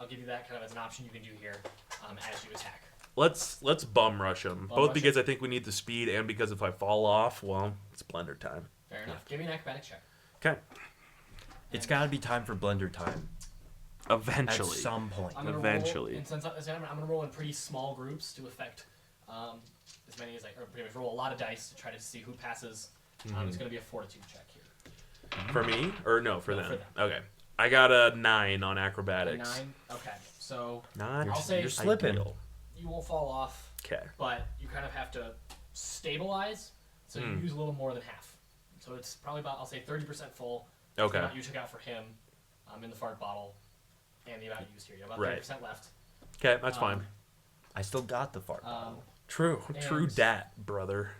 I'll give you that kind of as an option you can do here as you attack. Let's bum rush him. Bum Both rush because I think we need the speed, and because if I fall off, well, it's blender time. Fair enough. Give me an acrobatic check. Okay. It's got to be time for blender time Eventually. at some point. I'm gonna Eventually. roll, and since I'm going to roll in pretty small groups to affect as many as or pretty much roll a lot of dice to try to see who passes. It's going to be a fortitude check here. For me? Or no, for No, them? for them. Okay. I got a 9 on A acrobatics. 9? Okay. So 9? I'll say you're slipping. Ideal. you won't fall off, Okay. but you kind of have to stabilize, so you use a little more than half. So it's probably about, I'll say, 30% full. Okay. The amount you took out for him in the fart bottle and the amount you used here. You have about Right. 30% left. Okay, that's fine. I still got the fart bottle. True and- dat, brother.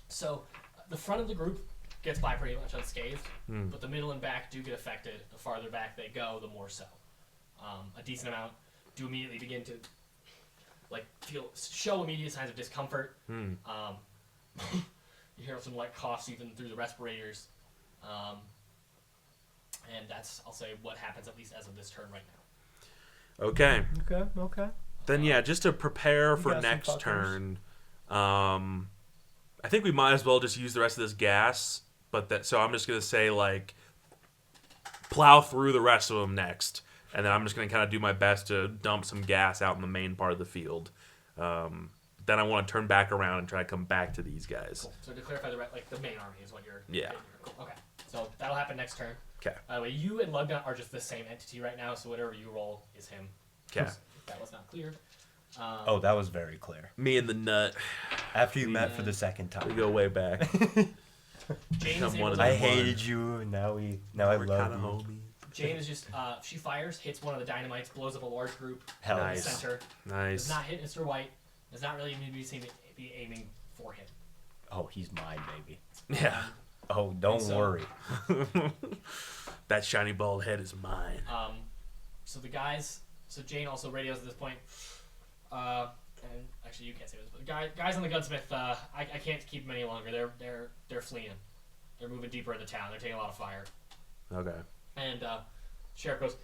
So the front of the group gets by pretty much unscathed, but the middle and back do get affected. The farther back they go, the more so. A decent amount do immediately begin to show immediate signs of discomfort. You hear some light coughs even through the respirators, and that's, I'll say, what happens at least as of this turn right now. Okay. Okay. Then yeah, just to prepare for got some next fuckers. turn, I think we might as well just use the rest of this gas. So I'm just gonna say like, plow through the rest of them next, and then I'm just gonna kind of do my best to dump some gas out in the main part of the field. Then I want to turn back around and try to come back to these guys. Cool. So to clarify, the main army is what you're. Yeah. Cool. Okay. So that'll happen next turn. Okay. By the way, you and Lugnut are just the same entity right now, so whatever you roll is him. Okay. If that was not clear. Oh, that was very clear. Me and the nut, After you met for the second we time. go way back. Jane Become is one able of to, I them. hated you, and now I We're love kind of you. homies. Jane is just she fires, hits one of the dynamites, blows up a large group Hell in Nice. the center. Does Nice. not hit Mr. White. Does not really need to be aiming for him. Oh, he's mine, baby. Yeah. Oh, don't So- worry. That shiny bald head is mine. So the guys. So Jane also radios at this point. And actually, you can't say this, but the guys on the gunsmith. I can't keep them any longer. They're fleeing. They're moving deeper into town. They're taking a lot of fire. Okay. And Sheriff goes,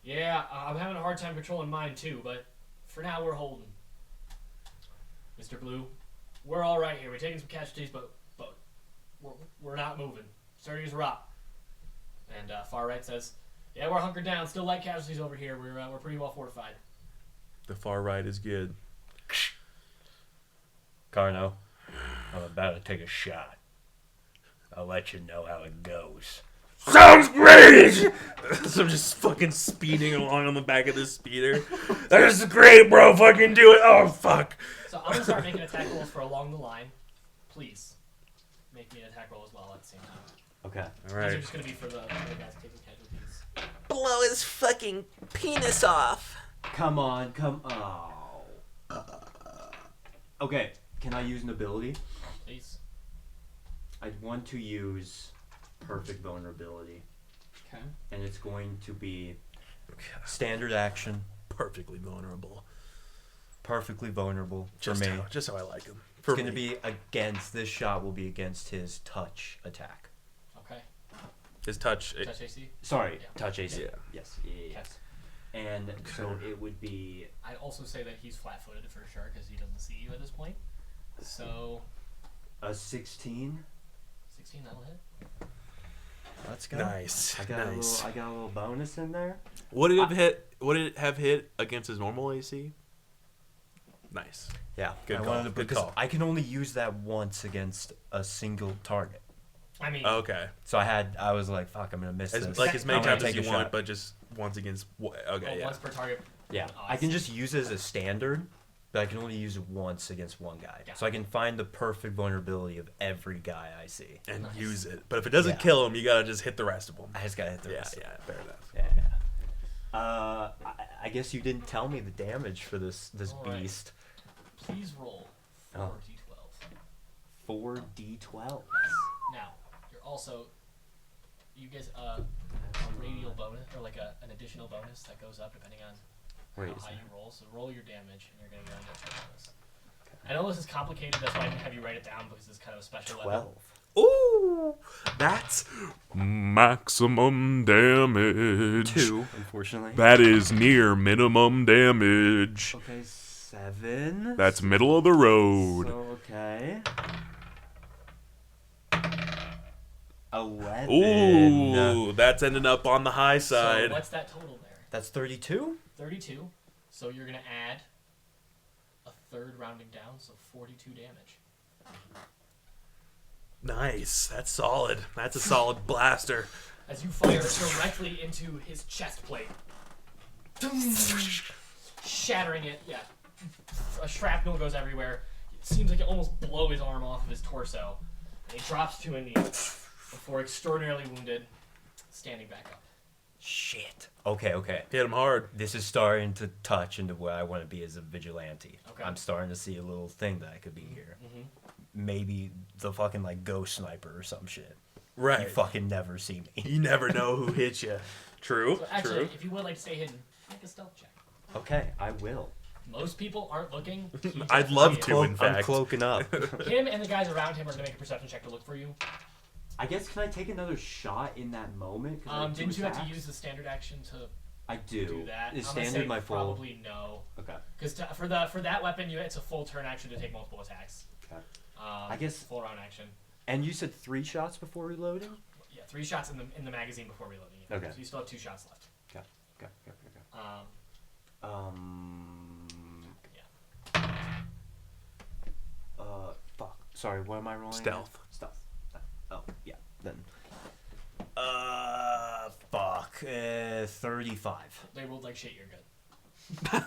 "Yeah, I'm having a hard time controlling mine too, but for now we're holding. Mr. Blue, we're all right here. We're taking some casualties, but we're not moving. Sturdy as a rock." And far right says, "Yeah, we're hunkered down. Still light casualties over here. We're pretty well fortified." The far right is good. Carno, I'm about to take a shot. I'll let you know how it goes. Sounds great! So I'm just fucking speeding along on the back of this speeder. That's great, bro. Fucking do it. Oh, fuck. So I'm gonna start making attack rolls for along the line. Please make me an attack roll as well at the same time. Okay. All These are right. just gonna be for the guys taking casualties. Blow his fucking penis off. Come on, Okay, can I use an ability? Please. I want to use perfect vulnerability, Okay. and it's going to be standard action, Perfectly vulnerable. perfectly vulnerable for Just me. how I like him. It's going to be against, this shot will be against his touch attack. Okay. his touch. Touch AC. Sorry, Yeah. touch AC. Yeah. Yes. Yeah. Yes. And so it would be I'd also say that he's flat-footed for sure because he doesn't see you at this point. So a 16. 16, that'll hit. Let's go. Nice. I got Nice. a little bonus in there. Would it have hit? Would it have hit against his normal AC? Nice. Yeah, Good I call, wanted to, good because call. I can only use that once against a single target. I mean, Okay. So I was like, fuck, I'm gonna miss As, this. like as many I'm gonna times as take you a want, shot. but just once against. Okay. Yeah. once per target. Yeah, Oh, I can see. just use it as a standard, but I can only use it once against one guy. Yeah. So I can find the perfect vulnerability of every guy I see. And Nice. use it. But if it doesn't Yeah. kill him, you gotta just hit the rest of them. I just gotta hit the Yeah. rest. Yeah. Fair enough. Yeah. I guess you didn't tell me the damage for this All right. beast. Please roll Oh. 4d12. 4d12. Now, you're also, you get a radial bonus, or like an additional bonus that goes up depending on Wait, how is high that- you roll. So roll your damage, and you're going to get an extra bonus. I know this is complicated, that's why I didn't have you write it down, because it's kind of a special level. 12. Ooh, that's maximum damage. 2, unfortunately. That is near minimum damage. Okay, 7. That's middle of the road. So, okay. 11. Ooh, that's ending up on the high So side. what's that total there? That's 32? 32. So you're going to add a third rounding down, so 42 damage. Nice. That's solid. That's a solid blaster. As you fire directly into his chest plate. Shattering it, yeah. A shrapnel goes everywhere. It seems like it almost blow his arm off of his torso. And he drops to a knee. before extraordinarily wounded, standing back up. Shit. Okay. Hit him hard. This is starting to touch into where I want to be as a vigilante. Okay. I'm starting to see a little thing that I could be here. Mm-hmm. Maybe the fucking like ghost sniper or some shit. You Right. fucking never see me. You never know who hit you. True. So actually, True. if you would like to stay hidden, make a stealth check. Okay, I will. Most people aren't looking. I'd love to, in I'm fact. cloaking up. Him and the guys around him are gonna make a perception check to look for you. I guess can I take another shot in that moment? 'Cause I have two Didn't you have to attacks? use the standard action to I do. do that? Is I'm gonna standard say my full? Probably no, Okay. because for that weapon, it's a full turn action to take multiple attacks. Okay. I guess- full round action. And you said 3 shots before reloading? Yeah, 3 shots in the magazine before reloading. Yeah. Okay. So you still have 2 shots left. Okay. Yeah. Fuck. Sorry, what am I rolling? Stealth. Stealth. Oh, yeah. Then. Fuck. 35. They rolled like shit. You're good.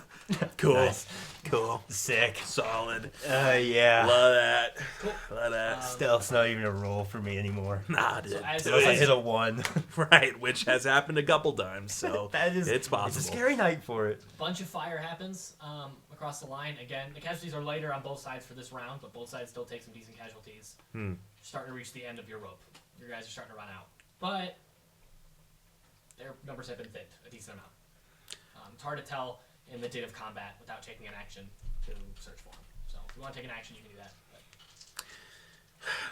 Cool. Nice. Cool. Sick. Solid. Yeah. Love that. Cool. Love that. Stealth's not even a roll for me anymore. Nah, dude. as- Unless I as- hit a 1. Right, which has happened a couple times, so That is. it's possible. It's a scary night for it. Bunch of fire happens across the line. Again, the casualties are lighter on both sides for this round, but both sides still take some decent casualties. You're starting to reach the end of your rope. Your guys are starting to run out, but their numbers have been thinned a decent amount. It's hard to tell in the din of combat without taking an action to search for them. So if you want to take an action, you can do that. But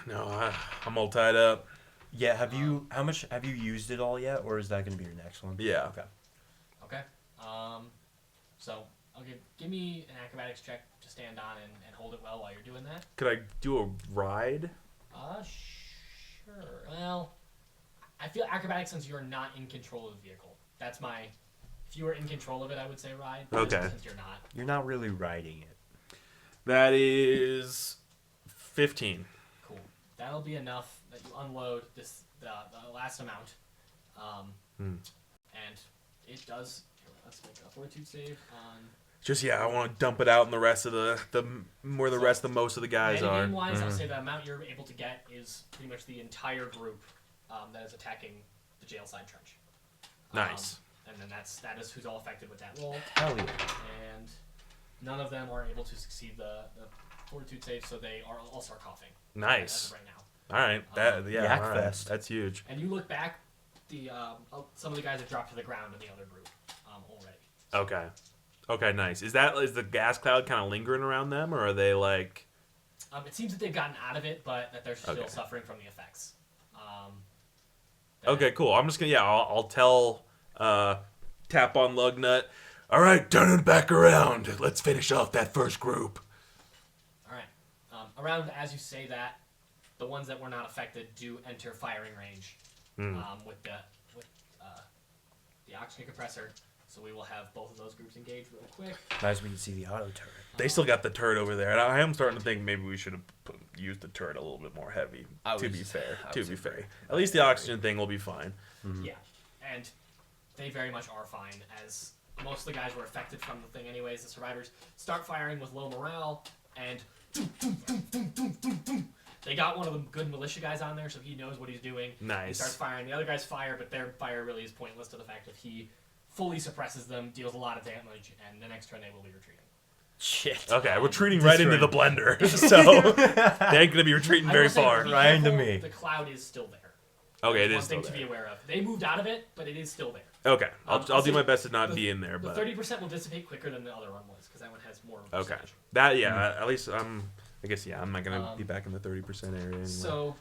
No, I'm all tied up. Yeah. How much have you used it all yet, or is that going to be your next one? Yeah. Okay. okay. So I'll give me an acrobatics check to stand on and hold it well while you're doing that. Could I do a ride? Sure. Well, I feel acrobatics since you're not in control of the vehicle. That's my. If you were in control of it, I would say ride. But Okay. Since you're not. You're not really riding it. That is 15. Cool. That'll be enough that you unload the last amount. And it does. Let's make a fortitude save on. Just I want to dump it out in the rest of the where the rest of most of the guys are. Game-wise, I'll say the amount you're able to get is pretty much the entire group that is attacking the jail side trench. Nice. And then that is who's all affected with that roll. Hell yeah. And none of them are able to succeed the fortitude save, so they all start coughing. As Nice. of right now. All right. That Yak all right. Fest. That's huge. And you look back, some of the guys have dropped to the ground in the other group already. Okay. Okay, nice. Is the gas cloud kind of lingering around them, or are they like? It seems that they've gotten out of it, but that they're still Okay. suffering from the effects. Okay, cool. I'm just gonna I'll tell Tap on Lugnut. All right, turn it back around. Let's finish off that first group. All right. Around as you say that, the ones that were not affected do enter firing range with the oxygen compressor. So we will have both of those groups engaged real quick. Nice we can see the auto turret. They still got the turret over there, and I am starting to think maybe we should have used the turret a little bit more heavy. To be fair, at least the oxygen thing will be fine. Yeah, and they very much are fine, as most of the guys were affected from the thing anyways. The survivors start firing with low morale, and they got one of the good militia guys on there, so he knows what he's doing. Nice. He starts firing. The other guys fire, but their fire really is pointless to the fact that he fully suppresses them, deals a lot of damage, and the next turn they will be retreating. Shit. Okay, retreating right into the blender, so they ain't gonna be retreating I very will say, far. be Right into careful, me. The cloud is still there. Okay, it One is thing still to be there. aware of. They moved out of it, but it is still there. Okay, I'll I'll do say my best to not the- be in there, The but 30% will dissipate quicker than the other one was, because that one has more. okay. percentage. That at least I guess I'm not gonna be back in the 30% area anyway. So,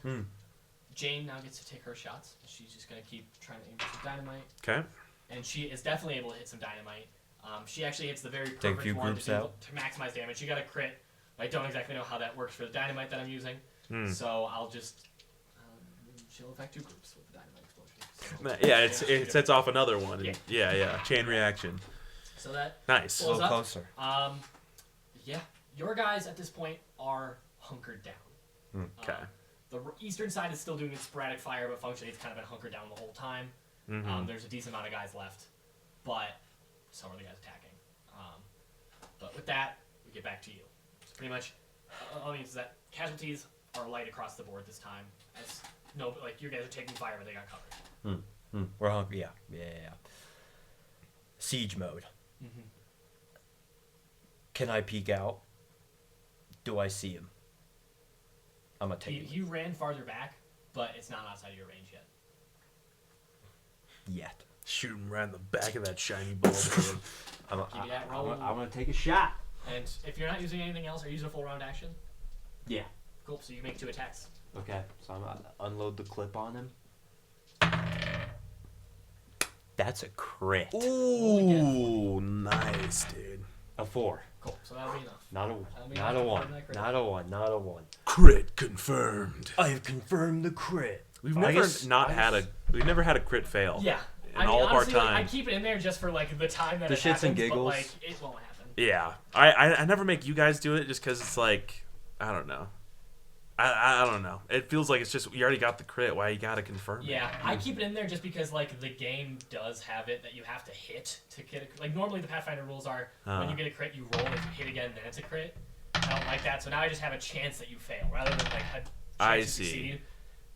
Jane now gets to take her shots. She's just going to keep trying to aim for some dynamite. Okay. And she is definitely able to hit some dynamite. She actually hits the very Take a perfect few one groups out. to maximize damage. She got a crit. I don't exactly know how that works for the dynamite that I'm using. So I'll just... she'll affect 2 groups with the dynamite explosion. So, Yeah, she it sets off another one. And Yeah. yeah, chain reaction. So that... Nice. A Pulls little up. closer. Yeah. Your guys at this point are hunkered down. Okay. The eastern side is still doing its sporadic fire, but functionally it's kind of been hunkered down the whole time. There's a decent amount of guys left, but so are the guys attacking. But with that, we get back to you. So pretty much, all it means is that casualties are light across the board this time, as no, but, like, you guys are taking fire, but they got covered. We're hungry. Yeah. Siege mode. Mm-hmm. Can I peek out? Do I see him? I'm gonna take He ran farther back, but it's not outside of your range yet. Yet. Shoot him right in the back of that shiny ball. Dude. Give me that roll. I'm gonna take a shot. And if you're not using anything else, are you using a full round action? Yeah. Cool, so you make 2 attacks. Okay, so I'm gonna unload the clip on him. That's a crit. Ooh, nice, dude. A 4. Cool, so that'll be enough. Not a That'll be not a enough to 1. confirm that crit. Not a 1. Not a 1. Crit confirmed. I have confirmed the crit. We've I never guess- we've never had a crit fail. Yeah. In all of our honestly, like, I time. keep it in there just for like the time that The it shits and happens, but giggles. like it won't happen. Yeah, I never make you guys do it just because it's like I don't know. I don't know. It feels like it's just you already got the crit. Why you gotta confirm it? Yeah, I keep it in there just because like the game does have it that you have to hit to get a, like normally the Pathfinder rules are when you get a crit you roll, if you hit again then it's a crit. I don't like that, so now I just have a chance that you fail rather than like a chance I you see. succeed.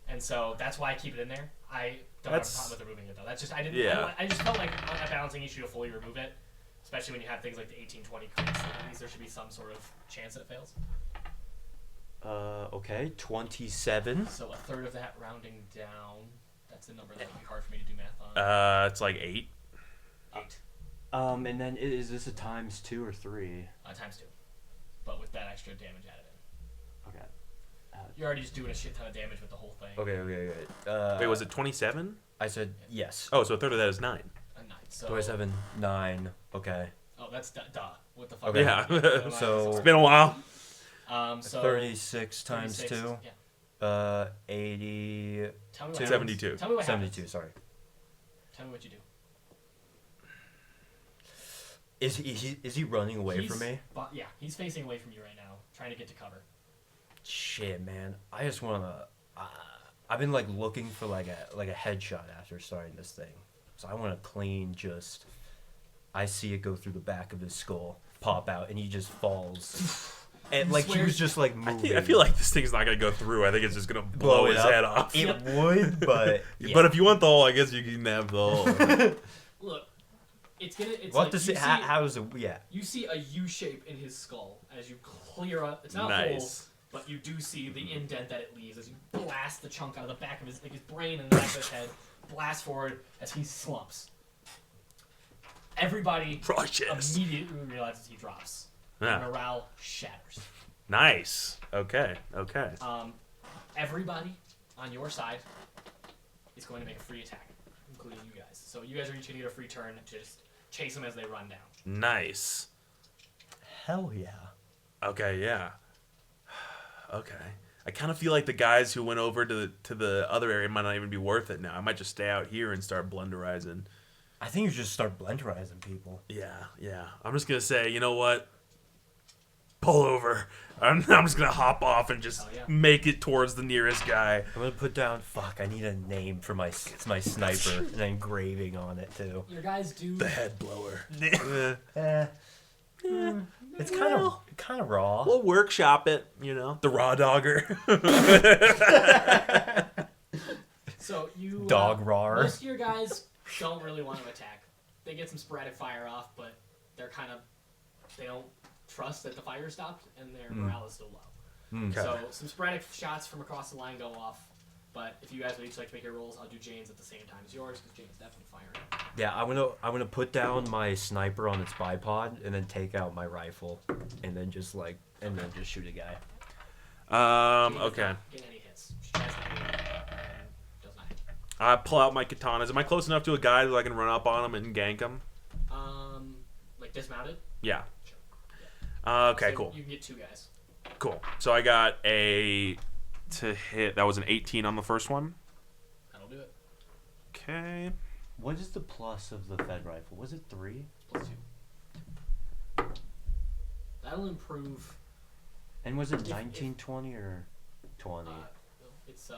And so that's why I keep it in there. I don't That's- have a problem with removing it though. That's just I didn't. Yeah. I just felt like on a balancing issue to fully remove it, especially when you have things like the 18-20 crits. At least there should be some sort of chance that it fails. Okay. 27. So a third of that rounding down. That's the number that would be hard for me to do math on. It's like 8. 8 And then is this a times 2 or 3? times 2, but with that extra damage added in. Okay. You're already just doing a shit ton of damage with the whole thing. Okay. Wait, was it 27? I said yes. Oh, so a third of that is 9. A 9. So 27, 9. Okay. Oh, that's duh. What the fuck? Okay. Yeah. So- It's been a while. So 36 times 36, 2. Yeah. 80. Tell me what 72. Tell me what 72, happens. sorry. Tell me what you do. Is he running away from me? Yeah, he's facing away from you right now, trying to get to cover. Shit, man. I just wanna. I've been like looking for like a headshot after starting this thing, so I want to clean. Just I see it go through the back of his skull, pop out, and he just falls. And like he was just like moving. I feel like this thing's not gonna go through. I think it's just gonna blow it his up. head off. It would, but yeah. But if you want the hole, I guess you can have the hole. Look, it's what like does you it? see, How is it? Yeah. you see a U shape in his skull as you clear up. It's not a hole, Nice. but you do see the indent that it leaves as you blast the chunk out of the back of his brain and the back of his head. Blast forward as he slumps. Everybody Precious. immediately realizes he drops. Yeah. Morale shatters. Nice. Okay. Everybody on your side is going to make a free attack, including you guys. So you guys are each going to get a free turn to just chase them as they run down. Nice. Hell yeah. Okay. Yeah. Okay. I kind of feel like the guys who went over to the other area might not even be worth it now. I might just stay out here and start blenderizing. I think you just start blenderizing people. Yeah. I'm just gonna say, you know what? Pull over. I'm just gonna hop off and just Oh, yeah. make it towards the nearest guy. I'm gonna put down. Fuck. I need a name for my sniper and an engraving on it too. Your guys do. The head blower. It's kind of raw. We'll workshop it, you know. The raw dogger. So you Dog roar. Most of your guys don't really want to attack. They get some sporadic fire off, but they don't trust that the fire stopped, and their morale is still low. Okay. So some sporadic shots from across the line go off. But if you guys would each like to make your rolls, I'll do Jane's at the same time as yours because Jane's definitely firing. Yeah, I'm gonna put down my sniper on its bipod and then take out my rifle and then just shoot a guy. Jane does Okay. not get any hits. She has not hit and does not hit. I pull out my katanas. Am I close enough to a guy that I can run up on him and gank him? Like dismounted. Yeah. Yeah. Okay, So cool. You can get 2 guys. Cool. So I got to hit. That was an 18 on the first one. That'll do it. Okay. What is the plus of the Fed rifle? Was it 3? Plus 2. That'll improve. And was it If- 19, 20, or 20? It's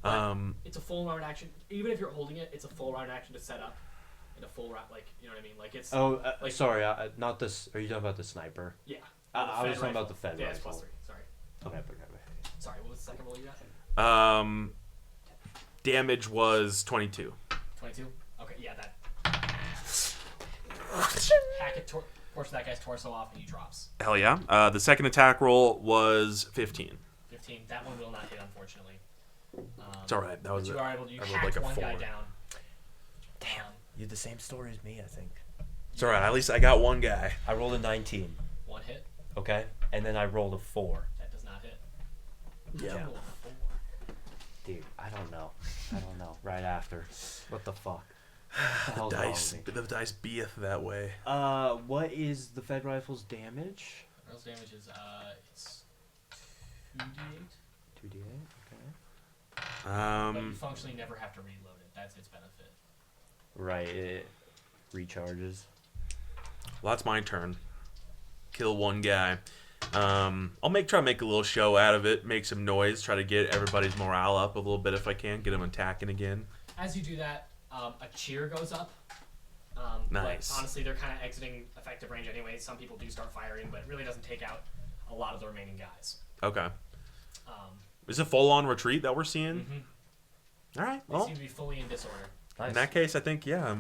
18-20. It's a full round action. Even if you're holding it, it's a full round action to set up. And a full round, like, you know what I mean? Like, it's. like- sorry, not this. Are you talking about the sniper? Yeah. I The was Fed talking about rifle. the Fed Yeah, it's rifle. +3. Sorry. Okay. Sorry, what was the second roll you got? Damage was 22. 22. Okay, yeah, that. Hack it, force that guy's torso off, and he drops. Hell yeah. The second attack roll was 15. 15. That one will not hit, unfortunately. It's all right. That was You are able to. You I rolled hacked like a one guy 4. down. Damn. You had the same story as me, I think. It's all right. At least I got one guy. I rolled a 19. One hit. Okay? And then I rolled a 4. That does not hit. Yeah. You roll a 4. Dude, I don't know. Right after. What the fuck? What the hell's wrong Dice. with me? The dice beeth that way. What is the Fed Rifle's damage? Girl's damage is it's 2d8. 2d8. Okay. But you functionally never have to reload it. That's its benefit. Right. It recharges. Well, that's my turn. Kill one guy. I'll try to make a little show out of it, make some noise, try to get everybody's morale up a little bit if I can, get them attacking again. As you do that, a cheer goes up. Nice. But honestly, they're kind of exiting effective range anyway. Some people do start firing, but it really doesn't take out a lot of the remaining guys. Okay. Is it full-on retreat that we're seeing? Mm-hmm. All right. They Well, seem to be fully in disorder. Nice. in that case, I think, yeah,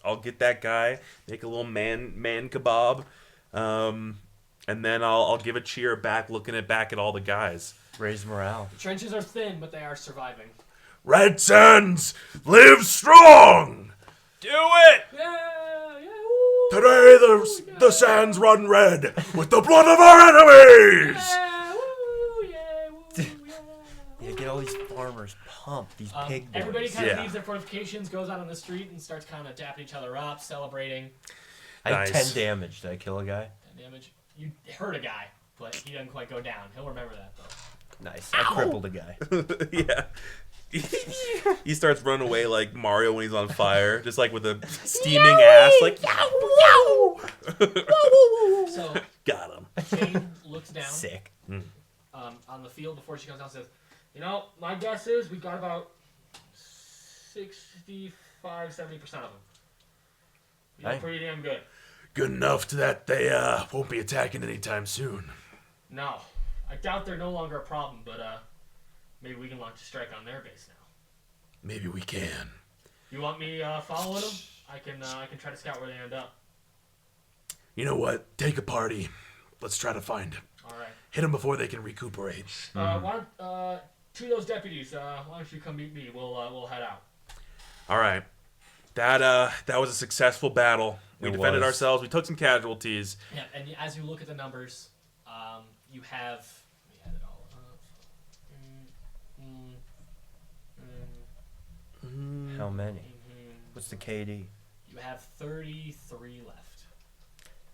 I'll get that guy, make a little man kebab, and then I'll give a cheer back, looking back at all the guys. Raise morale. The trenches are thin, but they are surviving. Red Sands, live strong! Do it! Yeah, yeah, woo, Today the sands run red with the blood of our enemies! yeah, woo, yeah, woo, yeah. Yeah, get all these farmers pumped, these pig boys. Everybody kind of Yeah. leaves their fortifications, goes out on the street, and starts kind of dapping each other up, celebrating. I had Nice. 10 damage. Did I kill a guy? 10 damage. You hurt a guy, but he doesn't quite go down. He'll remember that, though. Nice. I crippled a guy. Yeah. He starts running away like Mario when he's on fire, just like with a steaming ass, like So got him. Jane looks down Sick. on the field before she comes down and says, you know, my guess is we got about 65, 70% of them. You know, Hey. pretty damn good. Good enough that they won't be attacking anytime soon. No, I doubt they're no longer a problem, but maybe we can launch a strike on their base now. Maybe we can. You want me following them? I can try to scout where they end up. You know what? Take a party. Let's try to find him. All right. Hit them before they can recuperate. Why don't two of those deputies? Why don't you come meet me? We'll head out. All right. That was a successful battle. We It defended was. ourselves. We took some casualties. Yeah, and as you look at the numbers, you have. Let me add it all up. How many? What's the KD? You have 33 left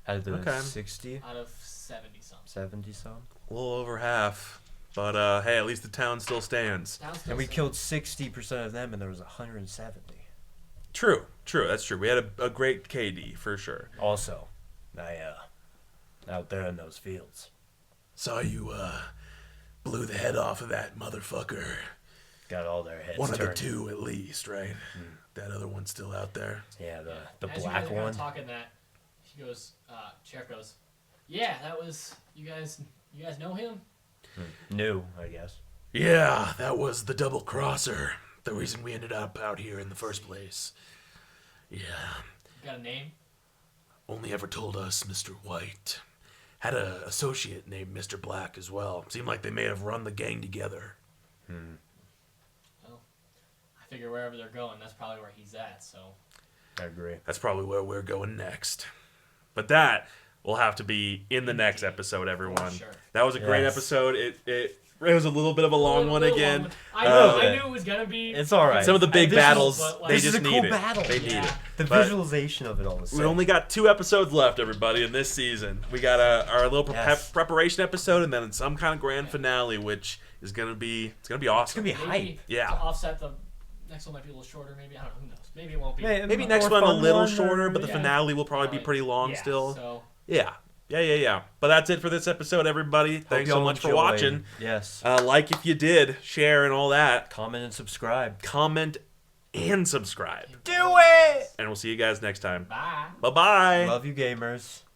Out of the Okay. 60? out of 70 some. 70 some? A little over half. But hey, at least the town still stands. Town's still And we safe. killed 60% of them, and there was 170. True. That's true. We had a great KD for sure. Also, out there in those fields, Saw you blew the head off of that motherfucker. got all their heads One of the turned. two at least, right? That other one's still out there. Yeah, the As you guys black are kinda one. talking that, he goes. Sheriff goes. Yeah, that was you guys. You guys know him? New, I guess. Yeah, that was the double crosser. The reason we ended up out here in the first place. Yeah. You got a name? Only ever told us Mr. White. Had a associate named Mr. Black as well. Seemed like they may have run the gang together. Well, I figure wherever they're going, that's probably where he's at. So. I agree. That's probably where we're going next. But that will have to be in the next episode, everyone. Sure. That was a great Yes. episode. It was a little bit of a long one Little again. long one. I Uh, knew it was gonna be. It's all right. Some of the big Visuals, battles, but, like, they this just is a need cool it. battle. They need Yeah. it. The But visualization of it all. we only got 2 episodes left, everybody, in this season. We got our little Yes. preparation episode, and then some kind of grand finale, which is gonna be awesome. It's gonna be Maybe hype. Yeah. To offset the next one might be a little shorter. Maybe I don't know. Who knows? Maybe it won't be. Maybe a next more one a fun little one, shorter, or- but the Yeah. finale will probably be Alright. pretty long Yeah, still. So Yeah. But that's it for this episode, everybody. Thanks so y'all much for enjoyed. watching. Yes. Like if you did, share and all that. Comment and subscribe. Comment and subscribe. Do it! And we'll see you guys next time. bye. Bye-bye. Love you, gamers.